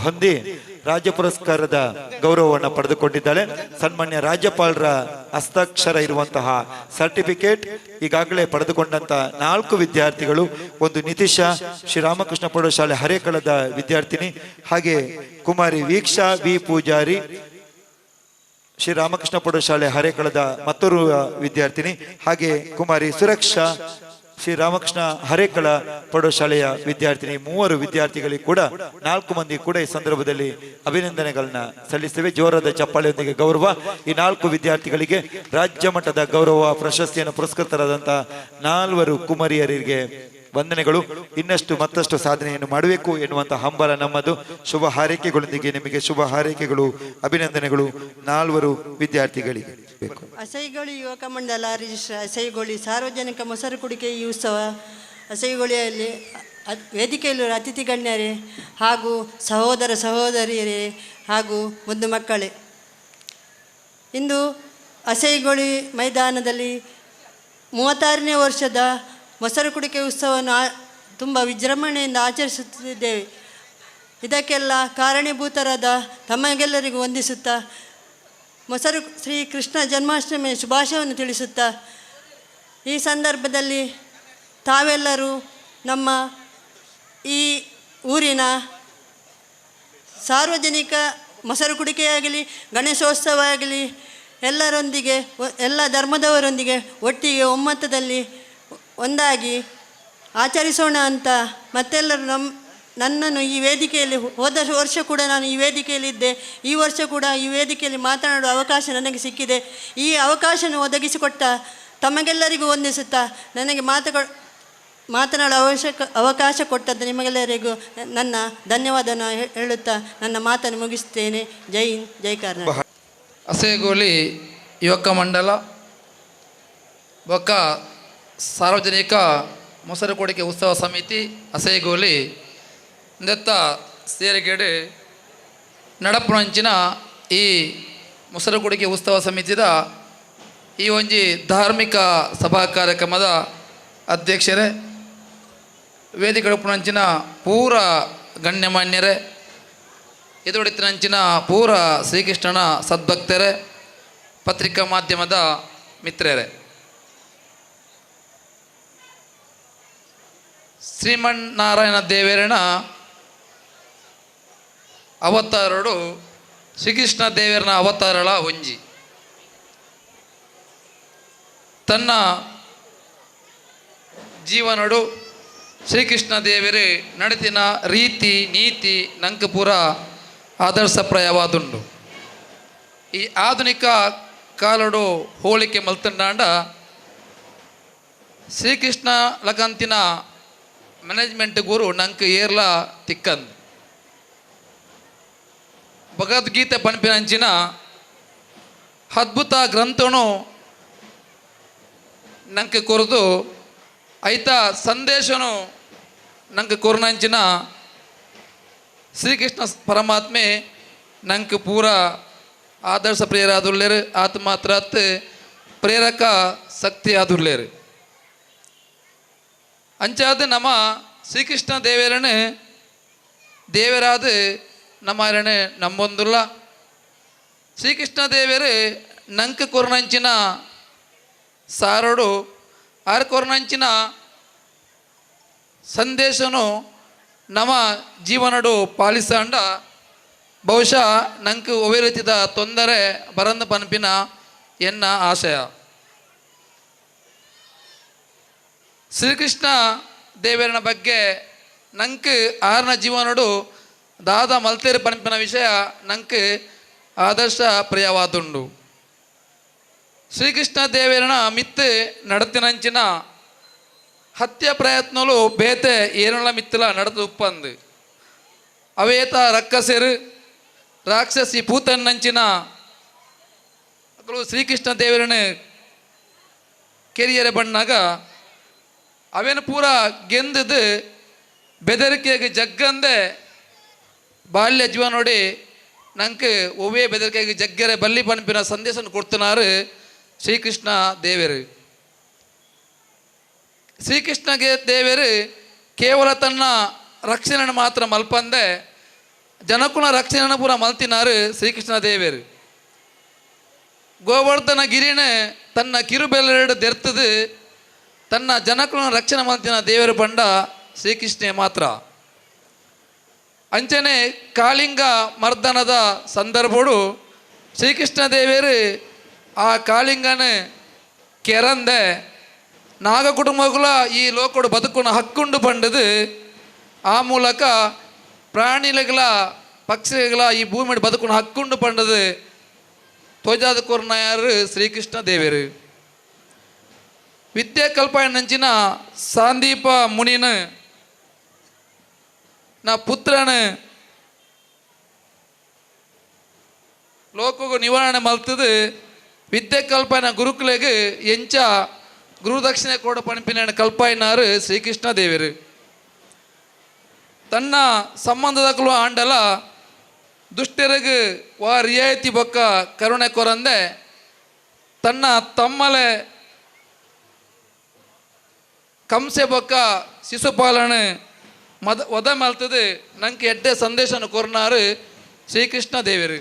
ಹೊಂದಿ ರಾಜ್ಯ ಪುರಸ್ಕಾರದ ಗೌರವವನ್ನು ಪಡೆದುಕೊಂಡಿದ್ದಾಳೆ. ಸನ್ಮಾನ್ಯ ರಾಜ್ಯಪಾಲರ ಹಸ್ತಾಕ್ಷರ ಇರುವಂತಹ ಸರ್ಟಿಫಿಕೇಟ್ ಈಗಾಗಲೇ ಪಡೆದುಕೊಂಡಂತ 4 ವಿದ್ಯಾರ್ಥಿಗಳು, ಒಂದು ನಿತಿಶಾ ಶ್ರೀರಾಮಕೃಷ್ಣ ಪ್ರೌಢಶಾಲೆ ಹರೇಕಳದ ವಿದ್ಯಾರ್ಥಿನಿ, ಹಾಗೆ ಕುಮಾರಿ ವೀಕ್ಷಾ ವಿ ಪೂಜಾರಿ ಶ್ರೀರಾಮಕೃಷ್ಣ ಪ್ರೌಢಶಾಲೆ ಹರೇಕಳದ ಮತ್ತೊರು ವಿದ್ಯಾರ್ಥಿನಿ, ಹಾಗೆ ಕುಮಾರಿ ಸುರಕ್ಷಾ ಶ್ರೀರಾಮಕೃಷ್ಣ ಹರೇಕಳ ಪ್ರೌಢಶಾಲೆಯ ವಿದ್ಯಾರ್ಥಿನಿ. 3 ವಿದ್ಯಾರ್ಥಿಗಳಿಗೆ ಕೂಡ 4 ಮಂದಿ ಕೂಡ ಈ ಸಂದರ್ಭದಲ್ಲಿ ಅಭಿನಂದನೆಗಳನ್ನ ಸಲ್ಲಿಸ್ತೇವೆ. ಜೋರಾದ ಚಪ್ಪಾಳೆಯೊಂದಿಗೆ ಗೌರವ. ಈ 4 ವಿದ್ಯಾರ್ಥಿಗಳಿಗೆ ರಾಜ್ಯ ಮಟ್ಟದ ಗೌರವ ಪ್ರಶಸ್ತಿಯನ್ನು ಪುರಸ್ಕೃತರಾದಂತಹ 4 ಕುಮಾರಿಯರಿಗೆ ವಂದನೆಗಳು. ಇನ್ನಷ್ಟು ಮತ್ತಷ್ಟು ಸಾಧನೆಯನ್ನು ಮಾಡಬೇಕು ಎನ್ನುವಂತಹ ಹಂಬಲ ನಮ್ಮದು. ಶುಭ ಹಾರೈಕೆಗಳೊಂದಿಗೆ ನಿಮಗೆ ಶುಭ ಹಾರೈಕೆಗಳು, ಅಭಿನಂದನೆಗಳು 4 ವಿದ್ಯಾರ್ಥಿಗಳಿಗೆ. ಅಸೈಗೋಳಿ ಯುವಕ ಮಂಡಲ ರಿಜಿಸ್ಟ್ರ ಅಸೈಗೋಳಿ ಸಾರ್ವಜನಿಕ ಮೊಸರು ಕುಡಿಕೆ ಈ ಉತ್ಸವ ಅಸೈಗೋಳಿಯಲ್ಲಿ ವೇದಿಕೆಯಲ್ಲಿ ಅತಿಥಿ ಗಣ್ಯರೇ ಹಾಗೂ ಸಹೋದರ ಸಹೋದರಿಯರೇ ಹಾಗೂ ಮುದ್ದು ಮಕ್ಕಳೇ, ಇಂದು ಅಸೈಗೋಳಿ ಮೈದಾನದಲ್ಲಿ 36ನೇ ವರ್ಷದ ಮೊಸರು ಕುಡಿಕೆ ಉತ್ಸವವನ್ನು ತುಂಬ ವಿಜೃಂಭಣೆಯಿಂದ ಆಚರಿಸುತ್ತಿದ್ದೇವೆ. ಇದಕ್ಕೆಲ್ಲ ಕಾರಣೀಭೂತರಾದ ತಮಗೆಲ್ಲರಿಗೂ ವಂದಿಸುತ್ತಾ ಮೊಸರು ಶ್ರೀ ಕೃಷ್ಣ ಜನ್ಮಾಷ್ಟಮಿಯ ಶುಭಾಶಯವನ್ನು ತಿಳಿಸುತ್ತಾ, ಈ ಸಂದರ್ಭದಲ್ಲಿ ತಾವೆಲ್ಲರೂ ನಮ್ಮ ಈ ಊರಿನ ಸಾರ್ವಜನಿಕ ಮೊಸರು ಕುಡಿಕೆಯಾಗಲಿ ಗಣೇಶೋತ್ಸವ ಆಗಲಿ ಎಲ್ಲರೊಂದಿಗೆ ಎಲ್ಲ ಧರ್ಮದವರೊಂದಿಗೆ ಒಟ್ಟಿಗೆ ಒಮ್ಮತದಲ್ಲಿ ಒಂದಾಗಿ ಆಚರಿಸೋಣ ಅಂತ ಮತ್ತೆಲ್ಲರೂ ನನ್ನನ್ನು ಈ ವೇದಿಕೆಯಲ್ಲಿ ಹೋದ ವರ್ಷ ಕೂಡ ನಾನು ಈ ವೇದಿಕೆಯಲ್ಲಿದ್ದೆ. ಈ ವರ್ಷ ಕೂಡ ಈ ವೇದಿಕೆಯಲ್ಲಿ ಮಾತನಾಡುವ ಅವಕಾಶ ನನಗೆ ಸಿಕ್ಕಿದೆ. ಈ ಅವಕಾಶವನ್ನು ಒದಗಿಸಿಕೊಟ್ಟ ತಮಗೆಲ್ಲರಿಗೂ ವಂದಿಸುತ್ತಾ, ನನಗೆ ಮಾತನಾಡುವ ಅವಕಾಶ ಕೊಟ್ಟದ್ದು ನಿಮಗೆಲ್ಲರಿಗೂ ನನ್ನ ಧನ್ಯವಾದವನ್ನು ಹೇಳುತ್ತಾ ನನ್ನ ಮಾತನ್ನು ಮುಗಿಸ್ತೇನೆ. ಜೈ ಹಿಂದ್, ಜೈ ಕರ್ನಾಟಕ. ಅಸೇಗೋಲಿ ಯುವಕ ಮಂಡಲ ಬೊಕ್ಕ ಸಾರ್ವಜನಿಕ ಮೊಸರು ಕೊಡಿಕೆ ಉತ್ಸವ ಸಮಿತಿ ಅಸೇಗೋಲಿ ಇಂದೆತ್ತ ಸೇರಿಗೆಡೆ ನಡಪುಣಂಚಿನ ಈ ಮೊಸರು ಕೊಡಿಕೆ ಉತ್ಸವ ಸಮಿತಿದ ಈ ಒಂಜಿ ಧಾರ್ಮಿಕ ಸಭಾ ಕಾರ್ಯಕ್ರಮದ ಅಧ್ಯಕ್ಷರೇ, ವೇದಿಕೆ ಪುಣಂಚಿನ ಪೂರ ಗಣ್ಯಮಾನ್ಯರೇ, ಎದುಡಿತಿನಂಚಿನ ಪೂರ ಶ್ರೀಕೃಷ್ಣನ ಸದ್ಭಕ್ತರೇ, ಪತ್ರಿಕಾ ಮಾಧ್ಯಮದ ಮಿತ್ರರೇ, ಶ್ರೀಮನ್ನಾರಾಯಣ ದೇವೇರನ ಅವತಾರಡು ಶ್ರೀಕೃಷ್ಣ ದೇವೇರನ ಅವತಾರಳ ಒಂಜಿ ತನ್ನ ಜೀವನಡು ಶ್ರೀಕೃಷ್ಣ ದೇವರೇ ನಡೆತಿನ ರೀತಿ ನೀತಿ ನಂಗೆ ಪೂರ ಆದರ್ಶಪ್ರಾಯವಾದುಂಡು. ಈ ಆಧುನಿಕ ಕಾಲಡು ಹೋಲಿಕೆ ಮಲ್ತಂಡಾಂಡ ಶ್ರೀಕೃಷ್ಣ ಲಗಂತಿನ ಮ್ಯಾನೇಜ್ಮೆಂಟ್ ಗುರು ನಂಗೆ ಏರ್ಲ ತಿಕ್ಕಂದು ಭಗವದ್ಗೀತೆ ಪನ್ಪಿನಂಚಿನ ಅದ್ಭುತ ಗ್ರಂಥನು ನಂಗೆ ಕೊರದು ಐತ ಸಂದೇಶನು ನಂಗೆ ಕೊರನಂಚಿನ ಶ್ರೀಕೃಷ್ಣ ಪರಮಾತ್ಮೆ ನಂಗೆ ಪೂರ ಆದರ್ಶ ಪ್ರೇರಾದುಲ್ಲೇರು ಆತ ಮಾತ್ರ ಪ್ರೇರಕ ಶಕ್ತಿ ಆದುಲ್ಲೇರು ಅಂಚಾದ ನಮ್ಮ ಶ್ರೀಕೃಷ್ಣ ದೇವೇರನು ದೇವರಾದ ನಮ್ಮರನೆ ನಂಬೊಂದುಲ್ಲ. ಶ್ರೀಕೃಷ್ಣ ದೇವರು ನಂಗೆ ಕೊರನಂಚಿನ ಸಾರೋಡು ಆರು ಕೊರನಂಚಿನ ಸಂದೇಶನು ನಮ್ಮ ಜೀವನಡು ಪಾಲಿಸಂಡ ಬಹುಶಃ ನಂಗೆ ಒವೇ ರೀತಿದ ತೊಂದರೆ ಬರಂದ ಪನ್ಪಿನ ಎನ್ನ ಆಶಯ. ಶ್ರೀಕೃಷ್ಣ ದೇವರನ ಬಗ್ಗೆ ನಂಗೆ ಆರನ ಜೀವನಡು ದಾದ ಮಲ್ತೇರು ಪನ್ಪಿನ ವಿಷಯ ನಂಗೆ ಆದರ್ಶ ಪ್ರಿಯವಾದುಂಡು. ಶ್ರೀಕೃಷ್ಣ ದೇವೇರನ ಮಿತ್ತು ನಡತಿನಂಚಿನ ಹತ್ಯೆ ಪ್ರಯತ್ನಲು ಬೇತೆ ಏರಳ ಮಿತ್ತಲ ನಡೆದು ಉಪ್ಪಂದು ಅವೇತ ರಕ್ಕಸೆರು ರಾಕ್ಷಸಿ ಪೂತನ್ನಂಚಿನ ಶ್ರೀಕೃಷ್ಣ ದೇವರನ್ನು ಕೆರಿಯರೆ ಬಣ್ಣಾಗ ಅವೇನು ಪೂರ ಗೆಂದದು ಬೆದರಿಕೆಗೆ ಜಗ್ಗಂದೆ ಬಾಲ್ಯ ಜೀವ ನೋಡಿ ನಂಗೆ ಒವ್ವೇ ಬೆದರಿಕೆಗೆ ಜಗ್ಗೆರೆ ಬಲ್ಲಿ ಪನ್ಪಿನ ಸಂದೇಶ ಕೊಡ್ತಿನಾರು ಶ್ರೀಕೃಷ್ಣ ದೇವರು. ಶ್ರೀಕೃಷ್ಣ ದೇವರು ಕೇವಲ ತನ್ನ ರಕ್ಷಣೆ ಮಾತ್ರ ಮಲ್ಪಂದೆ ಜನಕುಲ ರಕ್ಷಣೆ ಪೂರ ಮಲ್ತಿನಾರು ಶ್ರೀಕೃಷ್ಣ ದೇವರು. ಗೋವರ್ಧನ ಗಿರಿನ ತನ್ನ ಕಿರುಬೆರಡು ದೆರ್ತದು ತನ್ನ ಜನಕುಲ ರಕ್ಷಣೆ ಮಲ್ತಿನ ದೇವರು ಬಂಡ ಶ್ರೀಕೃಷ್ಣ ಮಾತ್ರ. ಅಂಚನೆ ಕಾಳಿಂಗ ಮರ್ದನದ ಸಂದರ್ಭಡು ಶ್ರೀಕೃಷ್ಣ ದೇವರು ಆ ಕಾಳಿಂಗನ ಕೆರಂದೆ ನಾಗ ಕುಟುಂಬಗಳ ಈ ಲೋಕಡು ಬದುಕುನ ಹಕ್ಕುಂಡು ಪಂಡದು ಆ ಮೂಲಕ ಪ್ರಾಣಿಗಳ ಪಕ್ಷಿಗಳ ಈ ಭೂಮಿ ಬದುಕುನ ಹಕ್ಕುಂಡು ಪಂಡದು ತೋಜಾದ ಕೊರ್ನಾಯರು ಶ್ರೀಕೃಷ್ಣ ದೇವರು. ವಿದ್ಯೆ ಕಲ್ಪಾಯ ನಂಚಿನ ಸಾಂದೀಪ ಮುನಿನ ನಾ ಪುತ್ರನ ಲೋಕಗೂ ನಿವಾರಣೆ ಮಲ್ತದು ವಿದ್ಯೆ ಕಲ್ಪಾಯನ ಗುರುಕುಲೆಗೆ ಎಂಚ ಗುರುದಕ್ಷಿಣೆ ಕೊಡ ಪಣಪಿನ ಕಲ್ಪಾಯಿನಾರು ಶ್ರೀಕೃಷ್ಣ ದೇವರು. ತನ್ನ ಸಂಬಂಧದಕ್ಕೂ ಆಂಡಲ ದುಷ್ಟರಿಗೆ ವಾ ರಿಯಾಯಿತಿ ಬೊಕ್ಕ ಕರುಣೆ ಕೊರಂದೆ ತನ್ನ ತಮ್ಮಲೆ ಕಂಸೆ ಬೊಕ್ಕ ಶಿಶುಪಾಲನೆ ಒದ ಮಲ್ತದು ನಂಗೆ ಎಡ್ಡೆ ಸಂದೇಶನ ಕೊರ್ನಾರು ಶ್ರೀಕೃಷ್ಣ ದೇವರು.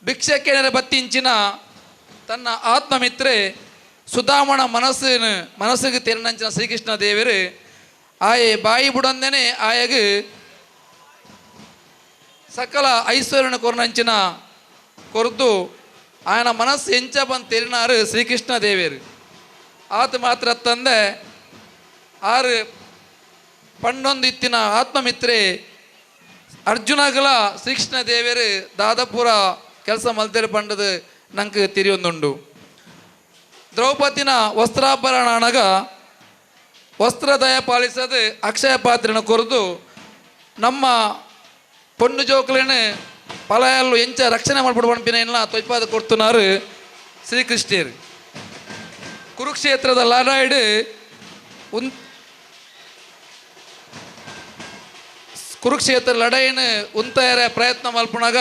ಭಿಕ್ಷೆಕ್ಕೆ ಬತ್ತಿಂಚಿನ ತನ್ನ ಆತ್ಮಮಿತ್ರೆ ಸುಧಾಮಣ ಮನಸ್ಸಿಗೆ ತೆರನಂಚಿನ ಶ್ರೀಕೃಷ್ಣ ದೇವರು ಆಯೆ ಬಾಯಿ ಬುಡಂದೇನೆ ಆಯಗೆ ಸಕಲ ಐಶ್ವರ್ಯನ ಕೊರನಂಚಿನ ಕೊರ್ದು ఆయన ಮನಸ್ಸು ಎಂಚ ಬಂದು ತೆರಿನಾರು ಶ್ರೀಕೃಷ್ಣ ದೇವರು. ಆತ ಮಾತ್ರ ತಂದೆ ಆರು ಪಣ್ಣೊಂದಿತ್ತಿನ ಆತ್ಮಮಿತ್ರೆ ಅರ್ಜುನಗಳ ಶ್ರೀಕೃಷ್ಣ ದೇವರು ದಾದಪುರ ಕೆಲಸ ಮಲ್ತೇರು ಪಂಡದು ನಂಗೆ ತಿರಿಯೊಂದುಂಡು. ದ್ರೌಪದಿನ ವಸ್ತ್ರಾಭರಣ ಅಣಗ ವಸ್ತ್ರದಯ ಪಾಲಿಸದು ಅಕ್ಷಯ ಪಾತ್ರೆನ ಕೊರದು ನಮ್ಮ ಪೊಣ್ಣು ಜೋಕಲೇನು ಪಲಾಯಲ್ಲು ಎಂಚ ರಕ್ಷಣೆ ಮಾಡ್ಬಿಡು ಪಂಪಿನ ಎಲ್ಲ ತೊಯ್ಪಾದ ಕೊಡ್ತುನಾರು ಶ್ರೀಕೃಷ್ಣರು ಕುರುಕ್ಷೇತ್ರದ ಲಡಾಯ್ಡು ಕುರುಕ್ಷೇತ್ರ ಲಡಾಯಿನ ಉಂತಾಯರ ಪ್ರಯತ್ನ ಮಲ್ಪುನಾಗ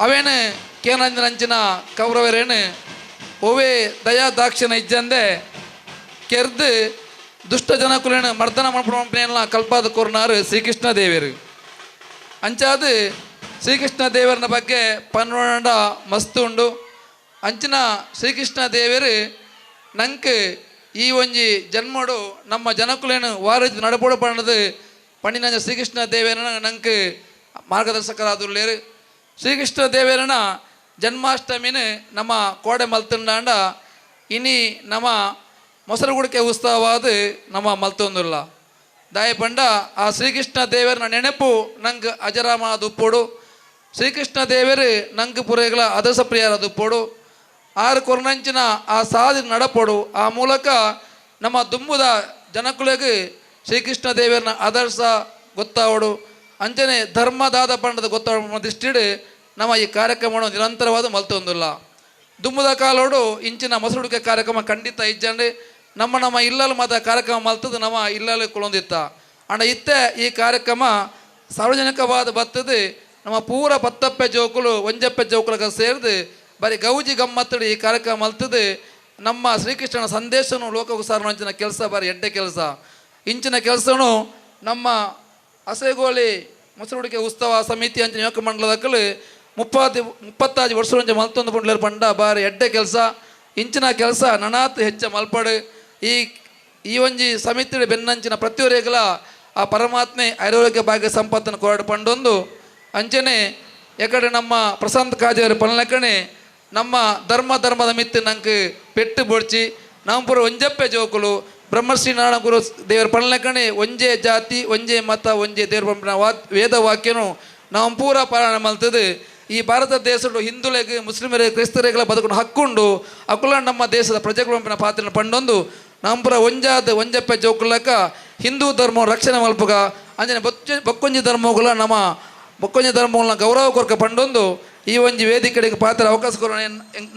ಅವೇನು ಕೇನಂಚಿನ ಕೌರವರೇನು ಓವೇ ದಯಾ ದಾಕ್ಷಿಣ ಇಜ್ಜಂದೆ ಕೆರ್ದು ದುಷ್ಟ ಜನಕುಲೇನು ಮರ್ದನ ಮಾಡ್ಬಿಡೋಲ್ಲ ಕಲ್ಪಾದ ಕೊರ್ನಾರು ಶ್ರೀಕೃಷ್ಣ ದೇವರು ಅಂಚಾದು ಶ್ರೀಕೃಷ್ಣ ದೇವರನ ಬಗ್ಗೆ ಪನ್ನೊಂಡ ಮಸ್ತ್ ಉಂಡು ಅಂಚಿನ ಶ್ರೀಕೃಷ್ಣ ದೇವರು ನಂಗೆ ಈ ಒಂಜಿ ಜನ್ಮಡು ನಮ್ಮ ಜನಕುಲೇನು ವಾರಜ್ ನಡಪೋಡು ಪಣ್ಣದು ಪಣ್ಣಿನ ಶ್ರೀಕೃಷ್ಣ ದೇವರನ ನಂಗೆ ಮಾರ್ಗದರ್ಶಕರಾದುಲ್ಲೇರು ಶ್ರೀಕೃಷ್ಣ ದೇವರನ ಜನ್ಮಾಷ್ಟಮಿನ ನಮ್ಮ ಕೋಡೆ ಮಲ್ತಂಡಾಂಡ ಇನಿ ನಮ್ಮ ಮೊಸರುಗುಡಿಕೆ ಉತ್ಸವವಾದ ನಮ್ಮ ಮಲ್ತೊಂದುಲ್ಲ ದಾಯ ಪಂಡ ಆ ಶ್ರೀಕೃಷ್ಣ ದೇವರನ ನೆನಪು ನಂಗೆ ಅಜರಾಮ ದುಪ್ಪೋಡು ಶ್ರೀಕೃಷ್ಣ ದೇವರು ನಂಗೆ ಪುರೇಗಳ ಅದಸ ಪ್ರಿಯರ ದುಪ್ಪೋಡು ಆರು ಕೊರ್ನಂಚಿನ ಆ ಸಾಧಿ ನಡಪೋಡು ಆ ಮೂಲಕ ನಮ್ಮ ದುಂಬುದ ಜನಕುಲೆಗೆ ಶ್ರೀಕೃಷ್ಣ ದೇವರನ ಆದರ್ಶ ಗೊತ್ತಾವಡು ಅಂಚನೆ ಧರ್ಮದಾದ ಪಂಡದ ಗೊತ್ತಾವ ದೃಷ್ಟಿಡು ನಮ್ಮ ಈ ಕಾರ್ಯಕ್ರಮವನ್ನು ನಿರಂತರವಾದ ಮಲ್ತೊಂದಿಲ್ಲ ದುಂಬುದ ಕಾಲೋಡು ಇಂಚಿನ ಮೊಸರುಡಿಕೆ ಕಾರ್ಯಕ್ರಮ ಖಂಡಿತ ಇಜ್ಜಂಡೆ ನಮ್ಮ ಇಲ್ಲಲು ಮಾತ್ರ ಕಾರ್ಯಕ್ರಮ ಮಲ್ತದ್ದು ನಮ್ಮ ಇಲ್ಲಲು ಕುಳೊಂದಿತ್ತ ಅಂಡ ಇತ್ತೆ ಈ ಕಾರ್ಯಕ್ರಮ ಸಾರ್ವಜನಿಕವಾದ ಬರ್ತದೆ ನಮ್ಮ ಪೂರ ಪತ್ತಪ್ಪೆ ಜೋಕುಲು ಒಂಜಪ್ಪೆ ಜೋಕುಲಗ ಸೇರಿದು ಬರೀ ಗೌಜಿ ಗಮ್ಮತ್ತಡಿ ಈ ಕಾರ್ಯಕ್ರಮ ಮಲ್ತದೆ ನಮ್ಮ ಶ್ರೀಕೃಷ್ಣನ ಸಂದೇಶನು ಲೋಕವು ಸಾರುವಂಚಿನ ಕೆಲಸ ಬಾರಿ ಎಡ್ಡೆ ಕೆಲಸ ಇಂಚಿನ ಕೆಲಸನು ನಮ್ಮ ಹಸೆಗೋಳಿ ಮೊಸರುಡಿಕೆ ಉತ್ಸವ ಸಮಿತಿ ಅಂಚಿನ ಯೋಗ ಮಂಡಲದಕ್ಕಲು 30 ವರ್ಷ ಮಲ್ತೊಂದು ಪುಂಡ್ಲೇರು ಪಂಡ ಬಾರಿ ಎಡ್ಡೆ ಕೆಲಸ ಇಂಚಿನ ಕೆಲಸ ನನಾತ್ ಹೆಚ್ಚ ಮಲ್ಪಡು ಈ ಒಂಜಿ ಸಮಿತಿ ಬೆನ್ನಂಚಿನ ಪ್ರತಿಯೊರೆಗಳ ಆ ಪರಮಾತ್ಮೆ ಆರೋಗ್ಯ ಭಾಗ್ಯ ಸಂಪತ್ತನ್ನು ಕೊರಡು ಪಂಡೊಂದು ಅಂಚನೆ ಎಕಡೆ ನಮ್ಮ ಪ್ರಶಾಂತ್ ಕಾಜೇವರು ಪನ್ಲೆಕ್ಕನೆ ನಮ್ಮ ಧರ್ಮದ ಮಿತ್ತು ನಂಗೆ ಪೆಟ್ಟು ಬೊಡ್ಚಿ ನಾವು ಪೂರ ಒಂಜಪ್ಪೆ ಜೋಕುಲು ಬ್ರಹ್ಮಶ್ರೀ ನಾರಾಯಣ ಗುರು ದೇವರ ಪನ್ಲೆಕ್ಕನೆ ಒಂಜೇ ಜಾತಿ ಒಂಜೇ ಮತ ಒಂಜೇ ದೇವ್ರ ಪಂಪಿನ ವೇದ ವಾಕ್ಯನು ನಾವು ಪೂರ ಪಾರಾಯಣ ಮಲ್ತದು ಈ ಭಾರತ ದೇಶಡು ಹಿಂದುಳಿಗೆ ಮುಸ್ಲಿಮರಿಗೆ ಕ್ರೈಸ್ತರಿಗೆಲ್ಲ ಬದುಕೊಂಡು ಹಕ್ಕೊಂಡು ಅಕುಲ ನಮ್ಮ ದೇಶದ ಪ್ರಜೆಗಳ ಪಂಪಿನ ಪಾತ್ರನ ಪಂಡೊಂದು ನಾವು ಪೂರ ಒಂಜಪ್ಪೆ ಜೋಕುಲಕ ಹಿಂದೂ ಧರ್ಮ ರಕ್ಷಣೆ ಮಲ್ಪಗ ಅಂಜನೆ ಬೊಕ್ಕೊಂಜಿ ಧರ್ಮಗಳ ನಮ್ಮ ಬೊಕ್ಕೊಂಜಿ ಧರ್ಮಗಳನ್ನ ಗೌರವ ಕೊರಕ ಪಂಡೊಂದು ಈ ಒಂಜಿ ವೇದಿಕೆಗೆ ಪಾತ್ರ ಅವಕಾಶ ಕೊರೋಣ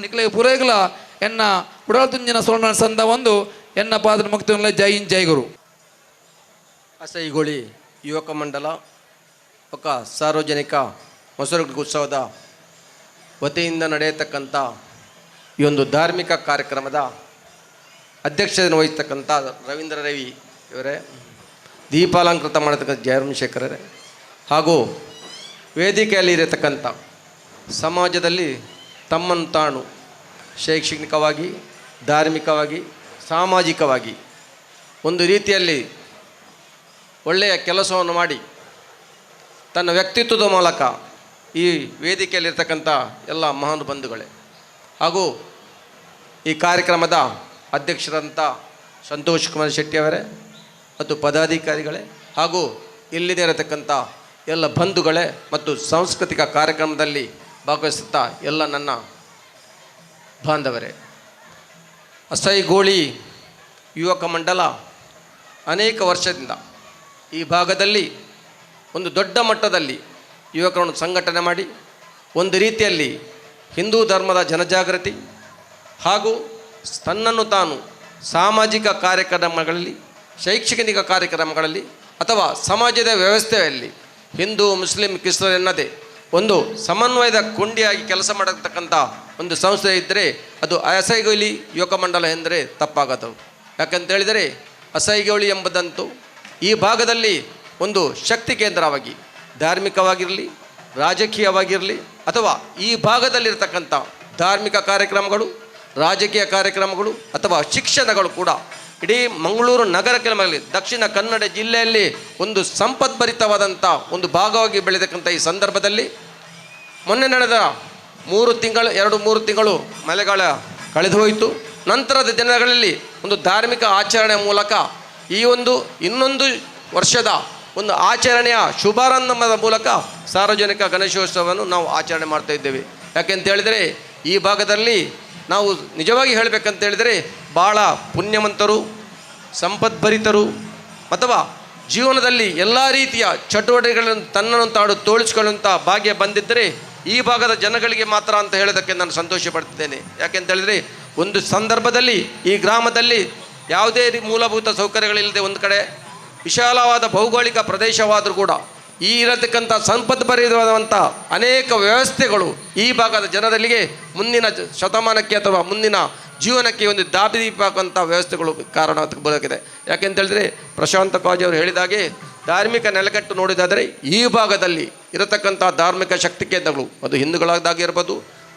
ನಿಕ್ಲೆಗೆ ಪೂರೈಗಲ ಎನ್ನ ಉಡಾಳ ತುಂಜಿನ ಸೋಣ ಸಂದ ಒಂದು ಎನ್ನ ಪಾತ್ರ ಮುಕ್ತಿ ಜೈ ಹಿಂದ್ ಜೈ ಗುರು. ಅಸೈಗೋಳಿ ಯುವಕ ಮಂಡಲ ఒక ಸಾರ್ವಜನಿಕ ಮೊಸರುಗುಡಿಕೆ ಉತ್ಸವದ ವತಿಯಿಂದ ನಡೆಯತಕ್ಕಂಥ ಈ ಒಂದು ಧಾರ್ಮಿಕ ಕಾರ್ಯಕ್ರಮದ ಅಧ್ಯಕ್ಷತೆಯನ್ನು ವಹಿಸ್ತಕ್ಕಂಥ ರವೀಂದ್ರ ರವಿ ಇವರೇ, ದೀಪಾಲಂಕೃತ ಮಾಡತಕ್ಕಂಥ ಜಯರಾಮಶೇಖರರೇ ಹಾಗೂ ವೇದಿಕೆಯಲ್ಲಿ ಇರತಕ್ಕಂಥ ಸಮಾಜದಲ್ಲಿ ತಮ್ಮನ್ನು ತಾನು ಶೈಕ್ಷಣಿಕವಾಗಿ ಧಾರ್ಮಿಕವಾಗಿ ಸಾಮಾಜಿಕವಾಗಿ ಒಂದು ರೀತಿಯಲ್ಲಿ ಒಳ್ಳೆಯ ಕೆಲಸವನ್ನು ಮಾಡಿ ತನ್ನ ವ್ಯಕ್ತಿತ್ವದ ಮೂಲಕ ಈ ವೇದಿಕೆಯಲ್ಲಿರ್ತಕ್ಕಂಥ ಎಲ್ಲ ಮಹಾನ್ ಬಂಧುಗಳೇ ಹಾಗೂ ಈ ಕಾರ್ಯಕ್ರಮದ ಅಧ್ಯಕ್ಷರಂಥ ಸಂತೋಷ್ ಕುಮಾರ್ ಶೆಟ್ಟಿಯವರೇ ಮತ್ತು ಪದಾಧಿಕಾರಿಗಳೇ ಹಾಗೂ ಇಲ್ಲಿದೆ ಇರತಕ್ಕಂಥ ಎಲ್ಲ ಬಂಧುಗಳೇ ಮತ್ತು ಸಾಂಸ್ಕೃತಿಕ ಕಾರ್ಯಕ್ರಮದಲ್ಲಿ ಭಾಗವಹಿಸುತ್ತಾ ಎಲ್ಲ ನನ್ನ ಬಾಂಧವರೇ, ಅಸೈಗೋಳಿ ಯುವಕ ಮಂಡಲ ಅನೇಕ ವರ್ಷದಿಂದ ಈ ಭಾಗದಲ್ಲಿ ಒಂದು ದೊಡ್ಡ ಮಟ್ಟದಲ್ಲಿ ಯುವಕರನ್ನು ಸಂಘಟನೆ ಮಾಡಿ ಒಂದು ರೀತಿಯಲ್ಲಿ ಹಿಂದೂ ಧರ್ಮದ ಜನಜಾಗೃತಿ ಹಾಗೂ ತನ್ನನ್ನು ತಾನು ಸಾಮಾಜಿಕ ಕಾರ್ಯಕ್ರಮಗಳಲ್ಲಿ ಶೈಕ್ಷಣಿಕ ಕಾರ್ಯಕ್ರಮಗಳಲ್ಲಿ ಅಥವಾ ಸಮಾಜದ ವ್ಯವಸ್ಥೆಯಲ್ಲಿ ಹಿಂದೂ ಮುಸ್ಲಿಂ ಕ್ರಿಸ್ತರು ಎನ್ನದೇ ಒಂದು ಸಮನ್ವಯದ ಕೊಂಡಿಯಾಗಿ ಕೆಲಸ ಮಾಡತಕ್ಕಂಥ ಒಂದು ಸಂಸ್ಥೆ ಇದ್ದರೆ ಅದು ಅಸೈಗೋಳಿ ಯುವಕ ಮಂಡಲ ಎಂದರೆ ತಪ್ಪಾಗದು. ಯಾಕಂತೇಳಿದರೆ ಅಸೈಗೋಳಿ ಎಂಬುದಂತೂ ಈ ಭಾಗದಲ್ಲಿ ಒಂದು ಶಕ್ತಿ ಕೇಂದ್ರವಾಗಿ ಧಾರ್ಮಿಕವಾಗಿರಲಿ ರಾಜಕೀಯವಾಗಿರಲಿ ಅಥವಾ ಈ ಭಾಗದಲ್ಲಿರ್ತಕ್ಕಂಥ ಧಾರ್ಮಿಕ ಕಾರ್ಯಕ್ರಮಗಳು ರಾಜಕೀಯ ಕಾರ್ಯಕ್ರಮಗಳು ಅಥವಾ ಶಿಕ್ಷಣಗಳು ಕೂಡ ಇಡೀ ಮಂಗಳೂರು ನಗರ ಕೆಲಮಲ್ಲಿ ದಕ್ಷಿಣ ಕನ್ನಡ ಜಿಲ್ಲೆಯಲ್ಲಿ ಒಂದು ಸಂಪದ್ಭರಿತವಾದಂಥ ಒಂದು ಭಾಗವಾಗಿ ಬೆಳೆತಕ್ಕಂಥ ಈ ಸಂದರ್ಭದಲ್ಲಿ ಮೊನ್ನೆ ನಡೆದ 2-3 ತಿಂಗಳು ಮಳೆಗಾಲ ಕಳೆದು ಹೋಯಿತು. ನಂತರದ ದಿನಗಳಲ್ಲಿ ಒಂದು ಧಾರ್ಮಿಕ ಆಚರಣೆ ಮೂಲಕ ಈ ಒಂದು ಇನ್ನೊಂದು ವರ್ಷದ ಒಂದು ಆಚರಣೆಯ ಶುಭಾರಂಭದ ಮೂಲಕ ಸಾರ್ವಜನಿಕ ಗಣೇಶೋತ್ಸವವನ್ನು ನಾವು ಆಚರಣೆ ಮಾಡ್ತಾ ಇದ್ದೇವೆ. ಯಾಕೆಂತೇಳಿದರೆ ಈ ಭಾಗದಲ್ಲಿ ನಾವು ನಿಜವಾಗಿ ಹೇಳಬೇಕಂತೇಳಿದರೆ ಭಾಳ ಪುಣ್ಯವಂತರು, ಸಂಪದ್ಭರಿತರು ಅಥವಾ ಜೀವನದಲ್ಲಿ ಎಲ್ಲ ರೀತಿಯ ಚಟುವಟಿಕೆಗಳನ್ನು ತನ್ನನ್ನು ತಾನು ತೋಳಿಸಿಕೊಳ್ಳುವಂಥ ಭಾಗ್ಯ ಬಂದಿದ್ದರೆ ಈ ಭಾಗದ ಜನಗಳಿಗೆ ಮಾತ್ರ ಅಂತ ಹೇಳೋದಕ್ಕೆ ನಾನು ಸಂತೋಷ ಪಡ್ತಿದ್ದೇನೆ. ಯಾಕೆಂತ ಹೇಳಿದರೆ ಒಂದು ಸಂದರ್ಭದಲ್ಲಿ ಈ ಗ್ರಾಮದಲ್ಲಿ ಯಾವುದೇ ಮೂಲಭೂತ ಸೌಕರ್ಯಗಳಿಲ್ಲದೆ ಒಂದು ಕಡೆ ವಿಶಾಲವಾದ ಭೌಗೋಳಿಕ ಪ್ರದೇಶವಾದರೂ ಕೂಡ ಈ ಇರತಕ್ಕಂಥ ಸಂಪದ್ಭರಿತವಾದಂಥ ಅನೇಕ ವ್ಯವಸ್ಥೆಗಳು ಈ ಭಾಗದ ಜನರಿಗೆ ಮುಂದಿನ ಶತಮಾನಕ್ಕೆ ಅಥವಾ ಮುಂದಿನ ಜೀವನಕ್ಕೆ ಒಂದು ದಾರಿದೀಪ ಆಗುವಂಥ ವ್ಯವಸ್ಥೆಗಳು ಕಾರಣ ಬರೋಗಿದೆ. ಯಾಕೆಂತ ಹೇಳಿದ್ರೆ ಪ್ರಶಾಂತ ಕಾಜಿ ಅವರು ಹೇಳಿದಾಗೆ ಧಾರ್ಮಿಕ ನೆಲೆಗಟ್ಟು ನೋಡಿದಾದರೆ ಈ ಭಾಗದಲ್ಲಿ ಇರತಕ್ಕಂಥ ಧಾರ್ಮಿಕ ಶಕ್ತಿ ಕೇಂದ್ರಗಳು ಅದು ಹಿಂದೂಗಳಾಗಿರ್ಬೋದು,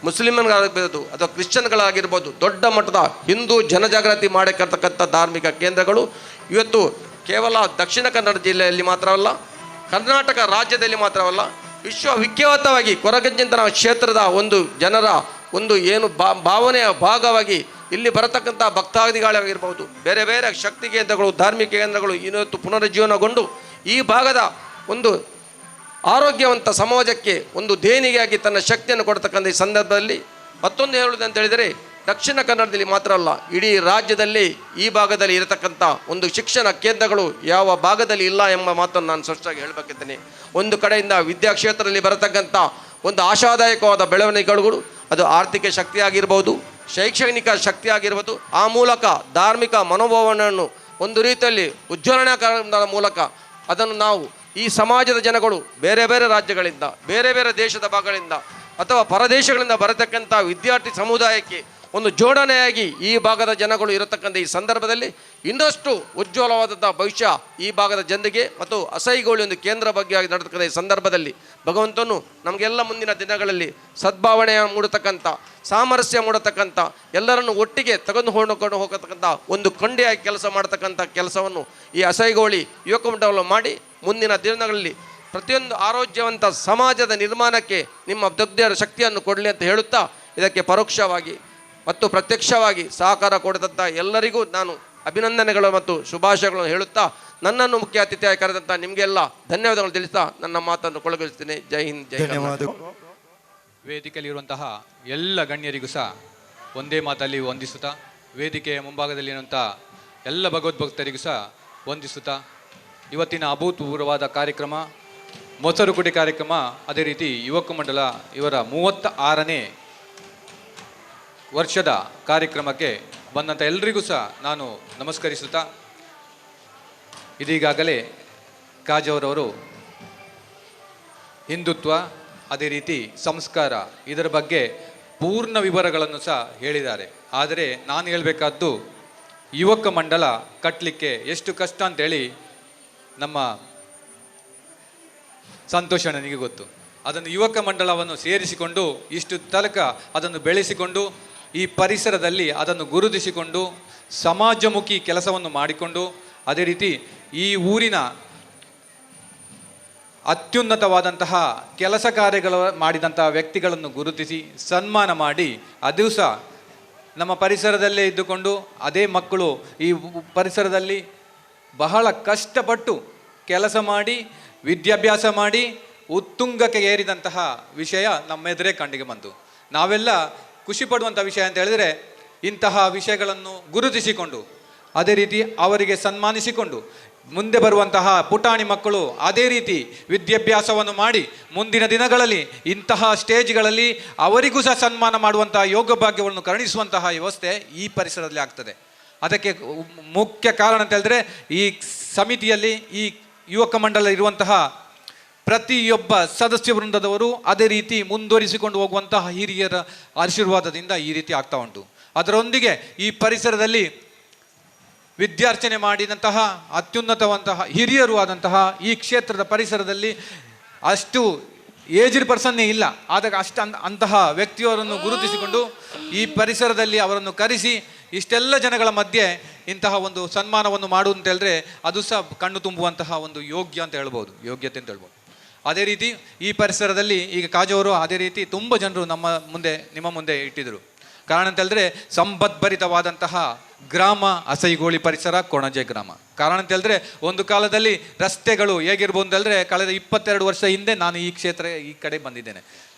ಮುಸ್ಲಿಮನ್ಗಳಾಗಿರ್ಬೋದು ಅಥವಾ ಕ್ರಿಶ್ಚಿಯನ್ಗಳಾಗಿರ್ಬೋದು, ದೊಡ್ಡ ಮಟ್ಟದ ಹಿಂದೂ ಜನಜಾಗೃತಿ ಮಾಡತಕ್ಕಂಥ ಧಾರ್ಮಿಕ ಕೇಂದ್ರಗಳು ಇವತ್ತು ಕೇವಲ ದಕ್ಷಿಣ ಕನ್ನಡ ಜಿಲ್ಲೆಯಲ್ಲಿ ಮಾತ್ರವಲ್ಲ, ಕರ್ನಾಟಕ ರಾಜ್ಯದಲ್ಲಿ ಮಾತ್ರವಲ್ಲ, ವಿಶ್ವವಿಖ್ಯಾತವಾಗಿ ಕೊರಗಜ್ಜಂತನ ಕ್ಷೇತ್ರದ ಒಂದು ಜನರ ಒಂದು ಏನು ಭಾವನೆಯ ಭಾಗವಾಗಿ ಇಲ್ಲಿ ಬರತಕ್ಕಂಥ ಭಕ್ತಾದಿಗಳಾಗಿರ್ಬೋದು, ಬೇರೆ ಬೇರೆ ಶಕ್ತಿ ಕೇಂದ್ರಗಳು, ಧಾರ್ಮಿಕ ಕೇಂದ್ರಗಳು ಇವತ್ತು ಪುನರುಜ್ಜೀವನಗೊಂಡು ಈ ಭಾಗದ ಒಂದು ಆರೋಗ್ಯವಂತ ಸಮಾಜಕ್ಕೆ ಒಂದು ದೇಣಿಗೆಯಾಗಿ ತನ್ನ ಶಕ್ತಿಯನ್ನು ಕೊಡ್ತಕ್ಕಂಥ ಈ ಸಂದರ್ಭದಲ್ಲಿ ಮತ್ತೊಂದು ಹೇಳುವುದು ಅಂತ ಹೇಳಿದರೆ ದಕ್ಷಿಣ ಕನ್ನಡದಲ್ಲಿ ಮಾತ್ರ ಅಲ್ಲ, ಇಡೀ ರಾಜ್ಯದಲ್ಲಿ ಈ ಭಾಗದಲ್ಲಿ ಇರತಕ್ಕಂಥ ಒಂದು ಶಿಕ್ಷಣ ಕೇಂದ್ರಗಳು ಯಾವ ಭಾಗದಲ್ಲಿ ಇಲ್ಲ ಎಂಬ ಮಾತನ್ನು ನಾನು ಸ್ಪಷ್ಟವಾಗಿ ಹೇಳಬೇಕಿದ್ದೇನೆ. ಒಂದು ಕಡೆಯಿಂದ ವಿದ್ಯಾಕ್ಷೇತ್ರದಲ್ಲಿ ಬರತಕ್ಕಂಥ ಒಂದು ಆಶಾದಾಯಕವಾದ ಬೆಳವಣಿಗೆಗಳು ಅದು ಆರ್ಥಿಕ ಶಕ್ತಿ ಆಗಿರ್ಬೋದು, ಶೈಕ್ಷಣಿಕ ಶಕ್ತಿ ಆಗಿರ್ಬೋದು, ಆ ಮೂಲಕ ಧಾರ್ಮಿಕ ಮನೋಭಾವನೆಯನ್ನು ಒಂದು ರೀತಿಯಲ್ಲಿ ಉಜ್ವಲನದ ಮೂಲಕ ಅದನ್ನು ನಾವು ಈ ಸಮಾಜದ ಜನಗಳು ಬೇರೆ ಬೇರೆ ರಾಜ್ಯಗಳಿಂದ, ಬೇರೆ ಬೇರೆ ದೇಶದ ಭಾಗಗಳಿಂದ ಅಥವಾ ಪರದೇಶಗಳಿಂದ ಬರತಕ್ಕಂಥ ವಿದ್ಯಾರ್ಥಿ ಸಮುದಾಯಕ್ಕೆ ಒಂದು ಜೋಡಣೆಯಾಗಿ ಈ ಭಾಗದ ಜನಗಳು ಇರತಕ್ಕಂಥ ಈ ಸಂದರ್ಭದಲ್ಲಿ ಇನ್ನಷ್ಟು ಉಜ್ವಲವಾದಂಥ ಭವಿಷ್ಯ ಈ ಭಾಗದ ಜನರಿಗೆ ಮತ್ತು ಅಸೈಗೋಳಿ ಒಂದು ಕೇಂದ್ರ ಬಗ್ಗೆ ನಡೆತಕ್ಕಂಥ ಈ ಸಂದರ್ಭದಲ್ಲಿ ಭಗವಂತನು ನಮಗೆಲ್ಲ ಮುಂದಿನ ದಿನಗಳಲ್ಲಿ ಸದ್ಭಾವನೆಯ ಮೂಡತಕ್ಕಂಥ, ಸಾಮರಸ್ಯ ಮೂಡತಕ್ಕಂಥ, ಎಲ್ಲರನ್ನು ಒಟ್ಟಿಗೆ ತೆಗೆದುಕೊಂಡು ಹೋಗತಕ್ಕಂಥ ಒಂದು ಕೊಂಡಿಯಾಗಿ ಕೆಲಸ ಮಾಡತಕ್ಕಂಥ ಕೆಲಸವನ್ನು ಈ ಅಸೈಗೋಳಿ ಯುವಕ ಮಂಡಲ ಮಾಡಿ ಮುಂದಿನ ದಿನಗಳಲ್ಲಿ ಪ್ರತಿಯೊಂದು ಆರೋಗ್ಯವಂತ ಸಮಾಜದ ನಿರ್ಮಾಣಕ್ಕೆ ನಿಮ್ಮ ದೊಡ್ಡ ಶಕ್ತಿಯನ್ನು ಕೊಡಲಿ ಅಂತ ಹೇಳುತ್ತಾ ಇದಕ್ಕೆ ಪರೋಕ್ಷವಾಗಿ ಮತ್ತು ಪ್ರತ್ಯಕ್ಷವಾಗಿ ಸಹಕಾರ ಕೊಡದಂಥ ಎಲ್ಲರಿಗೂ ನಾನು ಅಭಿನಂದನೆಗಳು ಮತ್ತು ಶುಭಾಶಯಗಳನ್ನು ಹೇಳುತ್ತಾ ನನ್ನನ್ನು ಮುಖ್ಯ ಅತಿಥಿಯಾಗಿ ಕರೆದಂಥ ನಿಮಗೆಲ್ಲ ಧನ್ಯವಾದಗಳು ತಿಳಿಸ್ತಾ ನನ್ನ ಮಾತನ್ನು ಕೊನೆಗೊಳಿಸ್ತೀನಿ. ಜೈ ಹಿಂದ್, ಜೈ ಕರ್ನಾಟಕ. ವೇದಿಕೆಯಲ್ಲಿರುವಂತಹ ಎಲ್ಲ ಗಣ್ಯರಿಗೂ ಸಹ ಒಂದೇ ಮಾತಲ್ಲಿ ವಂದಿಸುತ್ತಾ, ವೇದಿಕೆಯ ಮುಂಭಾಗದಲ್ಲಿರುವಂಥ ಎಲ್ಲ ಭಗವದ್ಭಕ್ತರಿಗೂ ಸಹ ವಂದಿಸುತ್ತಾ, ಇವತ್ತಿನ ಅಭೂತಪೂರ್ವವಾದ ಕಾರ್ಯಕ್ರಮ ಮೊಸರುಕುಡಿ ಕಾರ್ಯಕ್ರಮ, ಅದೇ ರೀತಿ ಯುವಕ ಮಂಡಲ ಇವರ 36ನೇ ವರ್ಷದ ಕಾರ್ಯಕ್ರಮಕ್ಕೆ ಬಂದಂಥ ಎಲ್ಲರಿಗೂ ಸಹ ನಾನು ನಮಸ್ಕರಿಸುತ್ತಾ, ಇದೀಗಾಗಲೇ ಕಾಜವರವರು ಹಿಂದುತ್ವ ಅದೇ ರೀತಿ ಸಂಸ್ಕಾರ ಇದರ ಬಗ್ಗೆ ಪೂರ್ಣ ವಿವರಗಳನ್ನು ಸಹ ಹೇಳಿದ್ದಾರೆ. ಆದರೆ ನಾನು ಹೇಳಬೇಕಾದ್ದು ಯುವಕ ಮಂಡಲ ಕಟ್ಟಲಿಕ್ಕೆ ಎಷ್ಟು ಕಷ್ಟ ಅಂತೇಳಿ ನಮ್ಮ ಸಂತೋಷ ನನಗೆ ಗೊತ್ತು. ಅದನ್ನು ಯುವಕ ಮಂಡಲವನ್ನು ಸೇರಿಸಿಕೊಂಡು ಇಷ್ಟು ತನಕ ಅದನ್ನು ಬೆಳೆಸಿಕೊಂಡು ಈ ಪರಿಸರದಲ್ಲಿ ಅದನ್ನು ಗುರುತಿಸಿಕೊಂಡು ಸಮಾಜಮುಖಿ ಕೆಲಸವನ್ನು ಮಾಡಿಕೊಂಡು ಅದೇ ರೀತಿ ಈ ಊರಿನ ಅತ್ಯುನ್ನತವಾದಂತಹ ಕೆಲಸ ಕಾರ್ಯಗಳು ಮಾಡಿದಂತಹ ವ್ಯಕ್ತಿಗಳನ್ನು ಗುರುತಿಸಿ ಸನ್ಮಾನ ಮಾಡಿ ಅದು ಸಹ ನಮ್ಮ ಪರಿಸರದಲ್ಲೇ ಇದ್ದುಕೊಂಡು ಅದೇ ಮಕ್ಕಳು ಈ ಪರಿಸರದಲ್ಲಿ ಬಹಳ ಕಷ್ಟಪಟ್ಟು ಕೆಲಸ ಮಾಡಿ ವಿದ್ಯಾಭ್ಯಾಸ ಮಾಡಿ ಉತ್ತುಂಗಕ್ಕೆ ಏರಿದಂತಹ ವಿಷಯ ನಮ್ಮೆದುರೇ ಕಣ್ಣಿಗೆ ಬಂತು. ನಾವೆಲ್ಲ ಖುಷಿ ಪಡುವಂಥ ವಿಷಯ ಅಂತ ಹೇಳಿದರೆ ಇಂತಹ ವಿಷಯಗಳನ್ನು ಗುರುತಿಸಿಕೊಂಡು ಅದೇ ರೀತಿ ಅವರಿಗೆ ಸನ್ಮಾನಿಸಿಕೊಂಡು ಮುಂದೆ ಬರುವಂತಹ ಪುಟಾಣಿ ಮಕ್ಕಳು ಅದೇ ರೀತಿ ವಿದ್ಯಾಭ್ಯಾಸವನ್ನು ಮಾಡಿ ಮುಂದಿನ ದಿನಗಳಲ್ಲಿ ಇಂತಹ ಸ್ಟೇಜ್ಗಳಲ್ಲಿ ಅವರಿಗೂ ಸಹ ಸನ್ಮಾನ ಮಾಡುವಂತಹ ಯೋಗ ಭಾಗ್ಯವನ್ನು ಕರುಣಿಸುವಂತಹ ವ್ಯವಸ್ಥೆ ಈ ಪರಿಸರದಲ್ಲಿ ಆಗ್ತದೆ. ಅದಕ್ಕೆ ಮುಖ್ಯ ಕಾರಣ ಅಂತ ಹೇಳಿದ್ರೆ ಈ ಸಮಿತಿಯಲ್ಲಿ ಈ ಯುವಕ ಮಂಡಲ ಇರುವಂತಹ ಪ್ರತಿಯೊಬ್ಬ ಸದಸ್ಯ ವೃಂದದವರು ಅದೇ ರೀತಿ ಮುಂದುವರಿಸಿಕೊಂಡು ಹೋಗುವಂತಹ ಹಿರಿಯರ ಆಶೀರ್ವಾದದಿಂದ ಈ ರೀತಿ ಆಗ್ತಾ ಉಂಟು. ಅದರೊಂದಿಗೆ ಈ ಪರಿಸರದಲ್ಲಿ ವಿದ್ಯಾರ್ಚನೆ ಮಾಡಿದಂತಹ ಅತ್ಯುನ್ನತವಂತಹ ಹಿರಿಯರು ಆದಂತಹ ಈ ಕ್ಷೇತ್ರದ ಪರಿಸರದಲ್ಲಿ ಅಷ್ಟು ಏಜ್ಡ್ ಪರ್ಸನ್ನೇ ಇಲ್ಲ, ಆದಾಗ ಅಂತಹ ವ್ಯಕ್ತಿಯವರನ್ನು ಗುರುತಿಸಿಕೊಂಡು ಈ ಪರಿಸರದಲ್ಲಿ ಅವರನ್ನು ಕರೆಸಿ ಇಷ್ಟೆಲ್ಲ ಜನಗಳ ಮಧ್ಯೆ ಇಂತಹ ಒಂದು ಸನ್ಮಾನವನ್ನು ಮಾಡುವುದು ಅಂತ ಹೇಳಿದ್ರೆ ಅದು ಸಹ ಕಣ್ಣು ತುಂಬುವಂತಹ ಒಂದು ಯೋಗ್ಯತೆ ಅಂತ ಹೇಳ್ಬೋದು. ಅದೇ ರೀತಿ ಈ ಪರಿಸರದಲ್ಲಿ ಈಗ ಕಾಜವರು ಅದೇ ರೀತಿ ತುಂಬ ಜನರು ನಿಮ್ಮ ಮುಂದೆ ಇಟ್ಟಿದ್ರು. ಕಾರಣ ಅಂತ ಹೇಳಿದ್ರೆ ಸಂಪದ್ಭರಿತವಾದಂತಹ ಗ್ರಾಮ ಅಸೈಗೋಳಿ ಪರಿಸರ ಕೊಣಜೆ ಗ್ರಾಮ. ಕಾರಣ ಅಂತ ಹೇಳಿದ್ರೆ ಒಂದು ಕಾಲದಲ್ಲಿ ರಸ್ತೆಗಳು ಹೇಗಿರ್ಬೋದು ಅಂತ ಹೇಳಿದ್ರೆ ಕಳೆದ 22 ವರ್ಷ ಹಿಂದೆ ನಾನು ಈ ಕಡೆ ಬಂದಿದ್ದೇನೆ.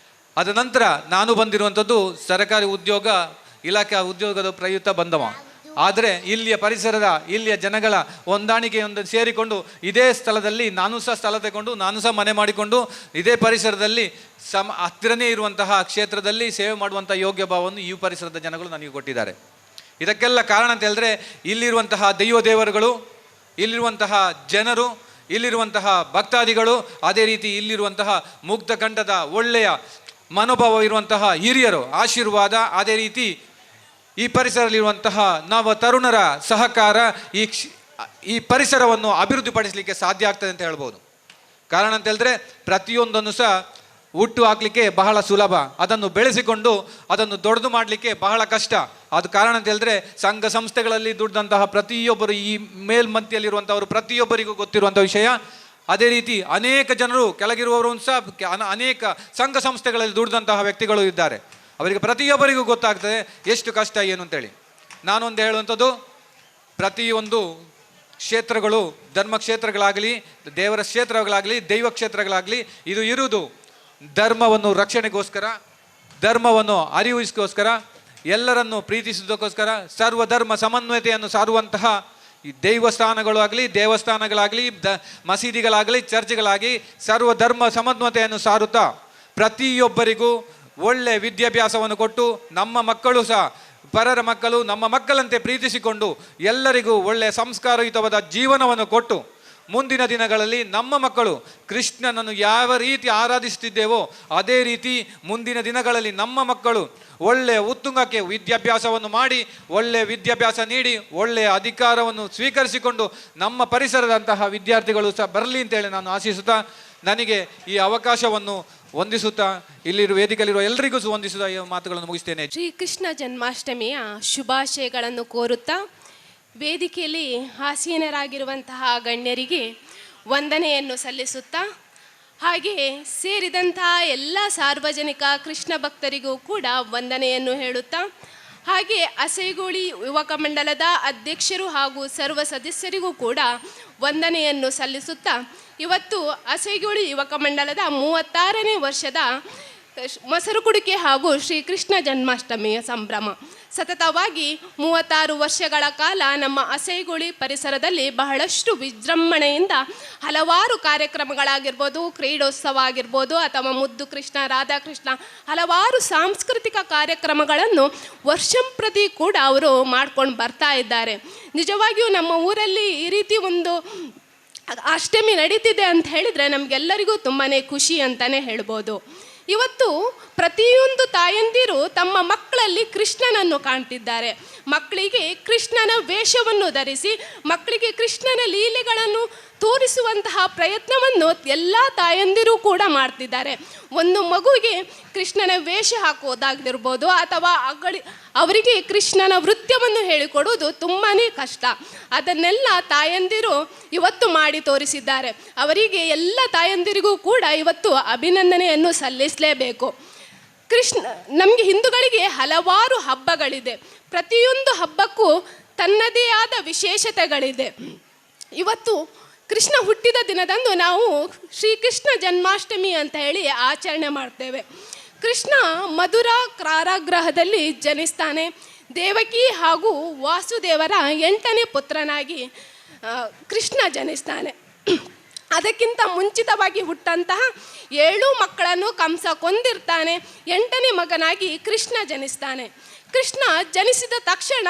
ಅದ ನಂತರ ನಾನು ಬಂದಿರುವಂಥದ್ದು ಸರ್ಕಾರಿ ಇಲಾಖೆ ಉದ್ಯೋಗದ ಪ್ರಯುಕ್ತ ಬಂದವ. ಆದರೆ ಇಲ್ಲಿಯ ಪರಿಸರದ ಇಲ್ಲಿಯ ಜನಗಳ ಹೊಂದಾಣಿಕೆಯೊಂದು ಸೇರಿಕೊಂಡು ಇದೇ ಸ್ಥಳದಲ್ಲಿ ನಾನು ಸಹ ಸ್ಥಳ ತಗೊಂಡು ನಾನು ಸಹ ಮನೆ ಮಾಡಿಕೊಂಡು ಇದೇ ಪರಿಸರದಲ್ಲಿ ಹತ್ತಿರನೇ ಇರುವಂತಹ ಕ್ಷೇತ್ರದಲ್ಲಿ ಸೇವೆ ಮಾಡುವಂಥ ಯೋಗ್ಯ ಭಾವವನ್ನು ಈ ಪರಿಸರದ ಜನಗಳು ನನಗೆ ಕೊಟ್ಟಿದ್ದಾರೆ. ಇದಕ್ಕೆಲ್ಲ ಕಾರಣ ಅಂತ ಹೇಳಿದ್ರೆ ಇಲ್ಲಿರುವಂತಹ ದೈವ ದೇವರುಗಳು, ಇಲ್ಲಿರುವಂತಹ ಜನರು, ಇಲ್ಲಿರುವಂತಹ ಭಕ್ತಾದಿಗಳು, ಅದೇ ರೀತಿ ಇಲ್ಲಿರುವಂತಹ ಮುಗ್ಧ ಕಂಠದ ಒಳ್ಳೆಯ ಮನೋಭಾವ ಇರುವಂತಹ ಹಿರಿಯರು ಆಶೀರ್ವಾದ, ಅದೇ ರೀತಿ ಈ ಪರಿಸರದಲ್ಲಿರುವಂತಹ ನವ ತರುಣರ ಸಹಕಾರ ಈ ಪರಿಸರವನ್ನು ಅಭಿವೃದ್ಧಿಪಡಿಸಲಿಕ್ಕೆ ಸಾಧ್ಯ ಆಗ್ತದೆ ಅಂತ ಹೇಳ್ಬೋದು. ಕಾರಣ ಅಂತ ಹೇಳಿದ್ರೆ ಪ್ರತಿಯೊಂದನ್ನು ಸಹ ಹುಟ್ಟು ಹಾಕಲಿಕ್ಕೆ ಬಹಳ ಸುಲಭ, ಅದನ್ನು ಬೆಳೆಸಿಕೊಂಡು ಅದನ್ನು ದೊಡ್ಡದು ಮಾಡಲಿಕ್ಕೆ ಬಹಳ ಕಷ್ಟ. ಅದು ಕಾರಣ ಅಂತ ಹೇಳಿದ್ರೆ ಸಂಘ ಸಂಸ್ಥೆಗಳಲ್ಲಿ ದುಡ್ದಂತಹ ಪ್ರತಿಯೊಬ್ಬರು, ಈ ಮೇಲ್ಮಂತಿಯಲ್ಲಿರುವಂಥವರು ಪ್ರತಿಯೊಬ್ಬರಿಗೂ ಗೊತ್ತಿರುವಂಥ ವಿಷಯ. ಅದೇ ರೀತಿ ಅನೇಕ ಜನರು ಕೆಳಗಿರುವವರು ಸಹ ಅನೇಕ ಸಂಘ ಸಂಸ್ಥೆಗಳಲ್ಲಿ ದುಡ್ದಂತಹ ವ್ಯಕ್ತಿಗಳು ಇದ್ದಾರೆ. ಅವರಿಗೆ ಪ್ರತಿಯೊಬ್ಬರಿಗೂ ಗೊತ್ತಾಗ್ತದೆ ಎಷ್ಟು ಕಷ್ಟ ಏನು ಅಂತೇಳಿ. ನಾನೊಂದು ಹೇಳುವಂಥದ್ದು, ಪ್ರತಿಯೊಂದು ಕ್ಷೇತ್ರಗಳು, ಧರ್ಮಕ್ಷೇತ್ರಗಳಾಗಲಿ, ದೇವರ ಕ್ಷೇತ್ರಗಳಾಗಲಿ, ದೈವ ಕ್ಷೇತ್ರಗಳಾಗಲಿ, ಇದು ಇರುವುದು ಧರ್ಮವನ್ನು ರಕ್ಷಣೆಗೋಸ್ಕರ, ಧರ್ಮವನ್ನು ಅರಿವಿಗೋಸ್ಕರ, ಎಲ್ಲರನ್ನು ಪ್ರೀತಿಸುವುದಕ್ಕೋಸ್ಕರ, ಸರ್ವಧರ್ಮ ಸಮನ್ವಯತೆಯನ್ನು ಸಾರುವಂತಹ ಈ ದೈವಸ್ಥಾನಗಳು ಆಗಲಿ, ದೇವಸ್ಥಾನಗಳಾಗಲಿ, ಮಸೀದಿಗಳಾಗಲಿ, ಚರ್ಚ್ಗಳಾಗಿ ಸರ್ವಧರ್ಮ ಸಮನ್ವಯತೆಯನ್ನು ಸಾರುತ್ತಾ ಪ್ರತಿಯೊಬ್ಬರಿಗೂ ಒಳ್ಳೆ ವಿದ್ಯಾಭ್ಯಾಸವನ್ನು ಕೊಟ್ಟು ನಮ್ಮ ಮಕ್ಕಳು ಸಹ ಪರರ ಮಕ್ಕಳು ನಮ್ಮ ಮಕ್ಕಳಂತೆ ಪ್ರೀತಿಸಿಕೊಂಡು ಎಲ್ಲರಿಗೂ ಒಳ್ಳೆಯ ಸಂಸ್ಕಾರಯುತವಾದ ಜೀವನವನ್ನು ಕೊಟ್ಟು ಮುಂದಿನ ದಿನಗಳಲ್ಲಿ ನಮ್ಮ ಮಕ್ಕಳು ಕೃಷ್ಣನನ್ನು ಯಾವ ರೀತಿ ಆರಾಧಿಸುತ್ತಿದ್ದೇವೋ ಅದೇ ರೀತಿ ಮುಂದಿನ ದಿನಗಳಲ್ಲಿ ನಮ್ಮ ಮಕ್ಕಳು ಒಳ್ಳೆಯ ಉತ್ತುಂಗಕ್ಕೆ ವಿದ್ಯಾಭ್ಯಾಸವನ್ನು ಮಾಡಿ, ಒಳ್ಳೆಯ ವಿದ್ಯಾಭ್ಯಾಸ ನೀಡಿ, ಒಳ್ಳೆಯ ಅಧಿಕಾರವನ್ನು ಸ್ವೀಕರಿಸಿಕೊಂಡು ನಮ್ಮ ಪರಿಸರದಂತಹ ವಿದ್ಯಾರ್ಥಿಗಳು ಸಹ ಬರಲಿ ಅಂತೇಳಿ ನಾನು ಆಶಿಸುತ್ತಾ, ನನಗೆ ಈ ಅವಕಾಶವನ್ನು ವಂದಿಸುತ್ತಾ ಇಲ್ಲಿರುವ ವೇದಿಕೆಯಲ್ಲಿರುವ ಎಲ್ಲರಿಗೂ ವಂದಿಸುತ್ತಾ ಈ ಮಾತುಗಳನ್ನು ಮುಗಿಸ್ತೇನೆ. ಶ್ರೀಕೃಷ್ಣ ಜನ್ಮಾಷ್ಟಮಿಯ ಶುಭಾಶಯಗಳನ್ನು ಕೋರುತ್ತಾ ವೇದಿಕೆಯಲ್ಲಿ ಆಸೀನರಾಗಿರುವಂತಹ ಗಣ್ಯರಿಗೆ ವಂದನೆಯನ್ನು ಸಲ್ಲಿಸುತ್ತಾ, ಹಾಗೆಯೇ ಸೇರಿದಂತಹ ಎಲ್ಲ ಸಾರ್ವಜನಿಕ ಕೃಷ್ಣ ಭಕ್ತರಿಗೂ ಕೂಡ ವಂದನೆಯನ್ನು ಹೇಳುತ್ತಾ, ಹಾಗೆ ಅಸೈಗೋಳಿ ಯುವಕ ಮಂಡಲದ ಅಧ್ಯಕ್ಷರು ಹಾಗೂ ಸರ್ವ ಸದಸ್ಯರಿಗೂ ಕೂಡ ವಂದನೆಯನ್ನು ಸಲ್ಲಿಸುತ್ತಾ, ಇವತ್ತು ಅಸೈಗೋಳಿ ಯುವಕ ಮಂಡಲದ 36ನೇ ವರ್ಷದ ಮೊಸರು ಕುಡಿಕೆ ಹಾಗೂ ಶ್ರೀಕೃಷ್ಣ ಜನ್ಮಾಷ್ಟಮಿಯ ಸಂಭ್ರಮ ಸತತವಾಗಿ 36 ವರ್ಷಗಳ ಕಾಲ ನಮ್ಮ ಅಸೈಗೋಳಿ ಪರಿಸರದಲ್ಲಿ ಬಹಳಷ್ಟು ವಿಜೃಂಭಣೆಯಿಂದ ಹಲವಾರು ಕಾರ್ಯಕ್ರಮಗಳಾಗಿರ್ಬೋದು, ಕ್ರೀಡೋತ್ಸವ ಆಗಿರ್ಬೋದು, ಅಥವಾ ಮುದ್ದು ಕೃಷ್ಣ, ರಾಧಾಕೃಷ್ಣ, ಹಲವಾರು ಸಾಂಸ್ಕೃತಿಕ ಕಾರ್ಯಕ್ರಮಗಳನ್ನು ವರ್ಷಂಪ್ರತಿ ಕೂಡ ಅವರು ಮಾಡ್ಕೊಂಡು ಬರ್ತಾ ಇದ್ದಾರೆ. ನಿಜವಾಗಿಯೂ ನಮ್ಮ ಊರಲ್ಲಿ ಈ ರೀತಿ ಒಂದು ಅಷ್ಟಮಿ ನಡೀತಿದೆ ಅಂತ ಹೇಳಿದರೆ ನಮಗೆಲ್ಲರಿಗೂ ತುಂಬಾ ಖುಷಿ ಅಂತಲೇ ಹೇಳ್ಬೋದು. ಇವತ್ತು ಪ್ರತಿಯೊಂದು ತಾಯಂದಿರು ತಮ್ಮ ಮಕ್ಕಳಲ್ಲಿ ಕೃಷ್ಣನನ್ನು ಕಾಣ್ತಿದ್ದಾರೆ. ಮಕ್ಕಳಿಗೆ ಕೃಷ್ಣನ ವೇಷವನ್ನು ಧರಿಸಿ ಮಕ್ಕಳಿಗೆ ಕೃಷ್ಣನ ಲೀಲೆಗಳನ್ನು ತೋರಿಸುವಂತಹ ಪ್ರಯತ್ನವನ್ನು ಎಲ್ಲ ತಾಯಂದಿರು ಕೂಡ ಮಾಡ್ತಿದ್ದಾರೆ. ಒಂದು ಮಗುವಿಗೆ ಕೃಷ್ಣನ ವೇಷ ಹಾಕೋದಾಗಿರ್ಬೋದು ಅಥವಾ ಅವರಿಗೆ ಕೃಷ್ಣನ ನೃತ್ಯವನ್ನು ಹೇಳಿಕೊಡುವುದು ತುಂಬಾ ಕಷ್ಟ. ಅದನ್ನೆಲ್ಲ ತಾಯಂದಿರು ಇವತ್ತು ಮಾಡಿ ತೋರಿಸಿದ್ದಾರೆ. ಅವರಿಗೆ ಎಲ್ಲ ತಾಯಂದಿರಿಗೂ ಕೂಡ ಇವತ್ತು ಅಭಿನಂದನೆಯನ್ನು ಸಲ್ಲಿಸಲೇಬೇಕು. ನಮಗೆ ಹಿಂದೂಗಳಿಗೆ ಹಲವಾರು ಹಬ್ಬಗಳಿದೆ. ಪ್ರತಿಯೊಂದು ಹಬ್ಬಕ್ಕೂ ತನ್ನದೇ ಆದ ವಿಶೇಷತೆಗಳಿದೆ. ಇವತ್ತು ಕೃಷ್ಣ ಹುಟ್ಟಿದ ದಿನದಂದು ನಾವು ಶ್ರೀಕೃಷ್ಣ ಜನ್ಮಾಷ್ಟಮಿ ಅಂತ ಹೇಳಿ ಆಚರಣೆ ಮಾಡ್ತೇವೆ. ಕೃಷ್ಣ ಮಧುರ ಕಾರಾಗೃಹದಲ್ಲಿ ಜನಿಸ್ತಾನೆ. ದೇವಕಿ ಹಾಗೂ ವಾಸುದೇವರ 8ನೇ ಪುತ್ರನಾಗಿ ಕೃಷ್ಣ ಜನಿಸ್ತಾನೆ. ಅದಕ್ಕಿಂತ ಮುಂಚಿತವಾಗಿ ಹುಟ್ಟಂತಹ 7 ಮಕ್ಕಳನ್ನು ಕಂಸ ಕೊಂದಿರ್ತಾನೆ. 8ನೇ ಮಗನಾಗಿ ಕೃಷ್ಣ ಜನಿಸ್ತಾನೆ. ಕೃಷ್ಣ ಜನಿಸಿದ ತಕ್ಷಣ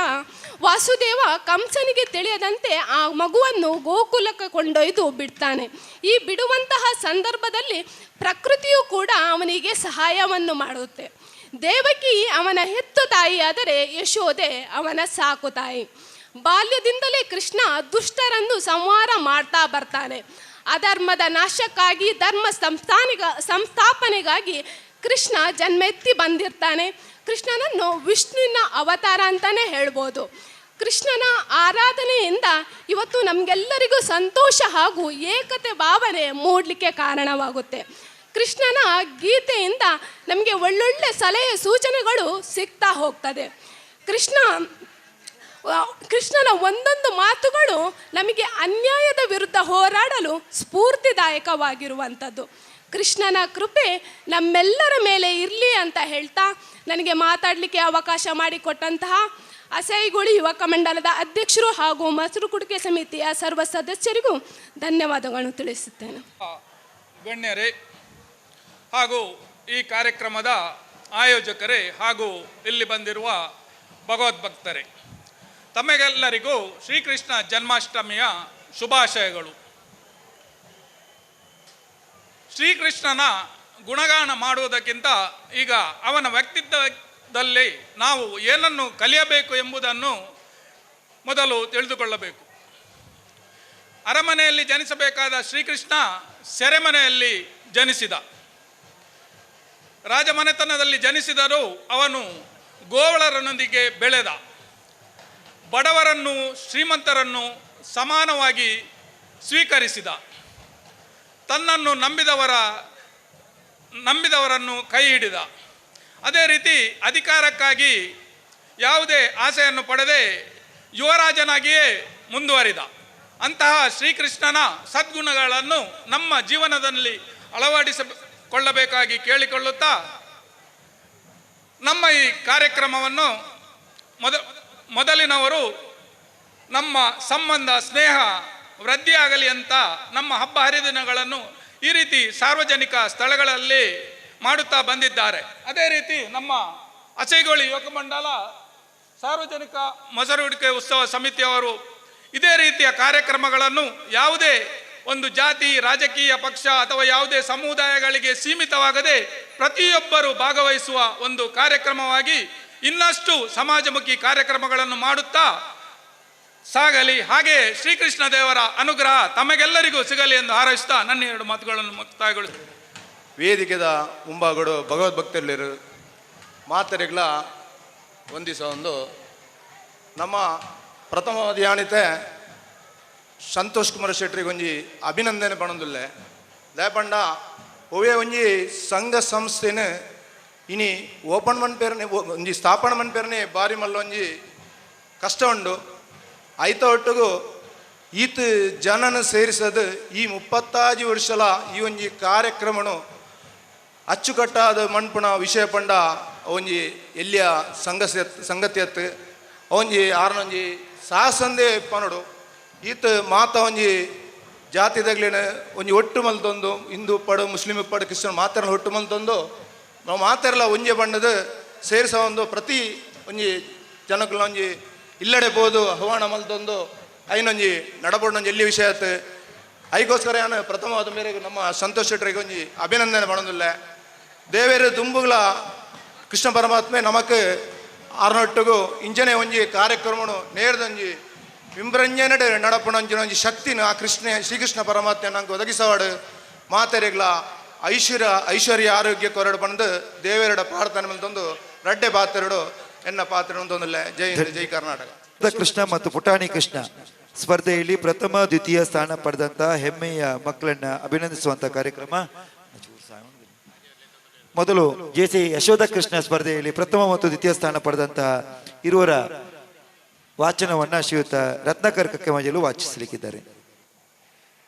ವಾಸುದೇವ ಕಂಸನಿಗೆ ತಿಳಿಯದಂತೆ ಆ ಮಗುವನ್ನು ಗೋಕುಲಕ್ಕೆ ಕೊಂಡೊಯ್ದು ಬಿಡ್ತಾನೆ. ಈ ಬಿಡುವಂತಹ ಸಂದರ್ಭದಲ್ಲಿ ಪ್ರಕೃತಿಯು ಕೂಡ ಅವನಿಗೆ ಸಹಾಯವನ್ನು ಮಾಡುತ್ತೆ. ದೇವಕಿ ಅವನ ಹೆತ್ತು ತಾಯಿಯಾದರೆ ಯಶೋದೆ ಅವನ ಸಾಕು ತಾಯಿ. ಬಾಲ್ಯದಿಂದಲೇ ಕೃಷ್ಣ ದುಷ್ಟರನ್ನು ಸಂಹಾರ ಮಾಡ್ತಾ ಬರ್ತಾನೆ. ಅಧರ್ಮದ ನಾಶಕ್ಕಾಗಿ ಧರ್ಮ ಸಂಸ್ಥಾಪನೆಗಾಗಿ ಕೃಷ್ಣ ಜನ್ಮೆತ್ತಿ ಬಂದಿರ್ತಾನೆ. ಕೃಷ್ಣನನ್ನು ವಿಷ್ಣುವಿನ ಅವತಾರ ಅಂತಲೇ ಹೇಳ್ಬೋದು. ಕೃಷ್ಣನ ಆರಾಧನೆಯಿಂದ ಇವತ್ತು ನಮಗೆಲ್ಲರಿಗೂ ಸಂತೋಷ ಹಾಗೂ ಏಕತೆ ಭಾವನೆ ಮೂಡಲಿಕ್ಕೆ ಕಾರಣವಾಗುತ್ತೆ. ಕೃಷ್ಣನ ಗೀತೆಯಿಂದ ನಮಗೆ ಒಳ್ಳೊಳ್ಳೆ ಸಲಹೆ ಸೂಚನೆಗಳು ಸಿಗ್ತಾ ಹೋಗ್ತದೆ. ಕೃಷ್ಣನ ಒಂದೊಂದು ಮಾತುಗಳು ನಮಗೆ ಅನ್ಯಾಯದ ವಿರುದ್ಧ ಹೋರಾಡಲು ಸ್ಫೂರ್ತಿದಾಯಕವಾಗಿರುವಂಥದ್ದು. ಕೃಷ್ಣನ ಕೃಪೆ ನಮ್ಮೆಲ್ಲರ ಮೇಲೆ ಇರಲಿ ಅಂತ ಹೇಳ್ತಾ, ನನಗೆ ಮಾತಾಡಲಿಕ್ಕೆ ಅವಕಾಶ ಮಾಡಿಕೊಟ್ಟಂತಹ ಅಸೈಗುಳಿ ಯುವಕ ಮಂಡಲದ ಅಧ್ಯಕ್ಷರು ಹಾಗೂ ಮೊಸರು ಕುಡಿಕೆ ಸಮಿತಿಯ ಸರ್ವ ಸದಸ್ಯರಿಗೂ ಧನ್ಯವಾದಗಳನ್ನು ತಿಳಿಸುತ್ತೇನೆ. ಗಣ್ಯರೇ ಹಾಗೂ ಈ ಕಾರ್ಯಕ್ರಮದ ಆಯೋಜಕರೇ ಹಾಗೂ ಇಲ್ಲಿ ಬಂದಿರುವ ಭಗವದ್ಭಕ್ತರೇ, ತಮಗೆಲ್ಲರಿಗೂ ಶ್ರೀಕೃಷ್ಣ ಜನ್ಮಾಷ್ಟಮಿಯ ಶುಭಾಶಯಗಳು. ಶ್ರೀಕೃಷ್ಣನ ಗುಣಗಾನ ಮಾಡುವುದಕ್ಕಿಂತ ಈಗ ಅವನ ವ್ಯಕ್ತಿತ್ವದಲ್ಲಿ ನಾವು ಏನನ್ನು ಕಲಿಯಬೇಕು ಎಂಬುದನ್ನು ಮೊದಲು ತಿಳಿದುಕೊಳ್ಳಬೇಕು. ಅರಮನೆಯಲ್ಲಿ ಜನಿಸಬೇಕಾದ ಶ್ರೀಕೃಷ್ಣ ಸೆರೆಮನೆಯಲ್ಲಿ ಜನಿಸಿದ. ರಾಜಮನೆತನದಲ್ಲಿ ಜನಿಸಿದರೂ ಅವನು ಗೋವಳರನೊಂದಿಗೆ ಬೆಳೆದ. ಬಡವರನ್ನು ಶ್ರೀಮಂತರನ್ನು ಸಮಾನವಾಗಿ ಸ್ವೀಕರಿಸಿದ. ತನ್ನನ್ನು ನಂಬಿದವರನ್ನು ಕೈ ಹಿಡಿದ. ಅದೇ ರೀತಿ ಅಧಿಕಾರಕ್ಕಾಗಿ ಯಾವುದೇ ಆಸೆಯನ್ನು ಪಡೆದೇ ಯುವರಾಜನಾಗಿಯೇ ಮುಂದುವರಿದ. ಅಂತಹ ಶ್ರೀಕೃಷ್ಣನ ಸದ್ಗುಣಗಳನ್ನು ನಮ್ಮ ಜೀವನದಲ್ಲಿ ಅಳವಡಿಸಿಕೊಳ್ಳಬೇಕಾಗಿ ಕೇಳಿಕೊಳ್ಳುತ್ತಾ, ನಮ್ಮ ಈ ಕಾರ್ಯಕ್ರಮವನ್ನು ಮೊದಲಿನವರು ನಮ್ಮ ಸಂಬಂಧ ಸ್ನೇಹ ವೃದ್ಧಿಯಾಗಲಿ ಅಂತ ನಮ್ಮ ಹಬ್ಬ ಹರಿದಿನಗಳನ್ನು ಈ ರೀತಿ ಸಾರ್ವಜನಿಕ ಸ್ಥಳಗಳಲ್ಲಿ ಮಾಡುತ್ತಾ ಬಂದಿದ್ದಾರೆ. ಅದೇ ರೀತಿ ನಮ್ಮ ಅಸೈಗೋಳಿ ಯುವಕ ಮಂಡಲ ಸಾರ್ವಜನಿಕ ಮೊಸರುಡಿಕೆ ಉತ್ಸವ ಸಮಿತಿಯವರು ಇದೇ ರೀತಿಯ ಕಾರ್ಯಕ್ರಮಗಳನ್ನು ಯಾವುದೇ ಒಂದು ಜಾತಿ, ರಾಜಕೀಯ ಪಕ್ಷ ಅಥವಾ ಯಾವುದೇ ಸಮುದಾಯಗಳಿಗೆ ಸೀಮಿತವಾಗದೆ ಪ್ರತಿಯೊಬ್ಬರು ಭಾಗವಹಿಸುವ ಒಂದು ಕಾರ್ಯಕ್ರಮವಾಗಿ ಇನ್ನಷ್ಟು ಸಮಾಜಮುಖಿ ಕಾರ್ಯಕ್ರಮಗಳನ್ನು ಮಾಡುತ್ತಾ ಸಾಗಲಿ. ಹಾಗೆ ಶ್ರೀಕೃಷ್ಣ ದೇವರ ಅನುಗ್ರಹ ತಮಗೆಲ್ಲರಿಗೂ ಸಿಗಲಿ ಎಂದು ಹಾರೈಸುತ್ತಾ ನನ್ನ 2 ಮಾತುಗಳನ್ನು ಮುಕ್ತಾಯಗೊಳಿಸುತ್ತೇನೆ. ವೇದಿಕೆದ ಮುಂಭಾಗಡು ಭಗವದ್ಭಕ್ತರಿರು ಮಾತರಿಗಳ ಒಂದಿಸ ಒಂದು ನಮ್ಮ ಪ್ರಥಮ ಧ್ಯಾನಿತೆ ಸಂತೋಷ್ ಕುಮಾರ್ ಶೆಟ್ಟರಿಗೆ ಒಂಜಿ ಅಭಿನಂದನೆ ಪಣೊಂದುಲ್ಲೆ ದಯಪಂಡ ಒವೇ ಒಂಜಿ ಸಂಘ ಸಂಸ್ಥೆನ ಇನಿ ಓಪನ್ ಮನ್ಪೇರನೆ ಒಂಜಿ ಸ್ಥಾಪನೆ ಮನ್ಪೇರನೆ ಬಾರಿ ಮಲ್ಲ ಒಂಜಿ ಕಷ್ಟ ಉಂಡು. ಐತ ಒಟ್ಟಿಗೂ ಈತ ಜನನ ಸೇರಿಸದು ಈ 35 ವರ್ಷಲ ಈ ಒಂಜಿ ಕಾರ್ಯಕ್ರಮನು ಅಚ್ಚುಕಟ್ಟಾದ ಮಣ್ಪುಣ ವಿಷಯ ಪಂಡ ಒಂಜಿ ಎಲ್ಲಿಯ ಸಂಗತಿಯತ್ತು ಒಂಜಿ ಆರ್ನೊಂಜಿ ಸಾಹಸಂದೇ ಪನಡು ಈತ ಮಾತ ಒಂಜಿ ಜಾತಿದಾಗ್ಲಿನ ಒಂಜಿ ಒಟ್ಟು ಮಲ್ತೊಂದು ಹಿಂದೂ ಪಡು ಮುಸ್ಲಿಂ ಪಡು ಕ್ರಿಶ್ಚಿಯನ್ ಮಾತಾಡ ಒಟ್ಟು ಮಲ್ತೊಂದು ನಾವು ಮಾತಾರಲ್ಲ ಒಂಜಿ ಬಣ್ಣದ ಸೇರಿಸ ಒಂದು ಪ್ರತಿ ಒಂಜಿ ಜನಕ್ಕಲ್ಲ ಒಂಜಿ ಇಲ್ಲಡೆ ಬೋದು ಆಹ್ವಾನ ಮಲ್ತೊಂದು ಐನೊಂಜಿ ನಡಪೊಂಡೊಂಜಿ ಎಲ್ಲಿ ವಿಷಯ ಆಯ್ತು ಐಗೋಸ್ಕರ ನಾನು ಪ್ರಥಮವಾದ ಮೇರೆಗೆ ನಮ್ಮ ಸಂತೋಷ್ ಶೆಟ್ಟರಿಗೆ ಒಂಜಿ ಅಭಿನಂದನೆ ಮಾಡೋದಿಲ್ಲ. ದೇವೇರು ದುಂಬುಗಳ ಕೃಷ್ಣ ಪರಮಾತ್ಮೆ ನಮಕ್ ಆರ್ನೊಟ್ಟಿಗೂ ಇಂಜನೆ ಒಂಜಿ ಕಾರ್ಯಕ್ರಮನು ನೇರದೊಂಜಿ ವಿಮ್ರಂಜನಡೆ ನಡಪುಣಂಜಿನ ಒಂಜಿ ಶಕ್ತಿನ ಆ ಶ್ರೀಕೃಷ್ಣ ಪರಮಾತ್ಮ ನಂಗೆ ಒದಗಿಸವಾಡು ಮಾತೆರೆಗಳ ಐಶ್ವರ್ಯ ಆರೋಗ್ಯ ಕೊರಡು ಬಂದು ದೇವೇರಡ ಪ್ರಾರ್ಥನೆ ಮೇಲ್ತೊಂದು ರಡ್ಡೆ ಪಾತ್ರೆಡು ಎನ್ನ ಪಾತ್ರೆ ಒಂದೊಂದಿಲ್ಲ. ಜೈ ಹಿಂದ್, ಜೈ ಕರ್ನಾಟಕ. ಕೃಷ್ಣ ಮತ್ತು ಪುಟಾಣಿ ಕೃಷ್ಣ ಸ್ಪರ್ಧೆಯಲ್ಲಿ ಪ್ರಥಮ ದ್ವಿತೀಯ ಸ್ಥಾನ ಪಡೆದಂತಹ ಹೆಮ್ಮೆಯ ಮಕ್ಕಳನ್ನ ಅಭಿನಂದಿಸುವಂತ ಕಾರ್ಯಕ್ರಮ. ಮೊದಲು ಜೆಸಿ ಯಶೋಧ ಕೃಷ್ಣ ಸ್ಪರ್ಧೆಯಲ್ಲಿ ಪ್ರಥಮ ಮತ್ತು ದ್ವಿತೀಯ ಸ್ಥಾನ ಪಡೆದಂತಹ ಇರುವರ ವಾಚನವನ್ನ ಶ್ರೀಯುತ ರತ್ನಾಕರ್ ಕಕ್ಕೆಮಜಲು ವಾಚಿಸಲಿಕ್ಕಿದ್ದಾರೆ.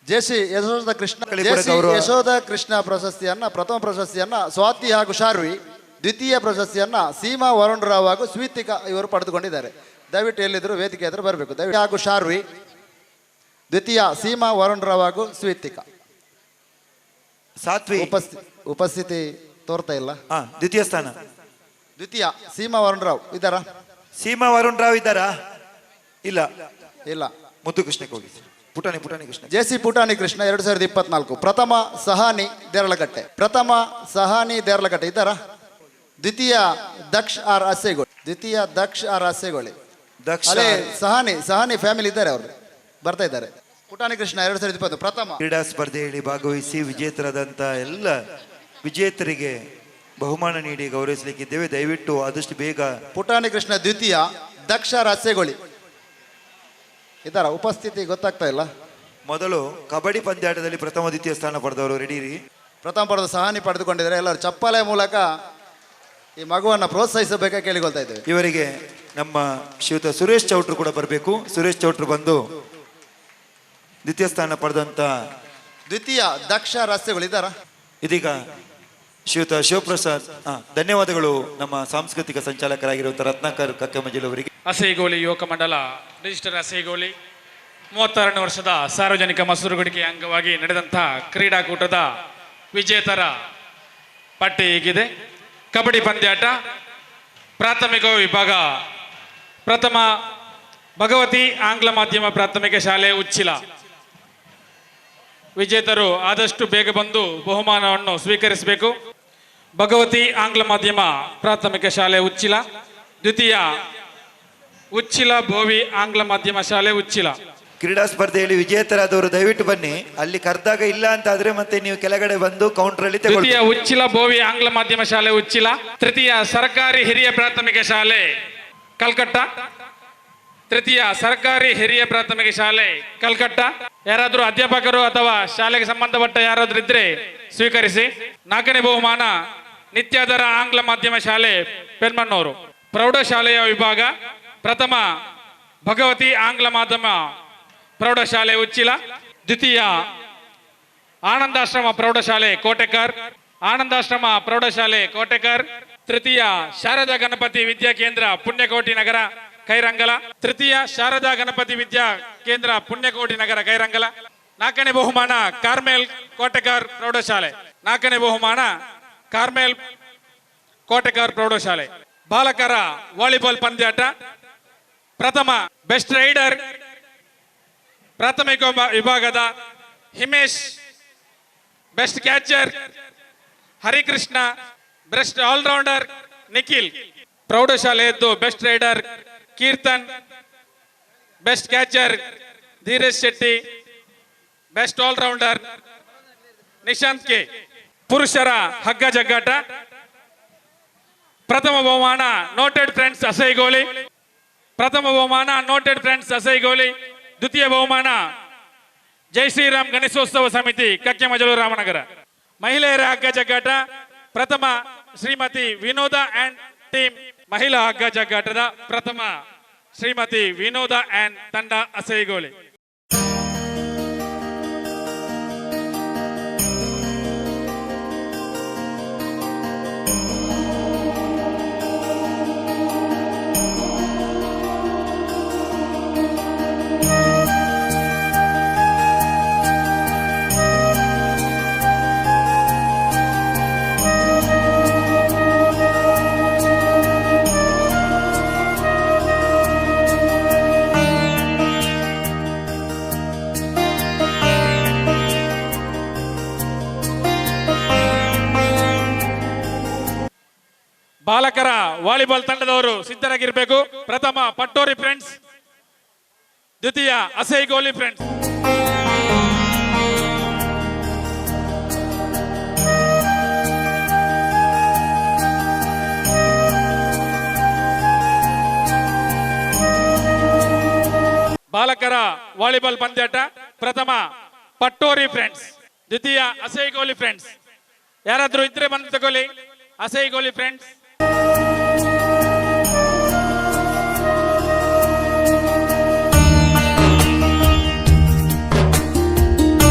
ಜೆಸಿ ಯಶೋಧ ಕೃಷ್ಣ ಯಶೋಧ ಕೃಷ್ಣ ಪ್ರಶಸ್ತಿಯನ್ನ ಪ್ರಥಮ ಪ್ರಶಸ್ತಿಯನ್ನ ಸ್ವಾತಿ ಹಾಗೂ ಶಾರ್ವಿ, ದ್ವಿತೀಯ ಪ್ರಶಸ್ತಿಯನ್ನ ಸೀಮಾ ವರುಣ್ ರಾವ್ ಹಾಗೂ ಸ್ವೀತಿಕಾ ಇವರು ಪಡೆದುಕೊಂಡಿದ್ದಾರೆ. ದಯವಿಟ್ಟು ಎಲ್ಲಿದ್ರು ವೇದಿಕೆ ಹತ್ರ ಬರಬೇಕು. ದಯವಿಟ್ಟು ಹಾಗೂ ಶಾರ್ವಿ, ದ್ವಿತೀಯ ಸೀಮಾ ವರುಣ್ ರಾವ್ ಹಾಗೂ ಸ್ವೀತಿಕಾ. ಸಾತ್ವಿ ಉಪಸ್ಥಿತಿ ತೋರ್ತಾ ಇಲ್ಲ. ದ್ವಿತೀಯ ಸ್ಥಾನ ದ್ವಿತೀಯ ಸೀಮಾ ವರುಣ್ ರಾವ್ ಇದ್ದಾರಾ? ಸೀಮಾ ವರುಣ್ ರಾವ್ ಇದ್ದಾರಾ? ಇಲ್ಲ ಇಲ್ಲ. ಮುದ್ದು ಕೃಷ್ಣಕ್ಕೆ ಹೋಗಿ. ಪುಟಾಣಿ ಕೃಷ್ಣ ಜೆಸಿ ಪುಟಾಣಿ ಕೃಷ್ಣ 2024. ಪ್ರಥಮ ಸಹಾನಿ ದೇರಳಕಟ್ಟೆ. ಪ್ರಥಮ ಸಹಾನಿ ದೇರಳಕಟ್ಟೆ ಇದ್ದಾರಾ? ದ್ವಿತೀಯ ದಕ್ಷ ಆರ್ ಅಸೆಗೋಳಿ. ಸಹಾನಿ ಫ್ಯಾಮಿಲಿ ಇದ್ದಾರೆ, ಅವರು ಬರ್ತಾ ಇದ್ದಾರೆ. ಪುಟಾಣಿ ಕೃಷ್ಣ 2020 ಪ್ರಥಮ. ಕ್ರೀಡಾ ಸ್ಪರ್ಧೆಯಲ್ಲಿ ಭಾಗವಹಿಸಿ ವಿಜೇತರಾದಂತ ಎಲ್ಲ ವಿಜೇತರಿಗೆ ಬಹುಮಾನ ನೀಡಿ ಗೌರವಿಸಲಿಕ್ಕಿದ್ದೇವೆ. ದಯವಿಟ್ಟು ಆದಷ್ಟು ಬೇಗ. ಪುಟಾಣಿ ಕೃಷ್ಣ ದ್ವಿತೀಯ, ದಕ್ಷ ರಸೆಗೋಳಿ ಇದ್ದಾರ? ಉಪಸ್ಥಿತಿ ಗೊತ್ತಾಗ್ತಾ ಇಲ್ಲ. ಮೊದಲು ಕಬಡ್ಡಿ ಪಂದ್ಯಾಟದಲ್ಲಿ ಪ್ರಥಮ ದ್ವಿತೀಯ ಸ್ಥಾನ ಪಡೆದವರು ರೆಡಿರಿ. ಪ್ರಥಮ ಪಡೆದ ಸಹಾನಿ ಪಡೆದುಕೊಂಡಿದ್ದಾರೆ. ಎಲ್ಲರೂ ಚಪ್ಪಾಳೆ ಮೂಲಕ ಈ ಮಗುವನ್ನ ಪ್ರೋತ್ಸಾಹಿಸಬೇಕಾಗಿ ಕೇಳಿಕೊಳ್ತಾ ಇದ್ದೇವೆ. ಇವರಿಗೆ ನಮ್ಮ ಶ್ರೀಯುತ ಸುರೇಶ್ ಚೌಟ್ರು ಕೂಡ ಬರಬೇಕು. ಸುರೇಶ್ ಚೌಟ್ರು ಬಂದು ದ್ವಿತೀಯ ಸ್ಥಾನ ಪಡೆದಂತ ದ್ವಿತೀಯ ದಕ್ಷ ರಸ್ತೆಗಳು ಇದ್ದಾರಾ? ಇದೀಗ ಶ್ರೀಯುತ ಶಿವಪ್ರಸಾದ್ ಧನ್ಯವಾದಗಳು ನಮ್ಮ ಸಾಂಸ್ಕೃತಿಕ ಸಂಚಾಲಕರಾಗಿರುವಂಥ ರತ್ನಾಕರ್ ಕಕ್ಕಮಂಜಲ್ ಅವರಿಗೆ. ಅಸೈಗೋಲಿ ಯುವಕ ಮಂಡಲ ರಿಜಿಸ್ಟರ್ ಅಸೈಗೋಲಿ 32ನೇ ವರ್ಷದ ಸಾರ್ವಜನಿಕ ಮಸೂರುಗುಡಿಕೆ ಅಂಗವಾಗಿ ನಡೆದಂಥ ಕ್ರೀಡಾಕೂಟದ ವಿಜೇತರ ಪಟ್ಟಿ ಹೀಗಿದೆ. ಕಬಡ್ಡಿ ಪಂದ್ಯಾಟ ಪ್ರಾಥಮಿಕ ವಿಭಾಗ ಪ್ರಥಮ ಭಗವತಿ ಆಂಗ್ಲ ಮಾಧ್ಯಮ ಪ್ರಾಥಮಿಕ ಶಾಲೆ ಉಚ್ಚಿಲ. ವಿಜೇತರು ಆದಷ್ಟು ಬೇಗ ಬಂದು ಬಹುಮಾನವನ್ನು ಸ್ವೀಕರಿಸಬೇಕು. ಭಗವತಿ ಆಂಗ್ಲ ಮಾಧ್ಯಮ ಪ್ರಾಥಮಿಕ ಶಾಲೆ ಉಚ್ಚಿಲ. ದ್ವಿತೀಯ ಉಚ್ಚಿಲ ಬೋವಿ ಆಂಗ್ಲ ಮಾಧ್ಯಮ ಶಾಲೆ ಉಚ್ಚಿಲ. ಕ್ರೀಡಾ ಸ್ಪರ್ಧೆಯಲ್ಲಿ ವಿಜೇತರಾದವರು ದಯವಿಟ್ಟು ಬನ್ನಿ. ಅಲ್ಲಿ ಕರೆದಾಗ ಇಲ್ಲ ಅಂತಾದ್ರೆ ಮತ್ತೆ ನೀವು ಕೆಳಗಡೆ ಬಂದು ಕೌಂಟರ್ ಅಲ್ಲಿ ದ್ವಿತೀಯ ಉಚ್ಚಿಲ ಬೋವಿ ಆಂಗ್ಲ ಮಾಧ್ಯಮ ಶಾಲೆ ಉಚ್ಚಿಲ. ತೃತೀಯ ಸರ್ಕಾರಿ ಹಿರಿಯ ಪ್ರಾಥಮಿಕ ಶಾಲೆ ಕಲ್ಕಟ್ಟ. ತೃತೀಯ ಸರ್ಕಾರಿ ಹಿರಿಯ ಪ್ರಾಥಮಿಕ ಶಾಲೆ ಕಲ್ಕಟ್ಟ. ಯಾರಾದರೂ ಅಧ್ಯಾಪಕರು ಅಥವಾ ಶಾಲೆಗೆ ಸಂಬಂಧಪಟ್ಟ ಯಾರಾದ್ರೂ ಇದ್ರೆ ಸ್ವೀಕರಿಸಿ. 4ನೇ ಬಹುಮಾನ ನಿತ್ಯಾಧಾರ ಆಂಗ್ಲ ಮಾಧ್ಯಮ ಶಾಲೆ ಪೆರ್ಮಣ್ಣೂರು. ಪ್ರೌಢಶಾಲೆಯ ವಿಭಾಗ ಪ್ರಥಮ ಭಗವತಿ ಆಂಗ್ಲ ಮಾಧ್ಯಮ ಪ್ರೌಢಶಾಲೆ ಉಚ್ಚಿಲ. ದ್ವಿತೀಯ ಆನಂದಾಶ್ರಮ ಪ್ರೌಢಶಾಲೆ ಕೋಟೆಕರ್. ಆನಂದಾಶ್ರಮ ಪ್ರೌಢಶಾಲೆ ಕೋಟೆಕರ್. ತೃತೀಯ ಶಾರದಾ ಗಣಪತಿ ವಿದ್ಯಾ ಕೇಂದ್ರ ಪುಣ್ಯಕೋಟಿ ನಗರ ಕೈರಂಗಲ. ತೃತೀಯ ಶಾರದಾ ಗಣಪತಿ ವಿದ್ಯಾ ಕೇಂದ್ರ ಪುಣ್ಯಕೋಟಿ ನಗರ ಕೈರಂಗಲ. 4ನೇ ಬಹುಮಾನ ಕಾರ್ಮೆಲ್ ಕೋಟೆಕರ್ ಪ್ರೌಢಶಾಲೆ. 4ನೇ ಬಹುಮಾನ ಕಾರ್ಮೆಲ್ ಕೋಟೆಕರ್ ಪ್ರೌಢಶಾಲೆ. ಬಾಲಕರ ವಾಲಿಬಾಲ್ ಪಂದ್ಯಾಟ ಪ್ರಥಮ ಬೆಸ್ಟ್ ರೈಡರ್ ಪ್ರಾಥಮಿಕ ವಿಭಾಗದ Himesh. Best catcher Harikrishna. Best all rounder Nikhil. ಪ್ರೌಢಶಾಲೆಯದ್ದು best raider Keertan. Best catcher Dheeresh Shetty. Best all rounder Nishanth K. ಪುರುಷರ ಹಗ್ಗ ಜಗ್ಗಾಟ ಪ್ರಥಮ ಬಹುಮಾನ ನೋಟೆಡ್ ಫ್ರೆಂಡ್ಸ್ ಅಸೈಗೋಲಿ. ಪ್ರಥಮ ಬಹುಮಾನ ನೋಟೆಡ್ ಫ್ರೆಂಡ್ಸ್ ಅಸೈಗೋಲಿ. ದ್ವಿತೀಯ ಬಹುಮಾನ ಜೈ ಶ್ರೀರಾಮ್ ಗಣೇಶೋತ್ಸವ ಸಮಿತಿ ಕಕ್ಕೆಮಜಲು ರಾಮನಗರ. ಮಹಿಳೆಯರ ಹಗ್ಗ ಜಗ್ಗಾಟ ಪ್ರಥಮ ಶ್ರೀಮತಿ ವಿನೋದ ಅಂಡ್ ಟೀಮ್. ಮಹಿಳಾ ಹಗ್ಗ ಜಗ್ಗಾಟದ ಪ್ರಥಮ ಶ್ರೀಮತಿ ವಿನೋದ ಅಂಡ್ ತಂಡ ಅಸೈಗೋಲಿ. ಬಾಲಕರ ವಾಲಿಬಾಲ್ ತಂಡದವರು ಸಿದ್ಧರಾಗಿರಬೇಕು. ಪ್ರಥಮ ಪಟ್ಟೋರಿ ಫ್ರೆಂಡ್ಸ್. ದ್ವಿತೀಯ ಅಸೈಗೋಲಿ ಫ್ರೆಂಡ್ಸ್. ಬಾಲಕರ ವಾಲಿಬಾಲ್ ಪಂದ್ಯಾಟ ಪ್ರಥಮ ಪಟ್ಟೋರಿ ಫ್ರೆಂಡ್ಸ್. ದ್ವಿತೀಯ ಅಸೈಗೋಲಿ ಫ್ರೆಂಡ್ಸ್. ಯಾರಾದ್ರೂ ಇದ್ರೆ ಬಂದು ತಗೊಳ್ಳಿ. ಅಸೈಗೋಲಿ ಫ್ರೆಂಡ್ಸ್.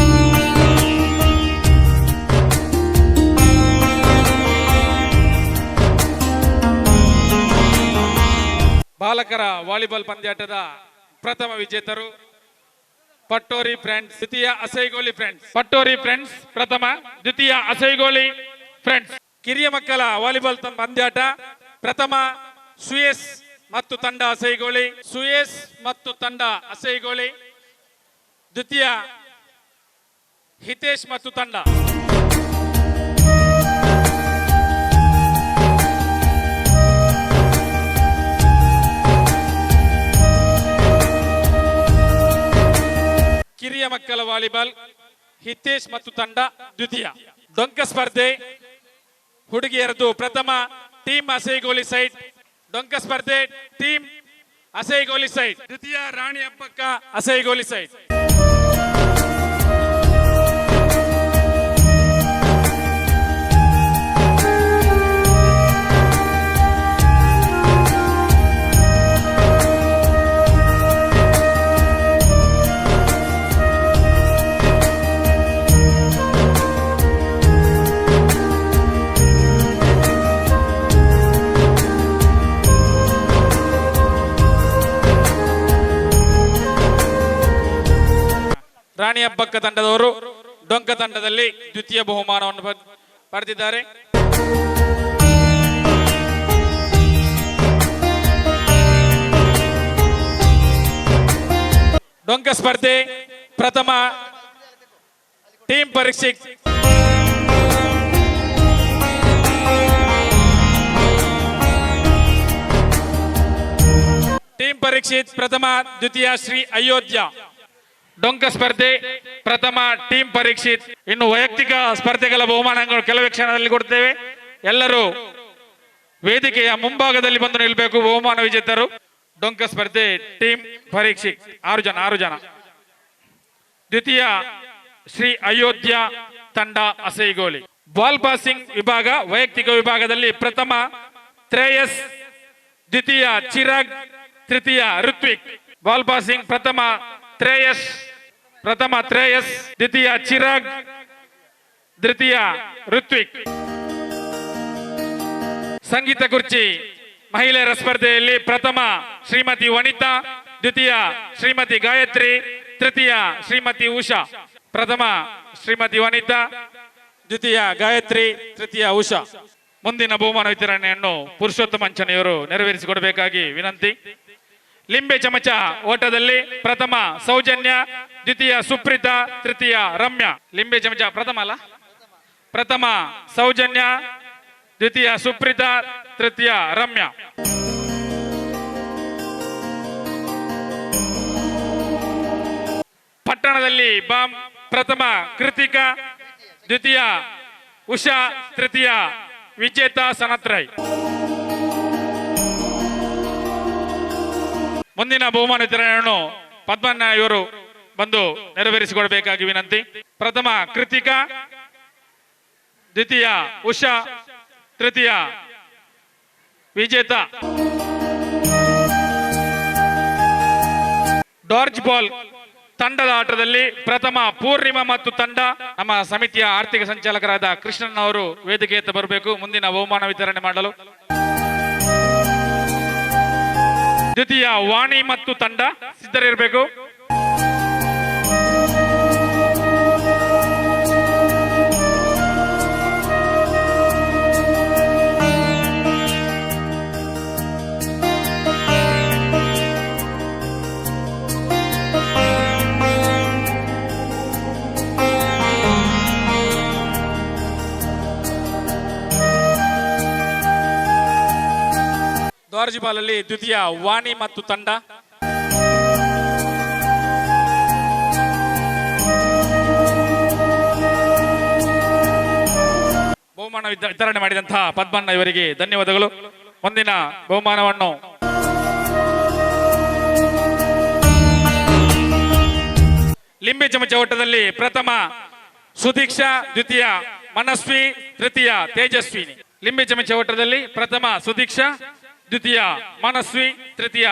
ಬಾಲಕರ ವಾಲಿಬಾಲ್ ಪಂದ್ಯಾಟದ ಪ್ರಥಮ ವಿಜೇತರು ಪಟ್ಟೋರಿ ಫ್ರೆಂಡ್ಸ್. ದ್ವಿತೀಯ ಅಸೈಗೋಲಿ ಫ್ರೆಂಡ್ಸ್. ಪಟ್ಟೋರಿ ಫ್ರೆಂಡ್ಸ್ ಪ್ರಥಮ. ದ್ವಿತೀಯ ಅಸೈಗೋಲಿ ಫ್ರೆಂಡ್ಸ್. ಕಿರಿಯ ಮಕ್ಕಳ ವಾಲಿಬಾಲ್ ಪಂದ್ಯಾಟ ಪ್ರಥಮ ಸುಯೇಸ್ ಮತ್ತು ತಂಡ ಅಸೈಗೋಲಿ. ಸುಯೇಸ್ ಮತ್ತು ತಂಡ ಅಸೈಗೋಲಿ. ದ್ವಿತೀಯ ಹಿತೇಶ್ ಮತ್ತು ತಂಡ. ಕಿರಿಯ ಮಕ್ಕಳ ವಾಲಿಬಾಲ್ ಹಿತೇಶ್ ಮತ್ತು ತಂಡ ದ್ವಿತೀಯ. ಡೊಂಕ ಸ್ಪರ್ಧೆ ಹುಡುಗಿಯರದು ಪ್ರಥಮ ಟೀಮ್ ಅಸೈಗೋಲಿ ಸೈಡ್. ಡೊಂಕ ಸ್ಪರ್ಧೆ ಟೀಮ್ ಅಸೈಗೋಲಿ ಸೈಡ್. ದ್ವಿತೀಯ ರಾಣಿ ಹಬ್ಬಕ್ಕ ಅಸೈಗೋಲಿ ಸೈಡ್. ರಾಣಿ ಹಬ್ಬಕ್ಕ ತಂಡದವರು ಡೊಂಕ ತಂಡದಲ್ಲಿ ದ್ವಿತೀಯ ಬಹುಮಾನವನ್ನು ಪಡೆದಿದ್ದಾರೆ. ಡೊಂಕ ಸ್ಪರ್ಧೆ ಪ್ರಥಮ ಟೀಮ್ ಪರೀಕ್ಷಿತ್ ಟೀಮ್ ಪರೀಕ್ಷಿತ್ ಪ್ರಥಮ, ದ್ವಿತೀಯ ಶ್ರೀ ಅಯೋಧ್ಯ. ಡೊಂಕ ಸ್ಪರ್ಧೆ ಪ್ರಥಮ ಟೀಮ್ ಪರೀಕ್ಷಿತ್. ಇನ್ನು ವೈಯಕ್ತಿಕ ಸ್ಪರ್ಧೆಗಳ ಬಹುಮಾನಗಳು ಕೆಲವೇ ಕ್ಷಣದಲ್ಲಿ ಕೊಡ್ತೇವೆ. ಎಲ್ಲರೂ ವೇದಿಕೆಯ ಮುಂಭಾಗದಲ್ಲಿ ಬಂದು ನಿಲ್ಲಬೇಕು. ಬಹುಮಾನ ವಿಜೇತರು ಡೊಂಕ ಸ್ಪರ್ಧೆ ಟೀಮ್ ಪರೀಕ್ಷಿತ್ 6 ಜನ. ದ್ವಿತೀಯ ಶ್ರೀ ಅಯೋಧ್ಯ ತಂಡ ಅಸೈಗೋಳಿ. ಬಾಲ್ ಪಾಸಿಂಗ್ ವಿಭಾಗ ವೈಯಕ್ತಿಕ ವಿಭಾಗದಲ್ಲಿ ಪ್ರಥಮ ತ್ರೇಯಸ್, ದ್ವಿತೀಯ ಚಿರಾಗ್, ತೃತೀಯ ಋತ್ವಿಕ್. ಬಾಲ್ ಪಾಸಿಂಗ್ ಪ್ರಥಮ ತ್ರೇಯಸ್, ದ್ವಿತೀಯ ಚಿರಾಗ್, ತೃತೀಯ ಋತ್ವಿಕ್. ಸಂಗೀತ ಕುರ್ಚಿ ಮಹಿಳೆಯರ ಸ್ಪರ್ಧೆಯಲ್ಲಿ ಪ್ರಥಮ ಶ್ರೀಮತಿ ವನಿತಾ, ದ್ವಿತೀಯ ಶ್ರೀಮತಿ ಗಾಯತ್ರಿ, ತೃತೀಯ ಶ್ರೀಮತಿ ಉಷಾ. ಪ್ರಥಮ ಶ್ರೀಮತಿ ವನಿತಾ, ದ್ವಿತೀಯ ಗಾಯತ್ರಿ, ತೃತೀಯ ಉಷಾ. ಮುಂದಿನ ಬಹುಮಾನ ವಿತರಣೆಯನ್ನು ಪುರುಷೋತ್ತಮ ಅಂಚನೆಯವರು ನೆರವೇರಿಸಿಕೊಡಬೇಕಾಗಿ ವಿನಂತಿ. ಲಿಂಬೆ ಚಮಚ ಓಟದಲ್ಲಿ ಪ್ರಥಮ ಸೌಜನ್ಯ, ದ್ವಿತೀಯ ಸುಪ್ರೀತಾ, ತೃತೀಯ ರಮ್ಯಾ. ಲಿಂಬೆ ಚಮಚ ಪ್ರಥಮ ಸೌಜನ್ಯ, ದ್ವಿತೀಯ ಸುಪ್ರೀತಾ, ತೃತೀಯ ರಮ್ಯಾ. ಪಟ್ಟಣದಲ್ಲಿ ಬಾಂಬ್ ಪ್ರಥಮ ಕೃತಿಕಾ, ದ್ವಿತೀಯ ಉಷಾ, ತೃತೀಯ ವಿಜೇತಾ ಸನತ್ರೈ. ಮುಂದಿನ ಬಹುಮಾನ ವಿತರಣೆಯನ್ನು ಪದ್ಮಣ್ಣ ಇವರು ಬಂದು ನೆರವೇರಿಸಿಕೊಡಬೇಕಾಗಿ ವಿನಂತಿ. ಪ್ರಥಮ ಕೃತಿಕಾ, ದ್ವಿತೀಯ ಉಷಾ, ತೃತೀಯ ವಿಜೇತಾ. ಡಾರ್ಜ್ ಬಾಲ್ ತಂಡದ ಆಟದಲ್ಲಿ ಪ್ರಥಮ ಪೂರ್ಣಿಮಾ ಮತ್ತು ತಂಡ. ನಮ್ಮ ಸಮಿತಿಯ ಆರ್ಥಿಕ ಸಂಚಾಲಕರಾದ ಕೃಷ್ಣನ್ ಅವರು ವೇದಿಕೆ ಎತ್ತ ಬರಬೇಕು ಮುಂದಿನ ಬಹುಮಾನ ವಿತರಣೆ ಮಾಡಲು. ದ್ವಿತೀಯ ವಾಣಿ ಮತ್ತು ತಂಡ ಸಿದ್ಧರಿರಬೇಕು. ಡಾರ್ಜ್ ಬಾಲ್ ಅಲ್ಲಿ ದ್ವಿತೀಯ ವಾಣಿ ಮತ್ತು ತಂಡ. ಬಹುಮಾನ ವಿತರಣೆ ಮಾಡಿದಂತಹ ಪದ್ಮಣ್ಣ ಇವರಿಗೆ ಧನ್ಯವಾದಗಳು. ಮುಂದಿನ ಬಹುಮಾನವನ್ನು ಲಿಂಬೆ ಚಮಚ ಓಟದಲ್ಲಿ ಪ್ರಥಮ ಸುದೀಕ್ಷಾ, ದ್ವಿತೀಯ ಮನಸ್ವಿ, ತೃತೀಯ ತೇಜಸ್ವಿನಿ. ಲಿಂಬೆ ಚಮಚ ಓಟದಲ್ಲಿ ಪ್ರಥಮ ಸುದೀಕ್ಷಾ, ದ್ವಿತೀಯ ಮನಸ್ವಿ, ತೃತೀಯ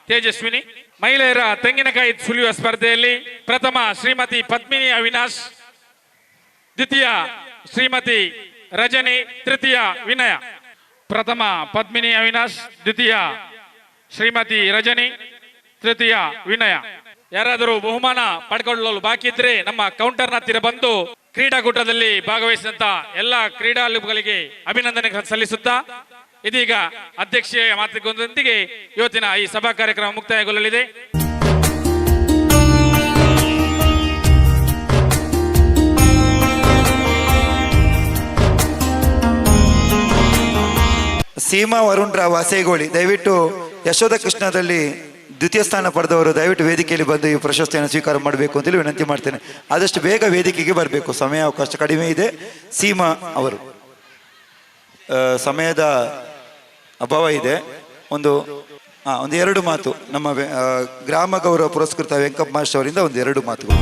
ತೇಜಸ್ವಿನಿ. ಮಹಿಳೆಯರ ತೆಂಗಿನಕಾಯಿ ಸುಲಿಯುವ ಸ್ಪರ್ಧೆಯಲ್ಲಿ ಪ್ರಥಮ ಶ್ರೀಮತಿ ಪದ್ಮಿನಿ ಅವಿನಾಶ್, ದ್ವಿತೀಯ ಶ್ರೀಮತಿ ರಜನಿ, ತೃತೀಯ ವಿನಯ. ಪ್ರಥಮ ಪದ್ಮಿನಿ ಅವಿನಾಶ್, ದ್ವಿತೀಯ ಶ್ರೀಮತಿ ರಜನಿ, ತೃತೀಯ ವಿನಯ. ಯಾರಾದರೂ ಬಹುಮಾನ ಪಡ್ಕೊಳ್ಳಲು ಬಾಕಿ ಇದ್ರೆ ನಮ್ಮ ಕೌಂಟರ್ನ ಹತ್ತಿರ ಬಂದು ಕ್ರೀಡಾಕೂಟದಲ್ಲಿ ಭಾಗವಹಿಸಿದಂತ ಎಲ್ಲ ಕ್ರೀಡಾಳುಗಳಿಗೆ ಅಭಿನಂದನೆ ಸಲ್ಲಿಸುತ್ತಾ ಇದೀಗ ಅಧ್ಯಕ್ಷೀಯ ಮಾತುಗಳೊಂದಿಗೆ ಇವತ್ತಿನ ಈ ಸಭಾ ಕಾರ್ಯಕ್ರಮ ಮುಕ್ತಾಯಗೊಳ್ಳಲಿದೆ. ಸೀಮಾ ವರುಣ್ ರಾವ್ ಅಸೇಗೋಳಿ, ದಯವಿಟ್ಟು ಯಶೋಧ ಕೃಷ್ಣದಲ್ಲಿ ದ್ವಿತೀಯ ಸ್ಥಾನ ಪಡೆದವರು ದಯವಿಟ್ಟು ವೇದಿಕೆಯಲ್ಲಿ ಬಂದು ಈ ಪ್ರಶಸ್ತಿಯನ್ನು ಸ್ವೀಕಾರ ಮಾಡಬೇಕು ಅಂತೇಳಿ ವಿನಂತಿ ಮಾಡ್ತೇನೆ. ಆದಷ್ಟು ಬೇಗ ವೇದಿಕೆಗೆ ಬರಬೇಕು, ಸಮಯ ಅವಕಾಶ ಕಡಿಮೆ ಇದೆ. ಸೀಮಾ ಅವರು ಸಮಯದ ಅಭಾವ ಇದೆ. ಒಂದು 2 ಮಾತು ನಮ್ಮ ಗ್ರಾಮ ಗೌರವ ಪುರಸ್ಕೃತ ವೆಂಕಪ್ಪ ಮಾಸ್ಟರ್ ಅವರಿಂದ 2 ಮಾತುಗಳು.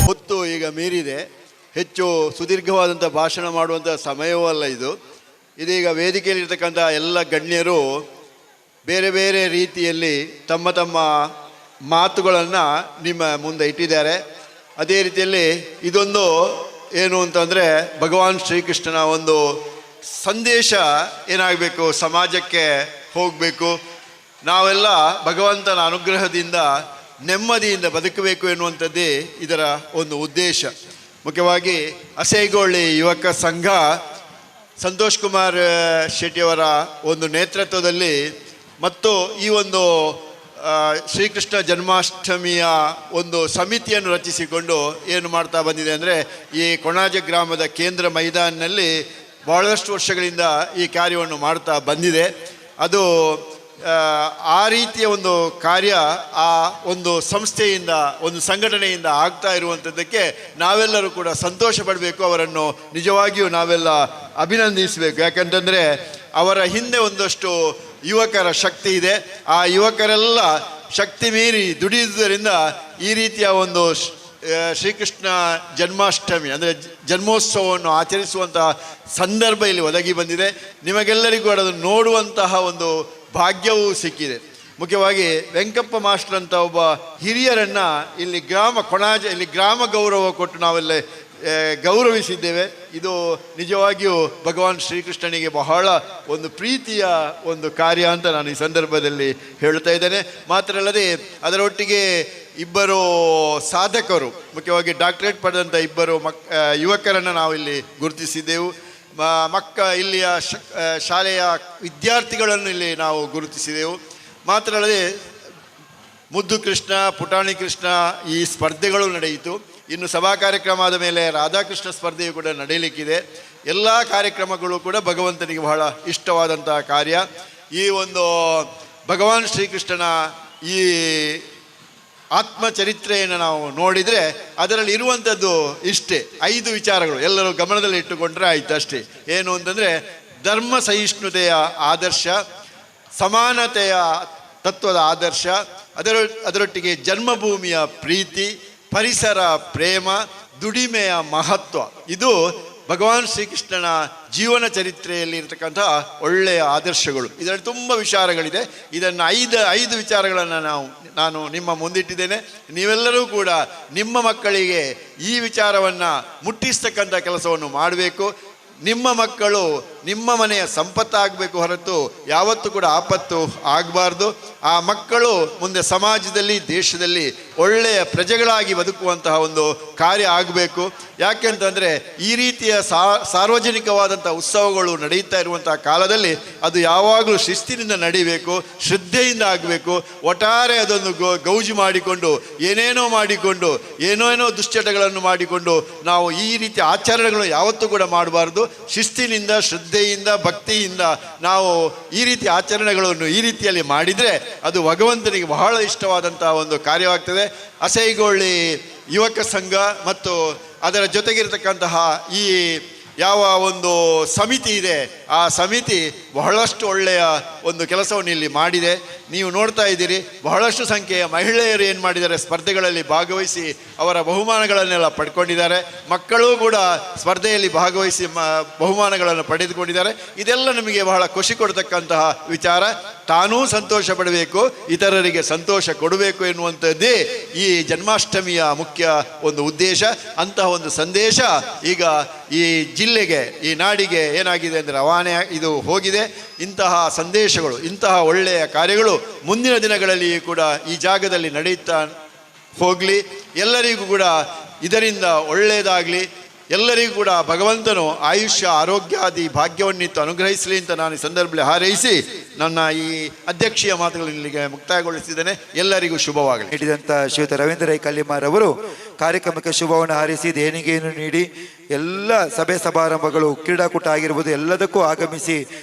ಹೊತ್ತು ಈಗ ಮೀರಿದೆ, ಹೆಚ್ಚು ಸುದೀರ್ಘವಾದಂಥ ಭಾಷಣ ಮಾಡುವಂಥ ಸಮಯವೂ ಅಲ್ಲ ಇದು. ಇದೀಗ ವೇದಿಕೆಯಲ್ಲಿರ್ತಕ್ಕಂಥ ಎಲ್ಲ ಗಣ್ಯರು ಬೇರೆ ಬೇರೆ ರೀತಿಯಲ್ಲಿ ತಮ್ಮ ತಮ್ಮ ಮಾತುಗಳನ್ನು ನಿಮ್ಮ ಮುಂದೆ ಇಟ್ಟಿದ್ದಾರೆ. ಅದೇ ರೀತಿಯಲ್ಲಿ ಇದೊಂದು ಏನು ಅಂತಂದರೆ ಭಗವಾನ್ ಶ್ರೀಕೃಷ್ಣನ ಒಂದು ಸಂದೇಶ ಏನಾಗಬೇಕು, ಸಮಾಜಕ್ಕೆ ಹೋಗಬೇಕು. ನಾವೆಲ್ಲ ಭಗವಂತನ ಅನುಗ್ರಹದಿಂದ ನೆಮ್ಮದಿಯಿಂದ ಬದುಕಬೇಕು ಎನ್ನುವಂಥದ್ದೇ ಇದರ ಒಂದು ಉದ್ದೇಶ. ಮುಖ್ಯವಾಗಿ ಅಸೈಗೊಳ್ಳಿ ಯುವಕ ಸಂಘ ಸಂತೋಷ್ ಕುಮಾರ್ ಶೆಟ್ಟಿಯವರ ಒಂದು ನೇತೃತ್ವದಲ್ಲಿ ಮತ್ತು ಈ ಒಂದು ಶ್ರೀಕೃಷ್ಣ ಜನ್ಮಾಷ್ಟಮಿಯ ಒಂದು ಸಮಿತಿಯನ್ನು ರಚಿಸಿಕೊಂಡು ಏನು ಮಾಡ್ತಾ ಬಂದಿದೆ ಅಂದರೆ, ಈ ಕೊಣಾಜೆ ಗ್ರಾಮದ ಕೇಂದ್ರ ಮೈದಾನಿನಲ್ಲಿ ಬಹಳಷ್ಟು ವರ್ಷಗಳಿಂದ ಈ ಕಾರ್ಯವನ್ನು ಮಾಡ್ತಾ ಬಂದಿದೆ. ಅದು ಆ ರೀತಿಯ ಒಂದು ಕಾರ್ಯ ಆ ಒಂದು ಸಂಸ್ಥೆಯಿಂದ, ಒಂದು ಸಂಘಟನೆಯಿಂದ ಆಗ್ತಾ ಇರುವಂಥದ್ದಕ್ಕೆ ನಾವೆಲ್ಲರೂ ಕೂಡ ಸಂತೋಷ ಪಡಬೇಕು. ಅವರನ್ನು ನಿಜವಾಗಿಯೂ ನಾವೆಲ್ಲ ಅಭಿನಂದಿಸಬೇಕು. ಯಾಕಂತಂದರೆ ಅವರ ಹಿಂದೆ ಒಂದಷ್ಟು ಯುವಕರ ಶಕ್ತಿ ಇದೆ. ಆ ಯುವಕರೆಲ್ಲ ಶಕ್ತಿ ಮೀರಿ ದುಡಿಯುವುದರಿಂದ ಈ ರೀತಿಯ ಒಂದು ಶ್ರೀಕೃಷ್ಣ ಜನ್ಮಾಷ್ಟಮಿ ಅಂದರೆ ಜನ್ಮೋತ್ಸವವನ್ನು ಆಚರಿಸುವಂತಹ ಸಂದರ್ಭ ಇಲ್ಲಿ ಒದಗಿ ಬಂದಿದೆ. ನಿಮಗೆಲ್ಲರಿಗೂ ಅದನ್ನು ನೋಡುವಂತಹ ಒಂದು ಭಾಗ್ಯವೂ ಸಿಕ್ಕಿದೆ. ಮುಖ್ಯವಾಗಿ ವೆಂಕಪ್ಪ ಮಾಸ್ಟರ್ ಅಂತ ಒಬ್ಬ ಹಿರಿಯರನ್ನು ಇಲ್ಲಿ ಇಲ್ಲಿ ಗ್ರಾಮ ಗೌರವ ಕೊಟ್ಟು ನಾವೆಲ್ಲ ಗೌರವಿಸಿದ್ದೇವೆ. ಇದು ನಿಜವಾಗಿಯೂ ಭಗವಾನ್ ಶ್ರೀಕೃಷ್ಣನಿಗೆ ಬಹಳ ಒಂದು ಪ್ರೀತಿಯ ಒಂದು ಕಾರ್ಯ ಅಂತ ನಾನು ಈ ಸಂದರ್ಭದಲ್ಲಿ ಹೇಳ್ತಾ ಇದ್ದೇನೆ. ಮಾತ್ರ ಅಲ್ಲದೆ ಅದರೊಟ್ಟಿಗೆ ಇಬ್ಬರು ಸಾಧಕರು, ಮುಖ್ಯವಾಗಿ ಡಾಕ್ಟರೇಟ್ ಪಡೆದಂಥ ಇಬ್ಬರು ಯುವಕರನ್ನು ನಾವು ಇಲ್ಲಿ ಗುರುತಿಸಿದ್ದೆವು. ಇಲ್ಲಿಯ ಶಾಲೆಯ ವಿದ್ಯಾರ್ಥಿಗಳನ್ನು ಇಲ್ಲಿ ನಾವು ಗುರುತಿಸಿದೆವು. ಮಾತ್ರ ಅಲ್ಲದೆ ಮುದ್ದು ಕೃಷ್ಣ, ಪುಟಾಣಿ ಕೃಷ್ಣ ಈ ಸ್ಪರ್ಧೆಗಳು ನಡೆಯಿತು. ಇನ್ನು ಸಭಾ ಕಾರ್ಯಕ್ರಮ ಆದ ಮೇಲೆ ರಾಧಾಕೃಷ್ಣ ಸ್ಪರ್ಧೆಯು ಕೂಡ ನಡೆಯಲಿಕ್ಕಿದೆ. ಎಲ್ಲ ಕಾರ್ಯಕ್ರಮಗಳು ಕೂಡ ಭಗವಂತನಿಗೆ ಬಹಳ ಇಷ್ಟವಾದಂತಹ ಕಾರ್ಯ. ಈ ಒಂದು ಭಗವಾನ್ ಶ್ರೀಕೃಷ್ಣನ ಈ ಆತ್ಮಚರಿತ್ರೆಯನ್ನು ನಾವು ನೋಡಿದರೆ ಅದರಲ್ಲಿ ಇರುವಂಥದ್ದು ಇಷ್ಟೇ 5 ವಿಚಾರಗಳು ಎಲ್ಲರೂ ಗಮನದಲ್ಲಿ ಇಟ್ಟುಕೊಂಡ್ರೆ ಆಯಿತು ಅಷ್ಟೇ. ಏನು ಅಂತಂದರೆ, ಧರ್ಮ ಸಹಿಷ್ಣುತೆಯ ಆದರ್ಶ, ಸಮಾನತೆಯ ತತ್ವದ ಆದರ್ಶ, ಅದರೊಟ್ಟಿಗೆ ಜನ್ಮಭೂಮಿಯ ಪ್ರೀತಿ, ಪರಿಸರ ಪ್ರೇಮ, ದುಡಿಮೆಯ ಮಹತ್ವ. ಇದು ಭಗವಾನ್ ಶ್ರೀಕೃಷ್ಣನ ಜೀವನ ಚರಿತ್ರೆಯಲ್ಲಿ ಇರತಕ್ಕಂಥ ಒಳ್ಳೆಯ ಆದರ್ಶಗಳು. ಇದರಲ್ಲಿ ತುಂಬ ವಿಚಾರಗಳಿದೆ. ಇದನ್ನು ಐದು ವಿಚಾರಗಳನ್ನು ನಾನು ನಿಮ್ಮ ಮುಂದಿಟ್ಟಿದ್ದೇನೆ. ನೀವೆಲ್ಲರೂ ಕೂಡ ನಿಮ್ಮ ಮಕ್ಕಳಿಗೆ ಈ ವಿಚಾರವನ್ನು ಮುಟ್ಟಿಸ್ತಕ್ಕಂಥ ಕೆಲಸವನ್ನು ಮಾಡಬೇಕು. ನಿಮ್ಮ ಮಕ್ಕಳು ನಿಮ್ಮ ಮನೆಯ ಸಂಪತ್ತಾಗಬೇಕು ಹೊರತು ಯಾವತ್ತೂ ಕೂಡ ಆಪತ್ತು ಆಗಬಾರ್ದು. ಆ ಮಕ್ಕಳು ಮುಂದೆ ಸಮಾಜದಲ್ಲಿ, ದೇಶದಲ್ಲಿ ಒಳ್ಳೆಯ ಪ್ರಜೆಗಳಾಗಿ ಬದುಕುವಂತಹ ಒಂದು ಕಾರ್ಯ ಆಗಬೇಕು. ಯಾಕೆಂತಂದರೆ ಈ ರೀತಿಯ ಸಾರ್ವಜನಿಕವಾದಂಥ ಉತ್ಸವಗಳು ನಡೆಯುತ್ತಾ ಇರುವಂತಹ ಕಾಲದಲ್ಲಿ ಅದು ಯಾವಾಗಲೂ ಶಿಸ್ತಿನಿಂದ ನಡೀಬೇಕು, ಶ್ರದ್ಧೆಯಿಂದ ಆಗಬೇಕು. ಒಟ್ಟಾರೆ ಅದನ್ನು ಗೌಜು ಮಾಡಿಕೊಂಡು ಏನೇನೋ ದುಶ್ಚಟಗಳನ್ನು ಮಾಡಿಕೊಂಡು ನಾವು ಈ ರೀತಿಯ ಆಚರಣೆಗಳನ್ನು ಯಾವತ್ತೂ ಕೂಡ ಮಾಡಬಾರ್ದು. ಶಿಸ್ತಿನಿಂದ, ಶ್ರದ್ಧೆಯಿಂದ, ಭಕ್ತಿಯಿಂದ ನಾವು ಈ ರೀತಿಯ ಆಚರಣೆಗಳನ್ನು ಈ ರೀತಿಯಲ್ಲಿ ಮಾಡಿದರೆ ಅದು ಭಗವಂತನಿಗೆ ಬಹಳ ಇಷ್ಟವಾದಂಥ ಒಂದು ಕಾರ್ಯವಾಗ್ತದೆ. ಅಸೈಗೊಳ್ಳಿ ಯುವಕ ಸಂಘ ಮತ್ತು ಅದರ ಜೊತೆಗಿರತಕ್ಕಂತಹ ಈ ಯಾವ ಒಂದು ಸಮಿತಿ ಇದೆ, ಆ ಸಮಿತಿ ಬಹಳಷ್ಟು ಒಳ್ಳೆಯ ಒಂದು ಕೆಲಸವನ್ನು ಇಲ್ಲಿ ಮಾಡಿದೆ. ನೀವು ನೋಡ್ತಾ ಇದ್ದೀರಿ, ಬಹಳಷ್ಟು ಸಂಖ್ಯೆಯ ಮಹಿಳೆಯರು ಏನು ಮಾಡಿದ್ದಾರೆ, ಸ್ಪರ್ಧೆಗಳಲ್ಲಿ ಭಾಗವಹಿಸಿ ಅವರ ಬಹುಮಾನಗಳನ್ನೆಲ್ಲ ಪಡ್ಕೊಂಡಿದ್ದಾರೆ. ಮಕ್ಕಳು ಕೂಡ ಸ್ಪರ್ಧೆಯಲ್ಲಿ ಭಾಗವಹಿಸಿ ಬಹುಮಾನಗಳನ್ನು ಪಡೆದುಕೊಂಡಿದ್ದಾರೆ. ಇದೆಲ್ಲ ನಮಗೆ ಬಹಳ ಖುಷಿ ಕೊಡ್ತಕ್ಕಂತಹ ವಿಚಾರ. ತಾನೂ ಸಂತೋಷ ಪಡಬೇಕು, ಇತರರಿಗೆ ಸಂತೋಷ ಕೊಡಬೇಕು ಎನ್ನುವಂಥದ್ದೇ ಈ ಜನ್ಮಾಷ್ಟಮಿಯ ಮುಖ್ಯ ಒಂದು ಉದ್ದೇಶ. ಅಂತಹ ಒಂದು ಸಂದೇಶ ಈಗ ಈ ಜಿಲ್ಲೆಗೆ, ಈ ನಾಡಿಗೆ ಏನಾಗಿದೆ ಅಂದರೆ ಇದು ಹೋಗಿದೆ. ಇಂತಹ ಸಂದೇಶಗಳು, ಇಂತಹ ಒಳ್ಳೆಯ ಕಾರ್ಯಗಳು ಮುಂದಿನ ದಿನಗಳಲ್ಲಿ ಕೂಡ ಈ ಜಾಗದಲ್ಲಿ ನಡೆಯುತ್ತಾ ಹೋಗಲಿ. ಎಲ್ಲರಿಗೂ ಕೂಡ ಇದರಿಂದ ಒಳ್ಳೆಯದಾಗಲಿ. ಎಲ್ಲರಿಗೂ ಕೂಡ ಭಗವಂತನು ಆಯುಷ್ಯ, ಆರೋಗ್ಯಾದಿ ಭಾಗ್ಯವನ್ನಿತ್ತು ಅನುಗ್ರಹಿಸಲಿ ಅಂತ ನಾನು ಈ ಸಂದರ್ಭದಲ್ಲಿ ಹಾರೈಸಿ ನನ್ನ ಈ ಅಧ್ಯಕ್ಷೀಯ ಮಾತುಗಳನ್ನು ಇಲ್ಲಿಗೆ ಮುಕ್ತಾಯಗೊಳಿಸಿದ್ದೇನೆ. ಎಲ್ಲರಿಗೂ ಶುಭವಾಗಲಿ. ನೀಡಿದಂಥ ಶ್ರೀಯುತ ರವೀಂದ್ರ ರೈ ಕಲ್ಲಿಮಾರ್ ಅವರು ಕಾರ್ಯಕ್ರಮಕ್ಕೆ ಶುಭವನ್ನು ಹಾರೈಸಿ ದೇಣಿಗೆಯನ್ನು ನೀಡಿ ಎಲ್ಲ ಸಭೆ ಸಮಾರಂಭಗಳು, ಕ್ರೀಡಾಕೂಟ ಆಗಿರ್ಬೋದು ಎಲ್ಲದಕ್ಕೂ ಆಗಮಿಸಿ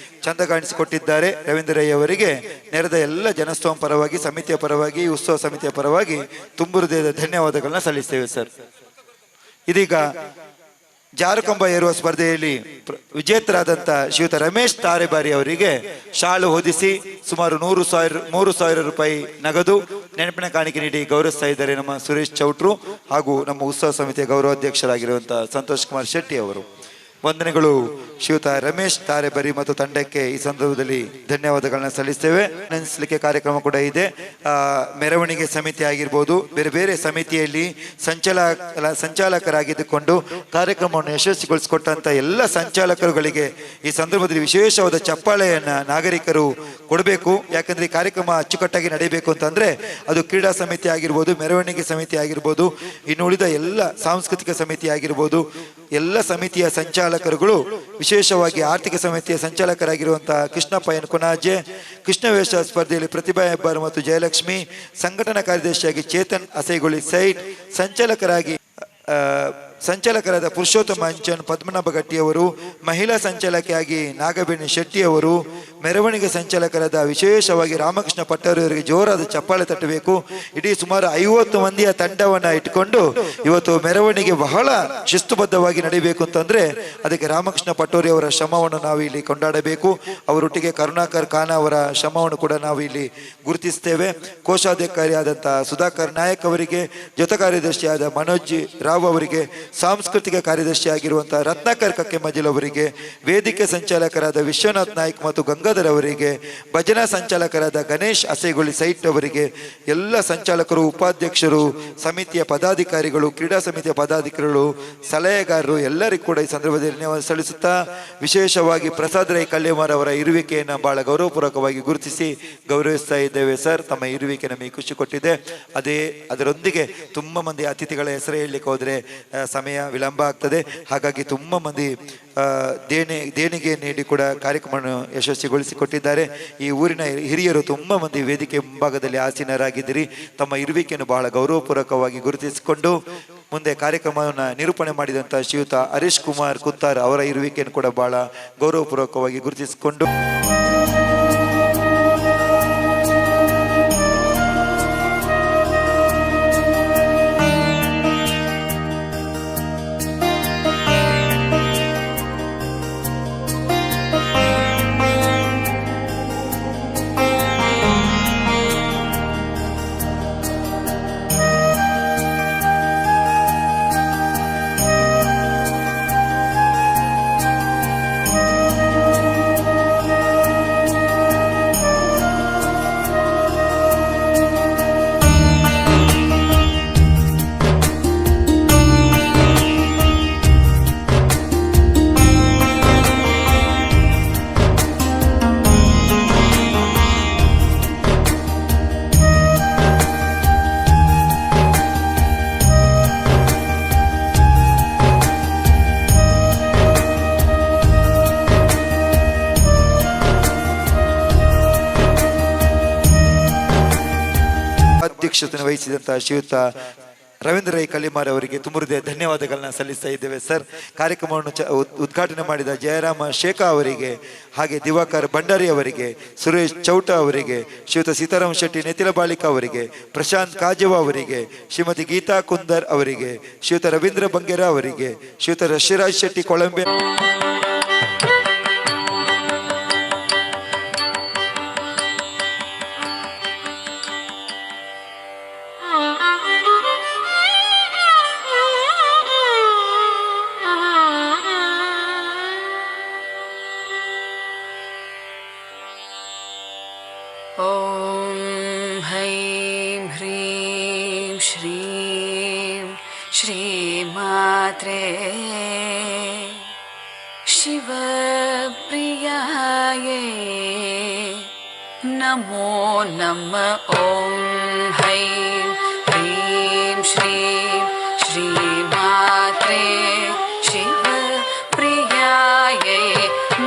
ಚಂದ ಕಾಣಿಸಿಕೊಟ್ಟಿದ್ದಾರೆ. ರವೀಂದ್ರ ರೈ ಅವರಿಗೆ ನೆರೆದ ಎಲ್ಲ ಜನಸ್ತೋಮ ಪರವಾಗಿ, ಸಮಿತಿಯ ಪರವಾಗಿ, ಉತ್ಸವ ಸಮಿತಿಯ ಪರವಾಗಿ ತುಂಬು ಹೃದಯದ ಧನ್ಯವಾದಗಳನ್ನ ಸಲ್ಲಿಸ್ತೇವೆ ಸರ್. ಇದೀಗ ಜಾರುಕಂಬ ಏರುವ ಸ್ಪರ್ಧೆಯಲ್ಲಿ ವಿಜೇತರಾದಂಥ ಶ್ರೀಯುತ ರಮೇಶ್ ತಾರೆಬಾರಿ ಅವರಿಗೆ ಶಾಲು ಹೊದಿಸಿ ಸುಮಾರು 3,000 ರೂಪಾಯಿ ನಗದು ನೆನಪಿನ ಕಾಣಿಕೆ ನೀಡಿ ಗೌರವಿಸ್ತಾ ಇದ್ದಾರೆ ನಮ್ಮ ಸುರೇಶ್ ಚೌಟ್ರು ಹಾಗೂ ನಮ್ಮ ಉತ್ಸವ ಸಮಿತಿಯ ಗೌರವಾಧ್ಯಕ್ಷರಾಗಿರುವಂತಹ ಸಂತೋಷ್ ಕುಮಾರ್ ಶೆಟ್ಟಿ ಅವರು. ವಂದನೆಗಳು ಶ್ರೀಯುತ ರಮೇಶ್ ತಾರೆಬರಿ ಮತ್ತು ತಂಡಕ್ಕೆ ಈ ಸಂದರ್ಭದಲ್ಲಿ ಧನ್ಯವಾದಗಳನ್ನ ಸಲ್ಲಿಸ್ತೇವೆ. ನೆನೆಸಲಿಕ್ಕೆ ಕಾರ್ಯಕ್ರಮ ಕೂಡ ಇದೆ. ಮೆರವಣಿಗೆ ಸಮಿತಿ ಆಗಿರ್ಬೋದು, ಬೇರೆ ಬೇರೆ ಸಮಿತಿಯಲ್ಲಿ ಸಂಚಾಲಕರಾಗಿದ್ದುಕೊಂಡು ಕಾರ್ಯಕ್ರಮವನ್ನು ಯಶಸ್ವಿಗೊಳಿಸಿಕೊಟ್ಟಂಥ ಎಲ್ಲ ಸಂಚಾಲಕರುಗಳಿಗೆ ಈ ಸಂದರ್ಭದಲ್ಲಿ ವಿಶೇಷವಾದ ಚಪ್ಪಾಳೆಯನ್ನು ನಾಗರಿಕರು ಕೊಡಬೇಕು. ಯಾಕಂದರೆ ಈ ಕಾರ್ಯಕ್ರಮ ಅಚ್ಚುಕಟ್ಟಾಗಿ ನಡೆಯಬೇಕು ಅಂತಂದರೆ ಅದು ಕ್ರೀಡಾ ಸಮಿತಿ ಆಗಿರ್ಬೋದು, ಮೆರವಣಿಗೆ ಸಮಿತಿ ಆಗಿರ್ಬೋದು, ಇನ್ನು ಉಳಿದ ಎಲ್ಲ ಸಾಂಸ್ಕೃತಿಕ ಸಮಿತಿ ಆಗಿರ್ಬೋದು, ಎಲ್ಲ ಸಮಿತಿಯ ಸಂಚಾಲಕರುಗಳು, ವಿಶೇಷವಾಗಿ ಆರ್ಥಿಕ ಸಮಿತಿಯ ಸಂಚಾಲಕರಾಗಿರುವಂತಹ ಕೃಷ್ಣಪ್ಪ ಎನ್ ಕೊನಾಜೆ, ಕೃಷ್ಣ ವೇಷ ಸ್ಪರ್ಧೆಯಲ್ಲಿ ಪ್ರತಿಭಾ ಹೆಬ್ಬಾರ್ ಮತ್ತು ಜಯಲಕ್ಷ್ಮಿ, ಸಂಘಟನಾ ಕಾರ್ಯದರ್ಶಿಯಾಗಿ ಚೇತನ್ ಅಸೈಗುಳಿ ಸೈಟ್, ಸಂಚಾಲಕರಾದ ಪುರುಷೋತ್ತಮ ಅಂಚನ್ ಪದ್ಮನಾಭ ಗಟ್ಟಿಯವರು, ಮಹಿಳಾ ಸಂಚಾಲಕಿಯಾಗಿ ನಾಗಬೇಣಿ ಶೆಟ್ಟಿಯವರು, ಮೆರವಣಿಗೆ ಸಂಚಾಲಕರಾದ ವಿಶೇಷವಾಗಿ ರಾಮಕೃಷ್ಣ ಪಟ್ಟವರಿಗೆ ಜೋರಾದ ಚಪ್ಪಾಳೆ ತಟ್ಟಬೇಕು. ಇಡೀ ಸುಮಾರು 50 ಮಂದಿಯ ತಂಡವನ್ನು ಇಟ್ಕೊಂಡು ಇವತ್ತು ಮೆರವಣಿಗೆ ಬಹಳ ಶಿಸ್ತುಬದ್ಧವಾಗಿ ನಡೀಬೇಕು ಅಂತಂದ್ರೆ ಅದಕ್ಕೆ ರಾಮಕೃಷ್ಣ ಪಟ್ಟೋರಿ ಅವರ ಶ್ರಮವನ್ನು ನಾವು ಇಲ್ಲಿ ಕೊಂಡಾಡಬೇಕು. ಅವರೊಟ್ಟಿಗೆ ಕರುಣಾಕರ್ ಖಾನ್ ಅವರ ಶ್ರಮವನ್ನು ಕೂಡ ನಾವು ಇಲ್ಲಿ ಗುರುತಿಸ್ತೇವೆ. ಕೋಶಾಧಿಕಾರಿಯಾದಂತಹ ಸುಧಾಕರ್ ನಾಯಕ್ ಅವರಿಗೆ, ಜೊತೆ ಕಾರ್ಯದರ್ಶಿಯಾದ ಮನೋಜ್ ರಾವ್ ಅವರಿಗೆ, ಸಾಂಸ್ಕೃತಿಕ ಕಾರ್ಯದರ್ಶಿ ಆಗಿರುವಂತಹ ರತ್ನಾಕರ್ ಕಕ್ಕೆ ಮಜಿಲ್ ಅವರಿಗೆ, ವೇದಿಕೆ ಸಂಚಾಲಕರಾದ ವಿಶ್ವನಾಥ್ ನಾಯ್ಕ್ ಮತ್ತು ಗಂಗಾಧರ್ ಅವರಿಗೆ, ಭಜನಾ ಸಂಚಾಲಕರಾದ ಗಣೇಶ್ ಅಸೈಗುಳಿ ಸೈಟ್ ಅವರಿಗೆ, ಎಲ್ಲ ಸಂಚಾಲಕರು, ಉಪಾಧ್ಯಕ್ಷರು, ಸಮಿತಿಯ ಪದಾಧಿಕಾರಿಗಳು, ಕ್ರೀಡಾ ಸಮಿತಿಯ ಪದಾಧಿಕಾರಿಗಳು, ಸಲಹೆಗಾರರು ಎಲ್ಲರಿಗೂ ಕೂಡ ಈ ಸಂದರ್ಭದಲ್ಲಿ ಧನ್ಯವಾದ ಸಲ್ಲಿಸುತ್ತಾ, ವಿಶೇಷವಾಗಿ ಪ್ರಸಾದ್ ರೈ ಕಲ್ಲೇಮಾರ್ ಅವರ ಇರುವಿಕೆಯನ್ನು ಬಹಳ ಗೌರವಪೂರ್ವಕವಾಗಿ ಗುರುತಿಸಿ ಗೌರವಿಸ್ತಾ ಇದ್ದೇವೆ. ಸರ್, ತಮ್ಮ ಇರುವಿಕೆ ನಮಗೆ ಖುಷಿ ಕೊಟ್ಟಿದೆ. ಅದರೊಂದಿಗೆ ತುಂಬ ಮಂದಿ ಅತಿಥಿಗಳ ಹೆಸರು ಹೇಳಲಿಕ್ಕೆ ಹೋದರೆ ಸಮಯ ವಿಳಂಬ ಆಗ್ತದೆ. ಹಾಗಾಗಿ ತುಂಬ ಮಂದಿ ದೇಣಿಗೆ ನೀಡಿ ಕೂಡ ಕಾರ್ಯಕ್ರಮವನ್ನು ಯಶಸ್ವಿಗೊಳಿಸಿಕೊಟ್ಟಿದ್ದಾರೆ. ಈ ಊರಿನ ಹಿರಿಯರು ತುಂಬ ಮಂದಿ ವೇದಿಕೆ ಮುಂಭಾಗದಲ್ಲಿ ಆಸೀನರಾಗಿದ್ದೀರಿ. ತಮ್ಮ ಇರುವಿಕೆಯನ್ನು ಬಹಳ ಗೌರವಪೂರ್ವಕವಾಗಿ ಗುರುತಿಸಿಕೊಂಡು ಮುಂದೆ ಕಾರ್ಯಕ್ರಮವನ್ನು ನಿರೂಪಣೆ ಮಾಡಿದಂಥ ಶ್ರೀಯುತ ಹರೀಶ್ ಕುಮಾರ್ ಕುತ್ತಾರ್ ಅವರ ಇರುವಿಕೆಯನ್ನು ಕೂಡ ಬಹಳ ಗೌರವಪೂರ್ವಕವಾಗಿ ಗುರುತಿಸಿಕೊಂಡು ಅಧ್ಯಕ್ಷತೆ ವಹಿಸಿದಂತಹ ಶ್ರೀಯುತ ರವೀಂದ್ರ ರೈ ಕಲ್ಲಿಮಾರ್ ಅವರಿಗೆ ತುಂಬ ಹೃದಯ ಧನ್ಯವಾದಗಳನ್ನ ಸಲ್ಲಿಸ್ತಾ ಇದ್ದೇವೆ. ಸರ್, ಕಾರ್ಯಕ್ರಮವನ್ನು ಉದ್ಘಾಟನೆ ಮಾಡಿದ ಜಯರಾಮ ಶೇಖಾ ಅವರಿಗೆ, ಹಾಗೆ ದಿವಾಕರ್ ಭಂಡಾರಿ ಅವರಿಗೆ, ಸುರೇಶ್ ಚೌಟ ಅವರಿಗೆ, ಶ್ರೀಯುತ ಸೀತಾರಾಮ ಶೆಟ್ಟಿ ನೆತಿಲ ಬಾಳಿಕಾ ಅವರಿಗೆ, ಪ್ರಶಾಂತ್ ಕಾಜವ ಅವರಿಗೆ, ಶ್ರೀಮತಿ ಗೀತಾ ಕುಂದರ್ ಅವರಿಗೆ, ಶ್ರೀಯುತ ರವೀಂದ್ರ ಬಂಗೇರ ಅವರಿಗೆ, ಶ್ರೀಯುತ ರಶಿರಾಜ್ ಶೆಟ್ಟಿ ಕೊಳಂಬೆ श्रीमात्रे शिवप्रियाये नमो नमः. ॐ हैं ह्रीं श्रीं श्रीमात्रे शिवप्रियाये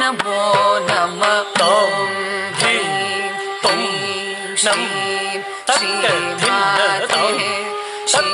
नमो नमः. ॐ ह्रीं श्रीं श्रीमात्रे Shiva,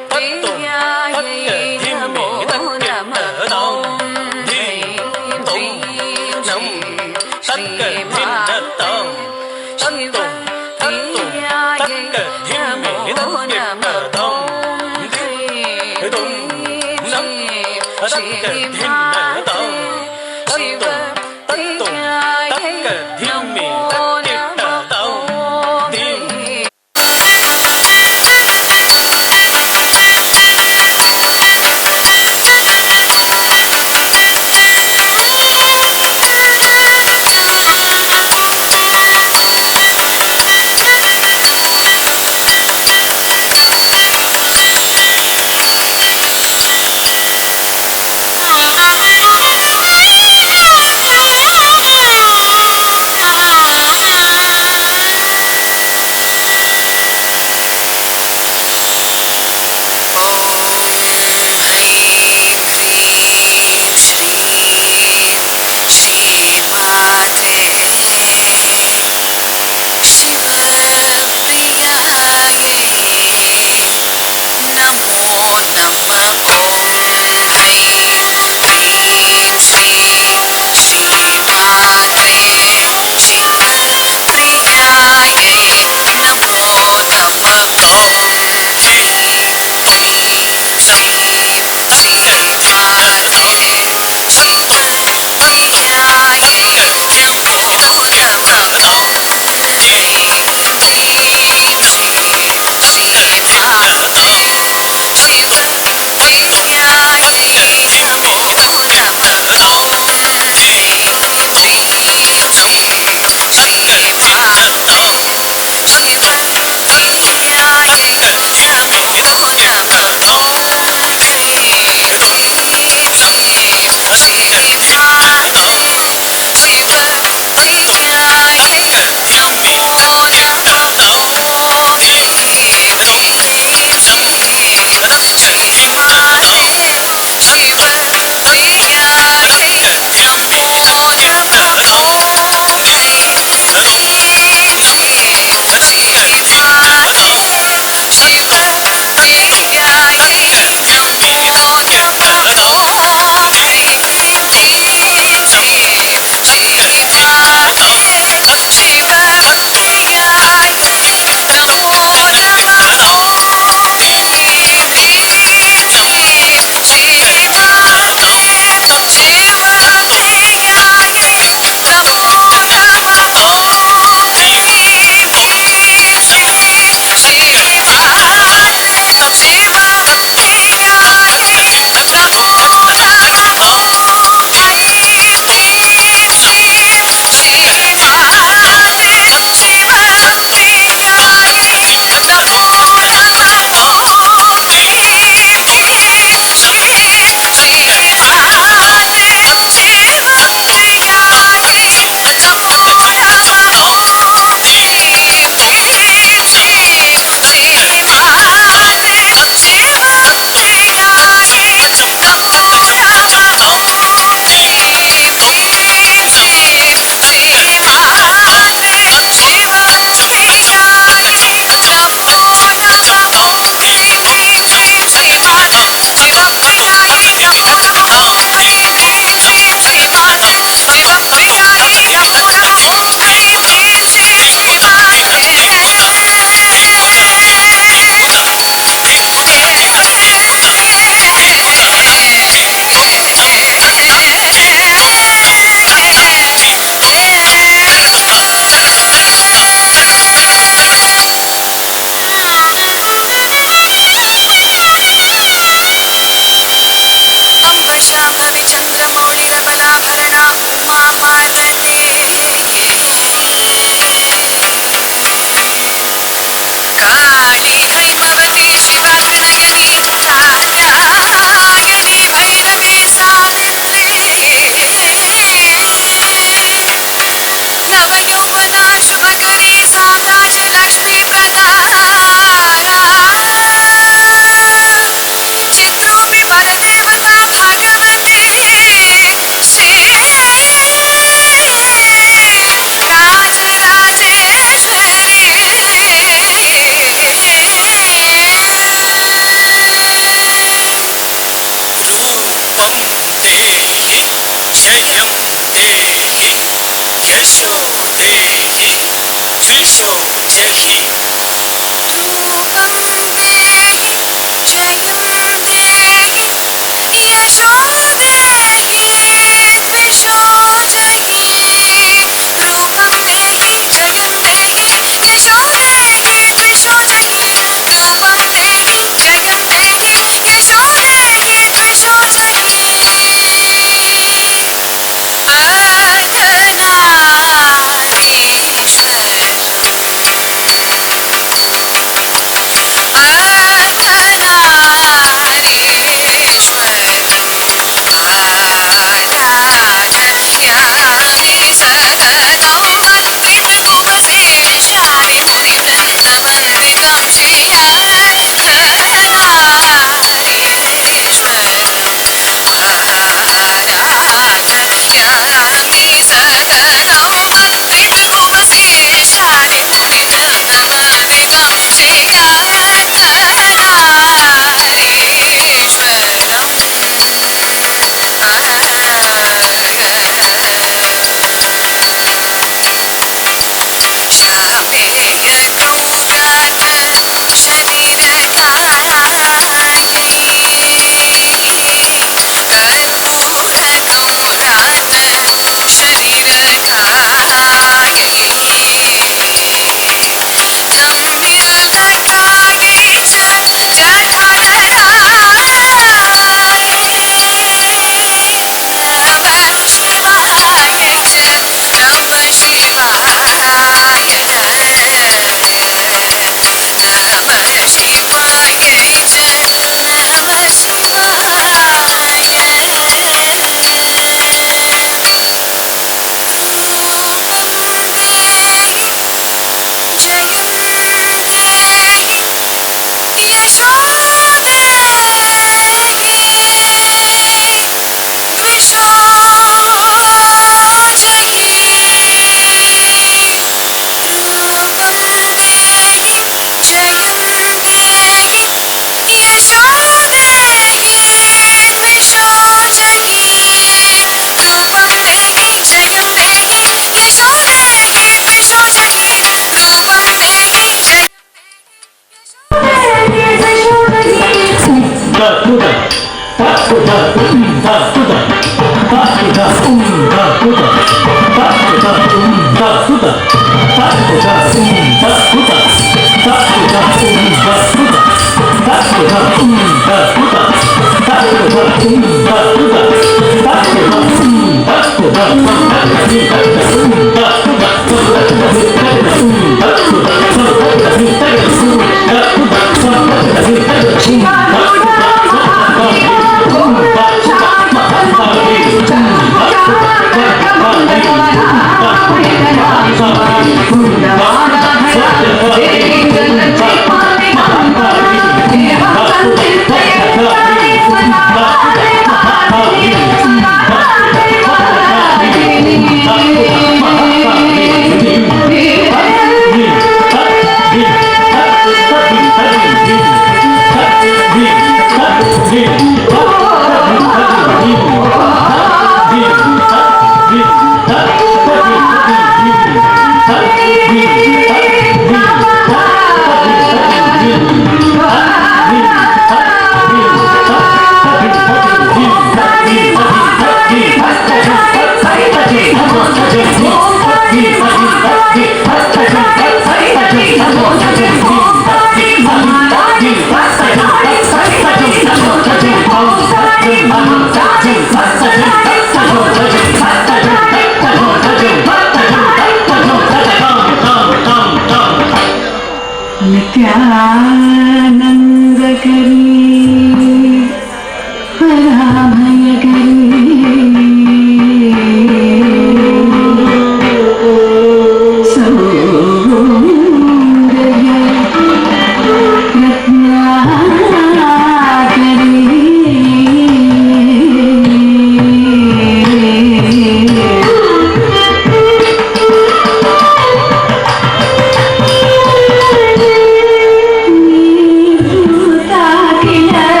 Kila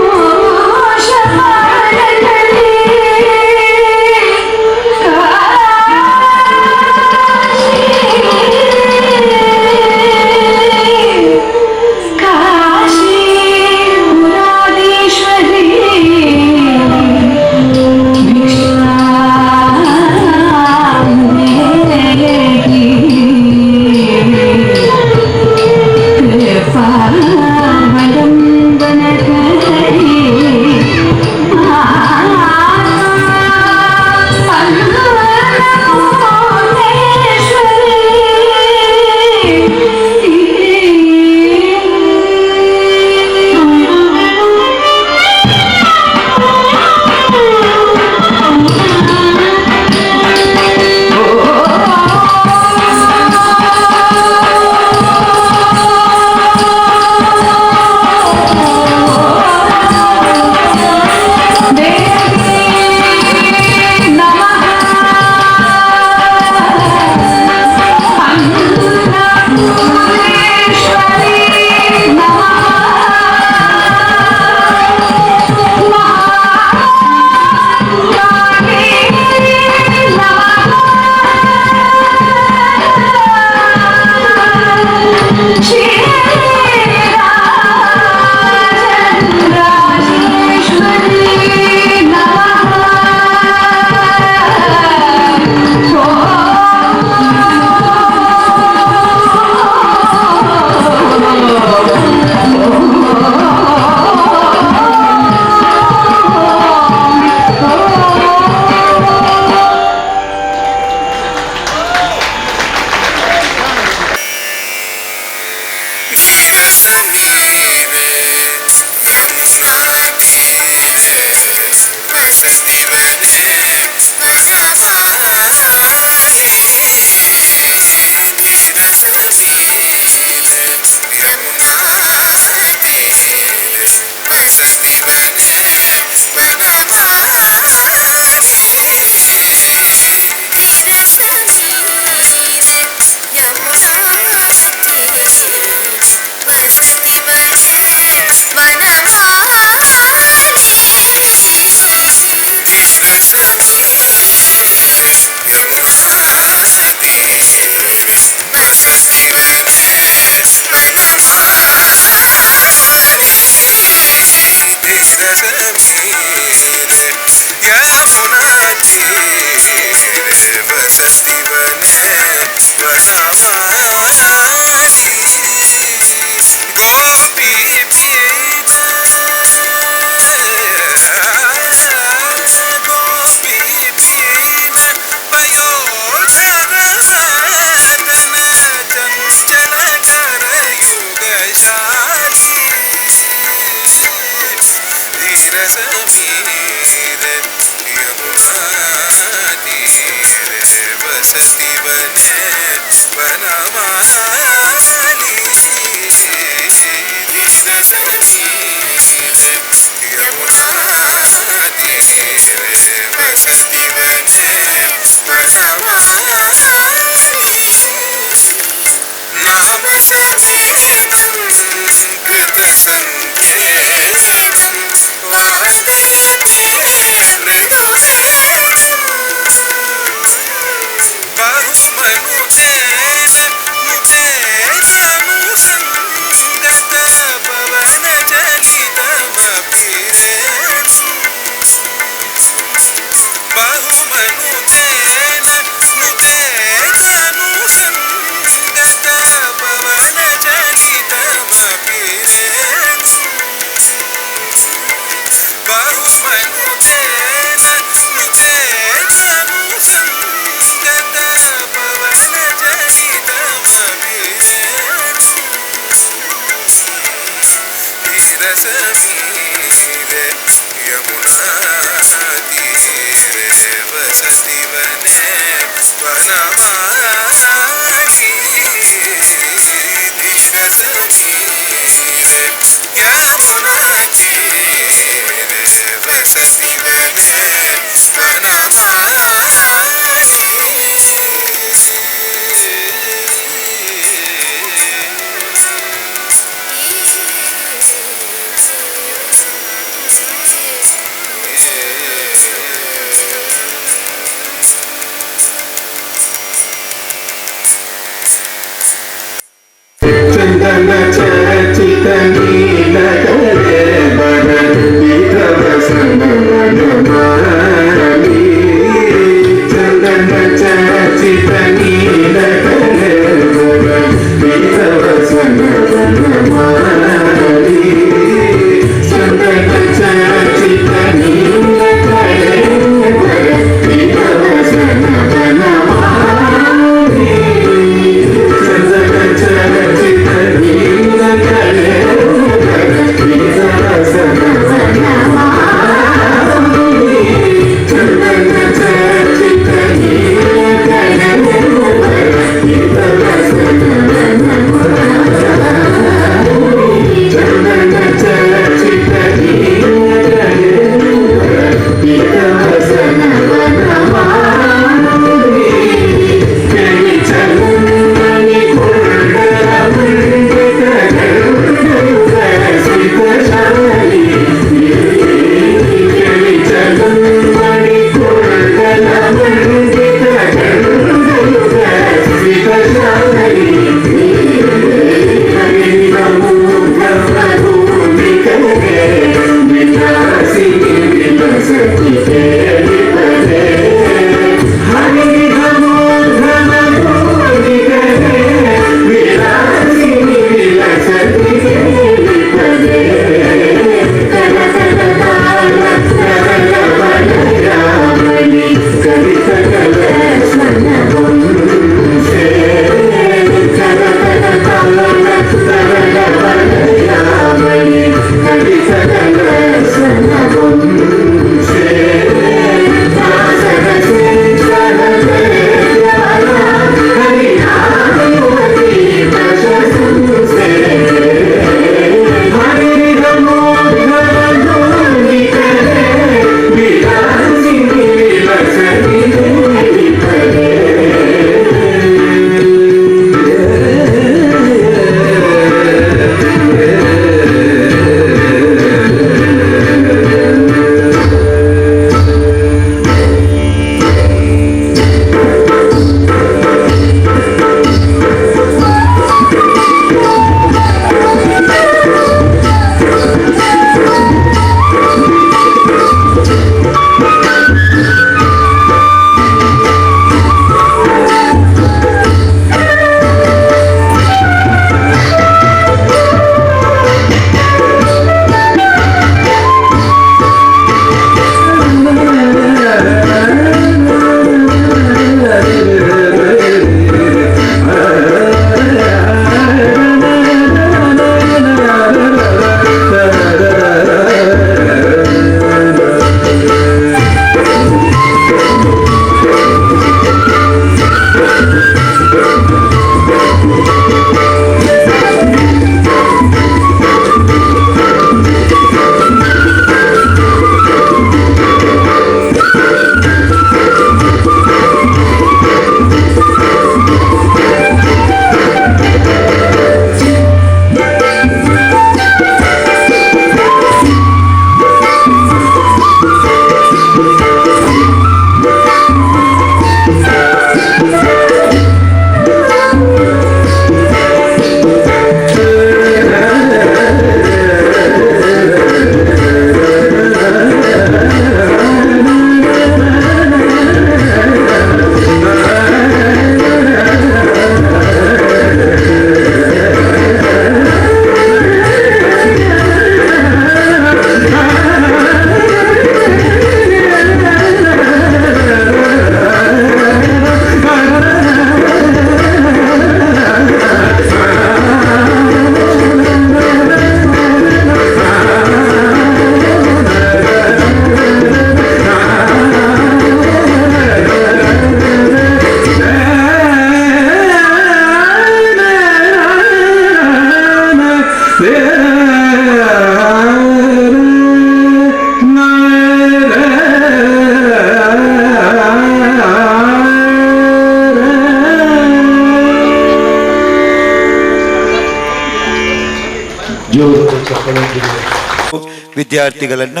ವಿದ್ಯಾರ್ಥಿಗಳನ್ನ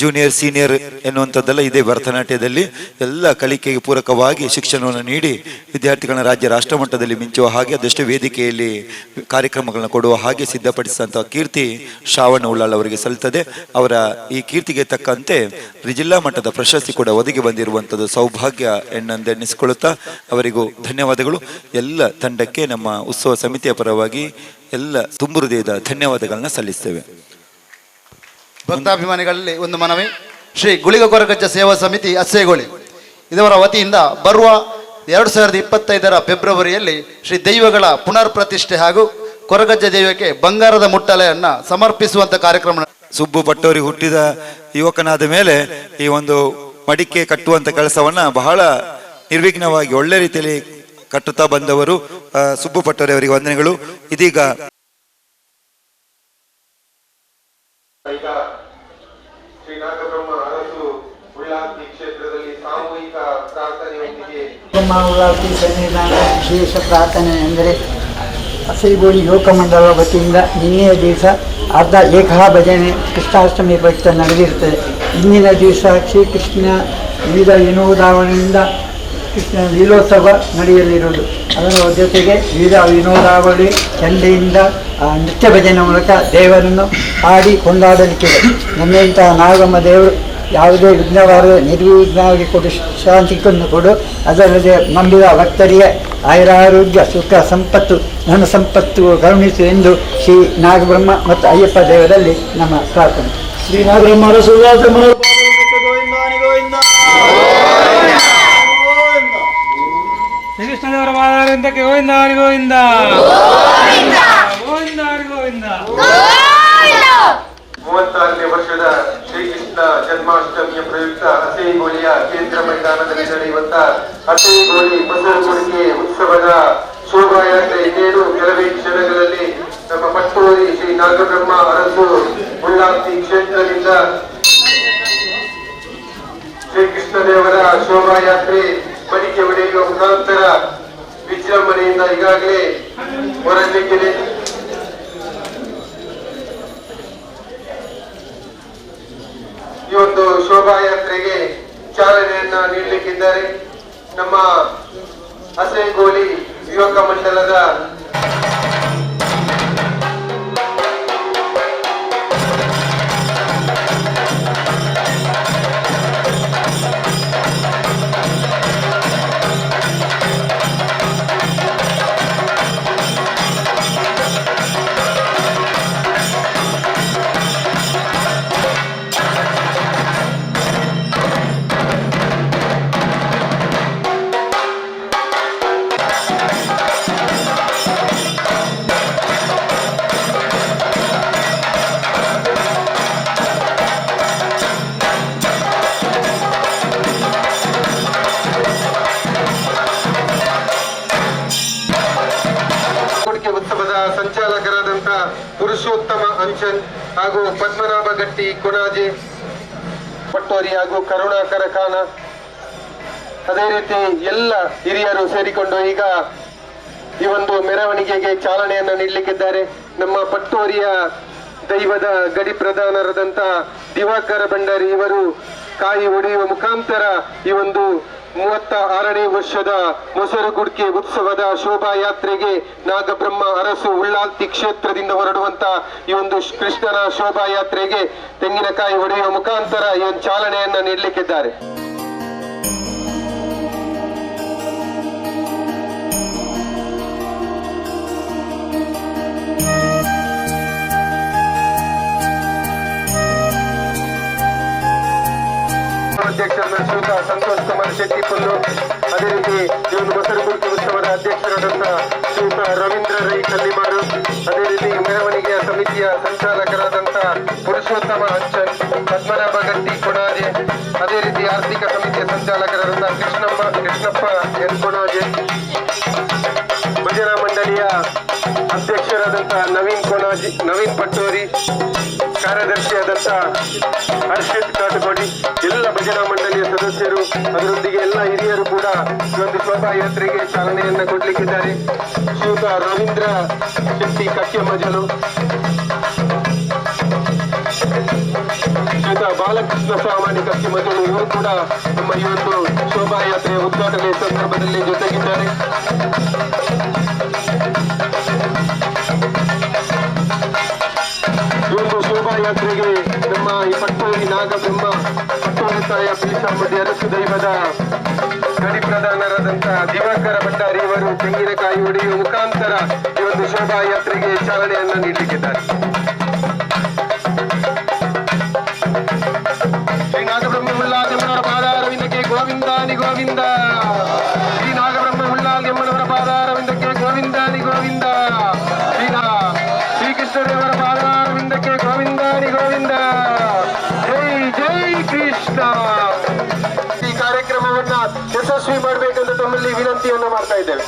ಜೂನಿಯರ್ ಸೀನಿಯರ್ ಎನ್ನುವಂಥದ್ದೆಲ್ಲ ಇದೆ. ಭರತನಾಟ್ಯದಲ್ಲಿ ಎಲ್ಲ ಕಲಿಕೆಗೆ ಪೂರಕವಾಗಿ ಶಿಕ್ಷಣವನ್ನು ನೀಡಿ ವಿದ್ಯಾರ್ಥಿಗಳನ್ನ ರಾಜ್ಯ ರಾಷ್ಟ್ರ ಮಟ್ಟದಲ್ಲಿ ಮಿಂಚುವ ಹಾಗೆ ಅದಷ್ಟು ವೇದಿಕೆಯಲ್ಲಿ ಕಾರ್ಯಕ್ರಮಗಳನ್ನ ಕೊಡುವ ಹಾಗೆ ಸಿದ್ಧಪಡಿಸಿದಂಥ ಕೀರ್ತಿ ಶ್ರಾವಣ ಉಳ್ಳಾಳ್ ಅವರಿಗೆ ಸಲ್ತದೆ. ಅವರ ಈ ಕೀರ್ತಿಗೆ ತಕ್ಕಂತೆ ಜಿಲ್ಲಾ ಮಟ್ಟದ ಪ್ರಶಸ್ತಿ ಕೂಡ ಒದಗಿ ಬಂದಿರುವಂಥದ್ದು ಸೌಭಾಗ್ಯ ಎನ್ನೆನಿಸಿಕೊಳ್ಳುತ್ತಾ ಅವರಿಗೂ ಧನ್ಯವಾದಗಳು. ಎಲ್ಲ ತಂಡಕ್ಕೆ ನಮ್ಮ ಉತ್ಸವ ಸಮಿತಿಯ ಪರವಾಗಿ ಎಲ್ಲ ತುಂಬು ಹೃದಯದ ಧನ್ಯವಾದಗಳನ್ನ ಸಲ್ಲಿಸ್ತೇವೆ. ಭಕ್ತಾಭಿಮಾನಿಗಳಲ್ಲಿ ಒಂದು ಮನವಿ. ಶ್ರೀ ಗುಳಿಗ ಕೊರಗಜ್ಜ ಸೇವಾ ಸಮಿತಿ ಅಸ್ಸೇಗೋಳಿ ಇದರ ವತಿಯಿಂದ ಬರುವ 2025 ಫೆಬ್ರವರಿಯಲ್ಲಿ ಶ್ರೀ ದೈವಗಳ ಪುನರ್ ಪ್ರತಿಷ್ಠೆ ಹಾಗೂ ಕೊರಗಜ್ಜ ದೈವಕ್ಕೆ ಬಂಗಾರದ ಮುಟ್ಟಲೆಯನ್ನ ಸಮರ್ಪಿಸುವಂತ ಕಾರ್ಯಕ್ರಮ. ಸುಬ್ಬು ಪಟ್ಟೋರಿ ಹುಟ್ಟಿದ ಯುವಕನಾದ ಮೇಲೆ ಈ ಒಂದು ಮಡಿಕೆ ಕಟ್ಟುವಂತ ಕೆಲಸವನ್ನ ಬಹಳ ನಿರ್ವಿಘ್ನವಾಗಿ ಒಳ್ಳೆ ರೀತಿಯಲ್ಲಿ ಕಟ್ಟುತ್ತಾ ಬಂದವರು ಸುಬ್ಬು ಪಟ್ಟೋರಿ ಅವರಿಗೆ ವಂದನೆಗಳು. ಇದೀಗ ಉಳ್ಳಾಲ್ತಿ ಸನ್ನಿಧಾನ ವಿಶೇಷ ಪ್ರಾರ್ಥನೆ ಎಂದರೆ ಅಸೈಗೋಳಿ ಯುವಕ ಮಂಡಲ ವತಿಯಿಂದ ನಿನ್ನೆಯ ದಿವಸ ಅರ್ಧ ಏಕಹ ಭಜನೆ ಕೃಷ್ಣಾಷ್ಟಮಿ ಪ್ರಯುಕ್ತ ನಡೆದಿರುತ್ತದೆ. ಇಂದಿನ ದಿವಸ ಶ್ರೀಕೃಷ್ಣ ವಿವಿಧ ವಿನೋದಾವಳಿಯಿಂದ ಕೃಷ್ಣ ಲೀಲೋತ್ಸವ ನಡೆಯಲಿರುವುದು. ಅದರ ಜೊತೆಗೆ ವಿವಿಧ ವಿನೋದಾವಳಿ ಚಂಡೆಯಿಂದ ನೃತ್ಯ ಭಜನೆ ಮೂಲಕ ದೇವರನ್ನು ಹಾಡಿ ಕೊಂಡಾಡಲಿಕ್ಕಿದೆ. ನಮ್ಮೆಂತಹ ನಾಗಮ್ಮ ದೇವರು ಯಾವುದೇ ವಿಘ್ನವಾದ ನಿರ್ವಿಘ್ನವಾಗಿ ಕೊಡು, ಶಾಂತಿಯನ್ನು ಕೊಡು. ಅದಲ್ಲದೆ ನಂಬಿದ ಭಕ್ತರಿಗೆ ಆಯುರಾರೋಗ್ಯ ಸುಖ ಸಂಪತ್ತು ಧನ ಸಂಪತ್ತು ಕರುಣಿಸು ಎಂದು ಶ್ರೀ ನಾಗಬ್ರಹ್ಮ ಮತ್ತು ಅಯ್ಯಪ್ಪ ದೇವರಲ್ಲಿ ನಮ್ಮ ಪ್ರಾರ್ಥನೆ. ಶ್ರೀ ನಾಗಬ್ರಹ್ಮರ ಶ್ರೀಕೃಷ್ಣದೇವರ ಮಾದಾರಿಂದಕ್ಕೆ ಗೋವಿಂದ ಹರಿ ಗೋವಿಂದ ಗೋವಿಂದ ಹರಿ ಗೋವಿಂದ. 34ನೇ ವರ್ಷದ ಶ್ರೀಕೃಷ್ಣ ಜನ್ಮಾಷ್ಟಮಿಯ ಪ್ರಯುಕ್ತ ಅಸೈಗೋಳಿಯ ಕೇಂದ್ರ ಮೈದಾನದಲ್ಲಿ ನಡೆಯುವಂತ ಅಸೈಗೋಳಿ ಮೊಸರುಗುಡಿಕೆ ಉತ್ಸವದ ಶೋಭಾಯಾತ್ರೆ ಇನ್ನೇನು ಕೆಲವೇ ಕ್ಷಣಗಳಲ್ಲಿ ನಮ್ಮ ಪಟ್ಟೂರಿ ಶ್ರೀ ನಾಗಬ್ರಹ್ಮ ಅರಸು ಉಳ್ಳಾಲ್ತಿ ಕ್ಷೇತ್ರದಿಂದ ಶ್ರೀಕೃಷ್ಣ ದೇವರ ಶೋಭಾಯಾತ್ರೆ ಮಡಿಕೆ ಹೊಡೆಯುವ ಮುಖಾಂತರ ವಿಜೃಂಭಣೆಯಿಂದ ಈಗಾಗಲೇ ಹೊರಲಿಕ್ಕಿದೆ. ಈ ಒಂದು ಶೋಭಾಯಾತ್ರೆಗೆ ಚಾಲನೆಯನ್ನ ನೀಡಲಿಕ್ಕಿದ್ದಾರೆ ನಮ್ಮ ಅಸೈಗೋಳಿ ಯುವಕ ಮಂಡಲದ ಉತ್ಸವದ ಸಂಚಾಲಕರಾದಂತ ಪುರುಷೋತ್ತಮ ಅಂಚನ್ ಹಾಗೂ ಪದ್ಮನಾಭ ಗಟ್ಟಿ ಕೊಣಾಜೆ ಪಟ್ಟೋರಿ ಹಾಗೂ ಕರುಣಾಕರ ಖಾನ, ಅದೇ ರೀತಿ ಎಲ್ಲ ಹಿರಿಯರು ಸೇರಿಕೊಂಡು ಈಗ ಈ ಒಂದು ಮೆರವಣಿಗೆಗೆ ಚಾಲನೆಯನ್ನು ನೀಡಲಿಕ್ಕಿದ್ದಾರೆ. ನಮ್ಮ ಪಟ್ಟೋರಿಯ ದೈವದ ಗಡಿ ಪ್ರಧಾನರಾದಂತ ದಿವಾಕರ ಭಂಡಾರಿ ಇವರು ಕಾಯಿ ಹೊಡೆಯುವ ಮುಖಾಂತರ ಈ ಒಂದು 36ನೇ ವರ್ಷದ ಮೊಸರುಗುಡಿಕೆ ಉತ್ಸವದ ಶೋಭಾಯಾತ್ರೆಗೆ ನಾಗಬ್ರಹ್ಮ ಅರಸು ಉಳ್ಳಾಲ್ತಿ ಕ್ಷೇತ್ರದಿಂದ ಹೊರಡುವಂತ ಈ ಒಂದು ಕೃಷ್ಣನ ಶೋಭಾಯಾತ್ರೆಗೆ ತೆಂಗಿನಕಾಯಿ ಹೊಡೆಯುವ ಮುಖಾಂತರ ಈ ಒಂದು ಚಾಲನೆಯನ್ನ ನೀಡಲಿಕ್ಕಿದ್ದಾರೆ. ಅಧ್ಯಕ್ಷರನ್ನ ಶ್ರೀಯುತ ಸಂತೋಷ್ ಕುಮಾರ್ ಶೆಟ್ಟಿ ಪುಲ್ಲು, ಅದೇ ರೀತಿ ಈ ಒಂದು ಮೊಸರುಗುಡಿಕೆ ಉತ್ಸವದ ಅಧ್ಯಕ್ಷರಾದಂತ ಶ್ರೀಯುತ ರವೀಂದ್ರ ರೈ ಕಲ್ಲಿಮಾರು, ಅದೇ ರೀತಿ ಮೆರವಣಿಗೆಯ ಸಮಿತಿಯ ಸಂಚಾಲಕರಾದಂತ ಪುರುಷೋತ್ತಮ ಅಂಚನ್, ಪದ್ಮನಾಭ ಗಟ್ಟಿ ಕೊಣಾಜೆ, ಅದೇ ರೀತಿ ಆರ್ಥಿಕ ಸಮಿತಿಯ ಸಂಚಾಲಕರಾದಂತ ಕೃಷ್ಣಪ್ಪ ಎನ್ ಕೊಣಾಜೆ, ಭಜನಾ ಮಂಡಳಿಯ ಅಧ್ಯಕ್ಷರಾದಂತ ನವೀನ್ ಪಟ್ಟೋರಿ, ಕಾರ್ಯದರ್ಶಿಯಾದಂತ ಹರ್ಷಿತ್ ಕಾಟಗೋಡಿ, ಎಲ್ಲ ಭಜನಾ ಮಂಡಳಿಯ ಸದಸ್ಯರು ಅದರೊಂದಿಗೆ ಎಲ್ಲ ಹಿರಿಯರು ಕೂಡ ಈ ಒಂದು ಶೋಭಾಯಾತ್ರೆಗೆ ಚಾಲನೆಯನ್ನ ಕೊಡ್ಲಿಕ್ಕಿದ್ದಾರೆ. ಶ್ರೀಯುತ ರವೀಂದ್ರ ಶೆಟ್ಟಿ ಕಕ್ಕೆಮಜಲು, ಶ್ರೀಯುತ ಬಾಲಕೃಷ್ಣ ಸಾಮಾನ್ಯ ಕತ್ತಿ ಮಧುರು ಇವರು ಕೂಡ ನಮ್ಮ ಈ ಒಂದು ಶೋಭಾಯಾತ್ರೆಯ ಉದ್ಘಾಟನೆ ಸಂದರ್ಭದಲ್ಲಿ ಜೊತೆಗಿದ್ದಾರೆ. ಈ ಒಂದು ಶೋಭಾಯಾತ್ರೆಗೆ ನಮ್ಮ ಈ ಪಟ್ಟೂರಿ ನಾಗಬ್ರಹ್ಮ ಪಟ್ಟೂರಿ ತಾಯ ಪೀಠಾಂಬದಿ ಅರಸು ದೈವದ ಗಡಿ ಪ್ರಧಾನರಾದಂತಹ ದಿವಾಕರ ಭಂಡಾರಿ ಇವರು ತೆಂಗಿನಕಾಯಿ ಹೊಡೆಯುವ ಮುಖಾಂತರ ಈ ಒಂದು ಶೋಭಾಯಾತ್ರೆಗೆ ಚಾಲನೆಯನ್ನ ನೀಡಲಿಕ್ಕಿದ್ದಾರೆ. ಶ್ರೀ ನಾಗಬ್ರಹ್ಮ ಮುಳ್ಳಾದ್ಯಮ್ಮನವರ ಪಾದಾರವಿಂದಕ್ಕೆ ಗೋವಿಂದಾನಿ ಗೋವಿಂದ. ಶ್ರೀ ನಾಗಬ್ರಹ್ಮ ಮುಳ್ಳಾದ್ಯಮ್ಮನವರ ಪಾದಾರವಿಂದಕ್ಕೆ ಗೋವಿಂದಾನಿ ಗೋವಿಂದ. ಶ್ರೀಕೃಷ್ಣದೇವರ ಪಾದಾರವಿಂದಕ್ಕೆ ಗೋವಿಂದಾನಿ ಗೋವಿಂದ. ಜೈ ಜೈ ಕೃಷ್ಣ. ಈ ಕಾರ್ಯಕ್ರಮವನ್ನ ಯಶಸ್ವಿ ಮಾಡಬೇಕೆಂದು ತಮ್ಮಲ್ಲಿ ವಿನಂತಿಯನ್ನು ಮಾಡ್ತಾ ಇದ್ದೇವೆ.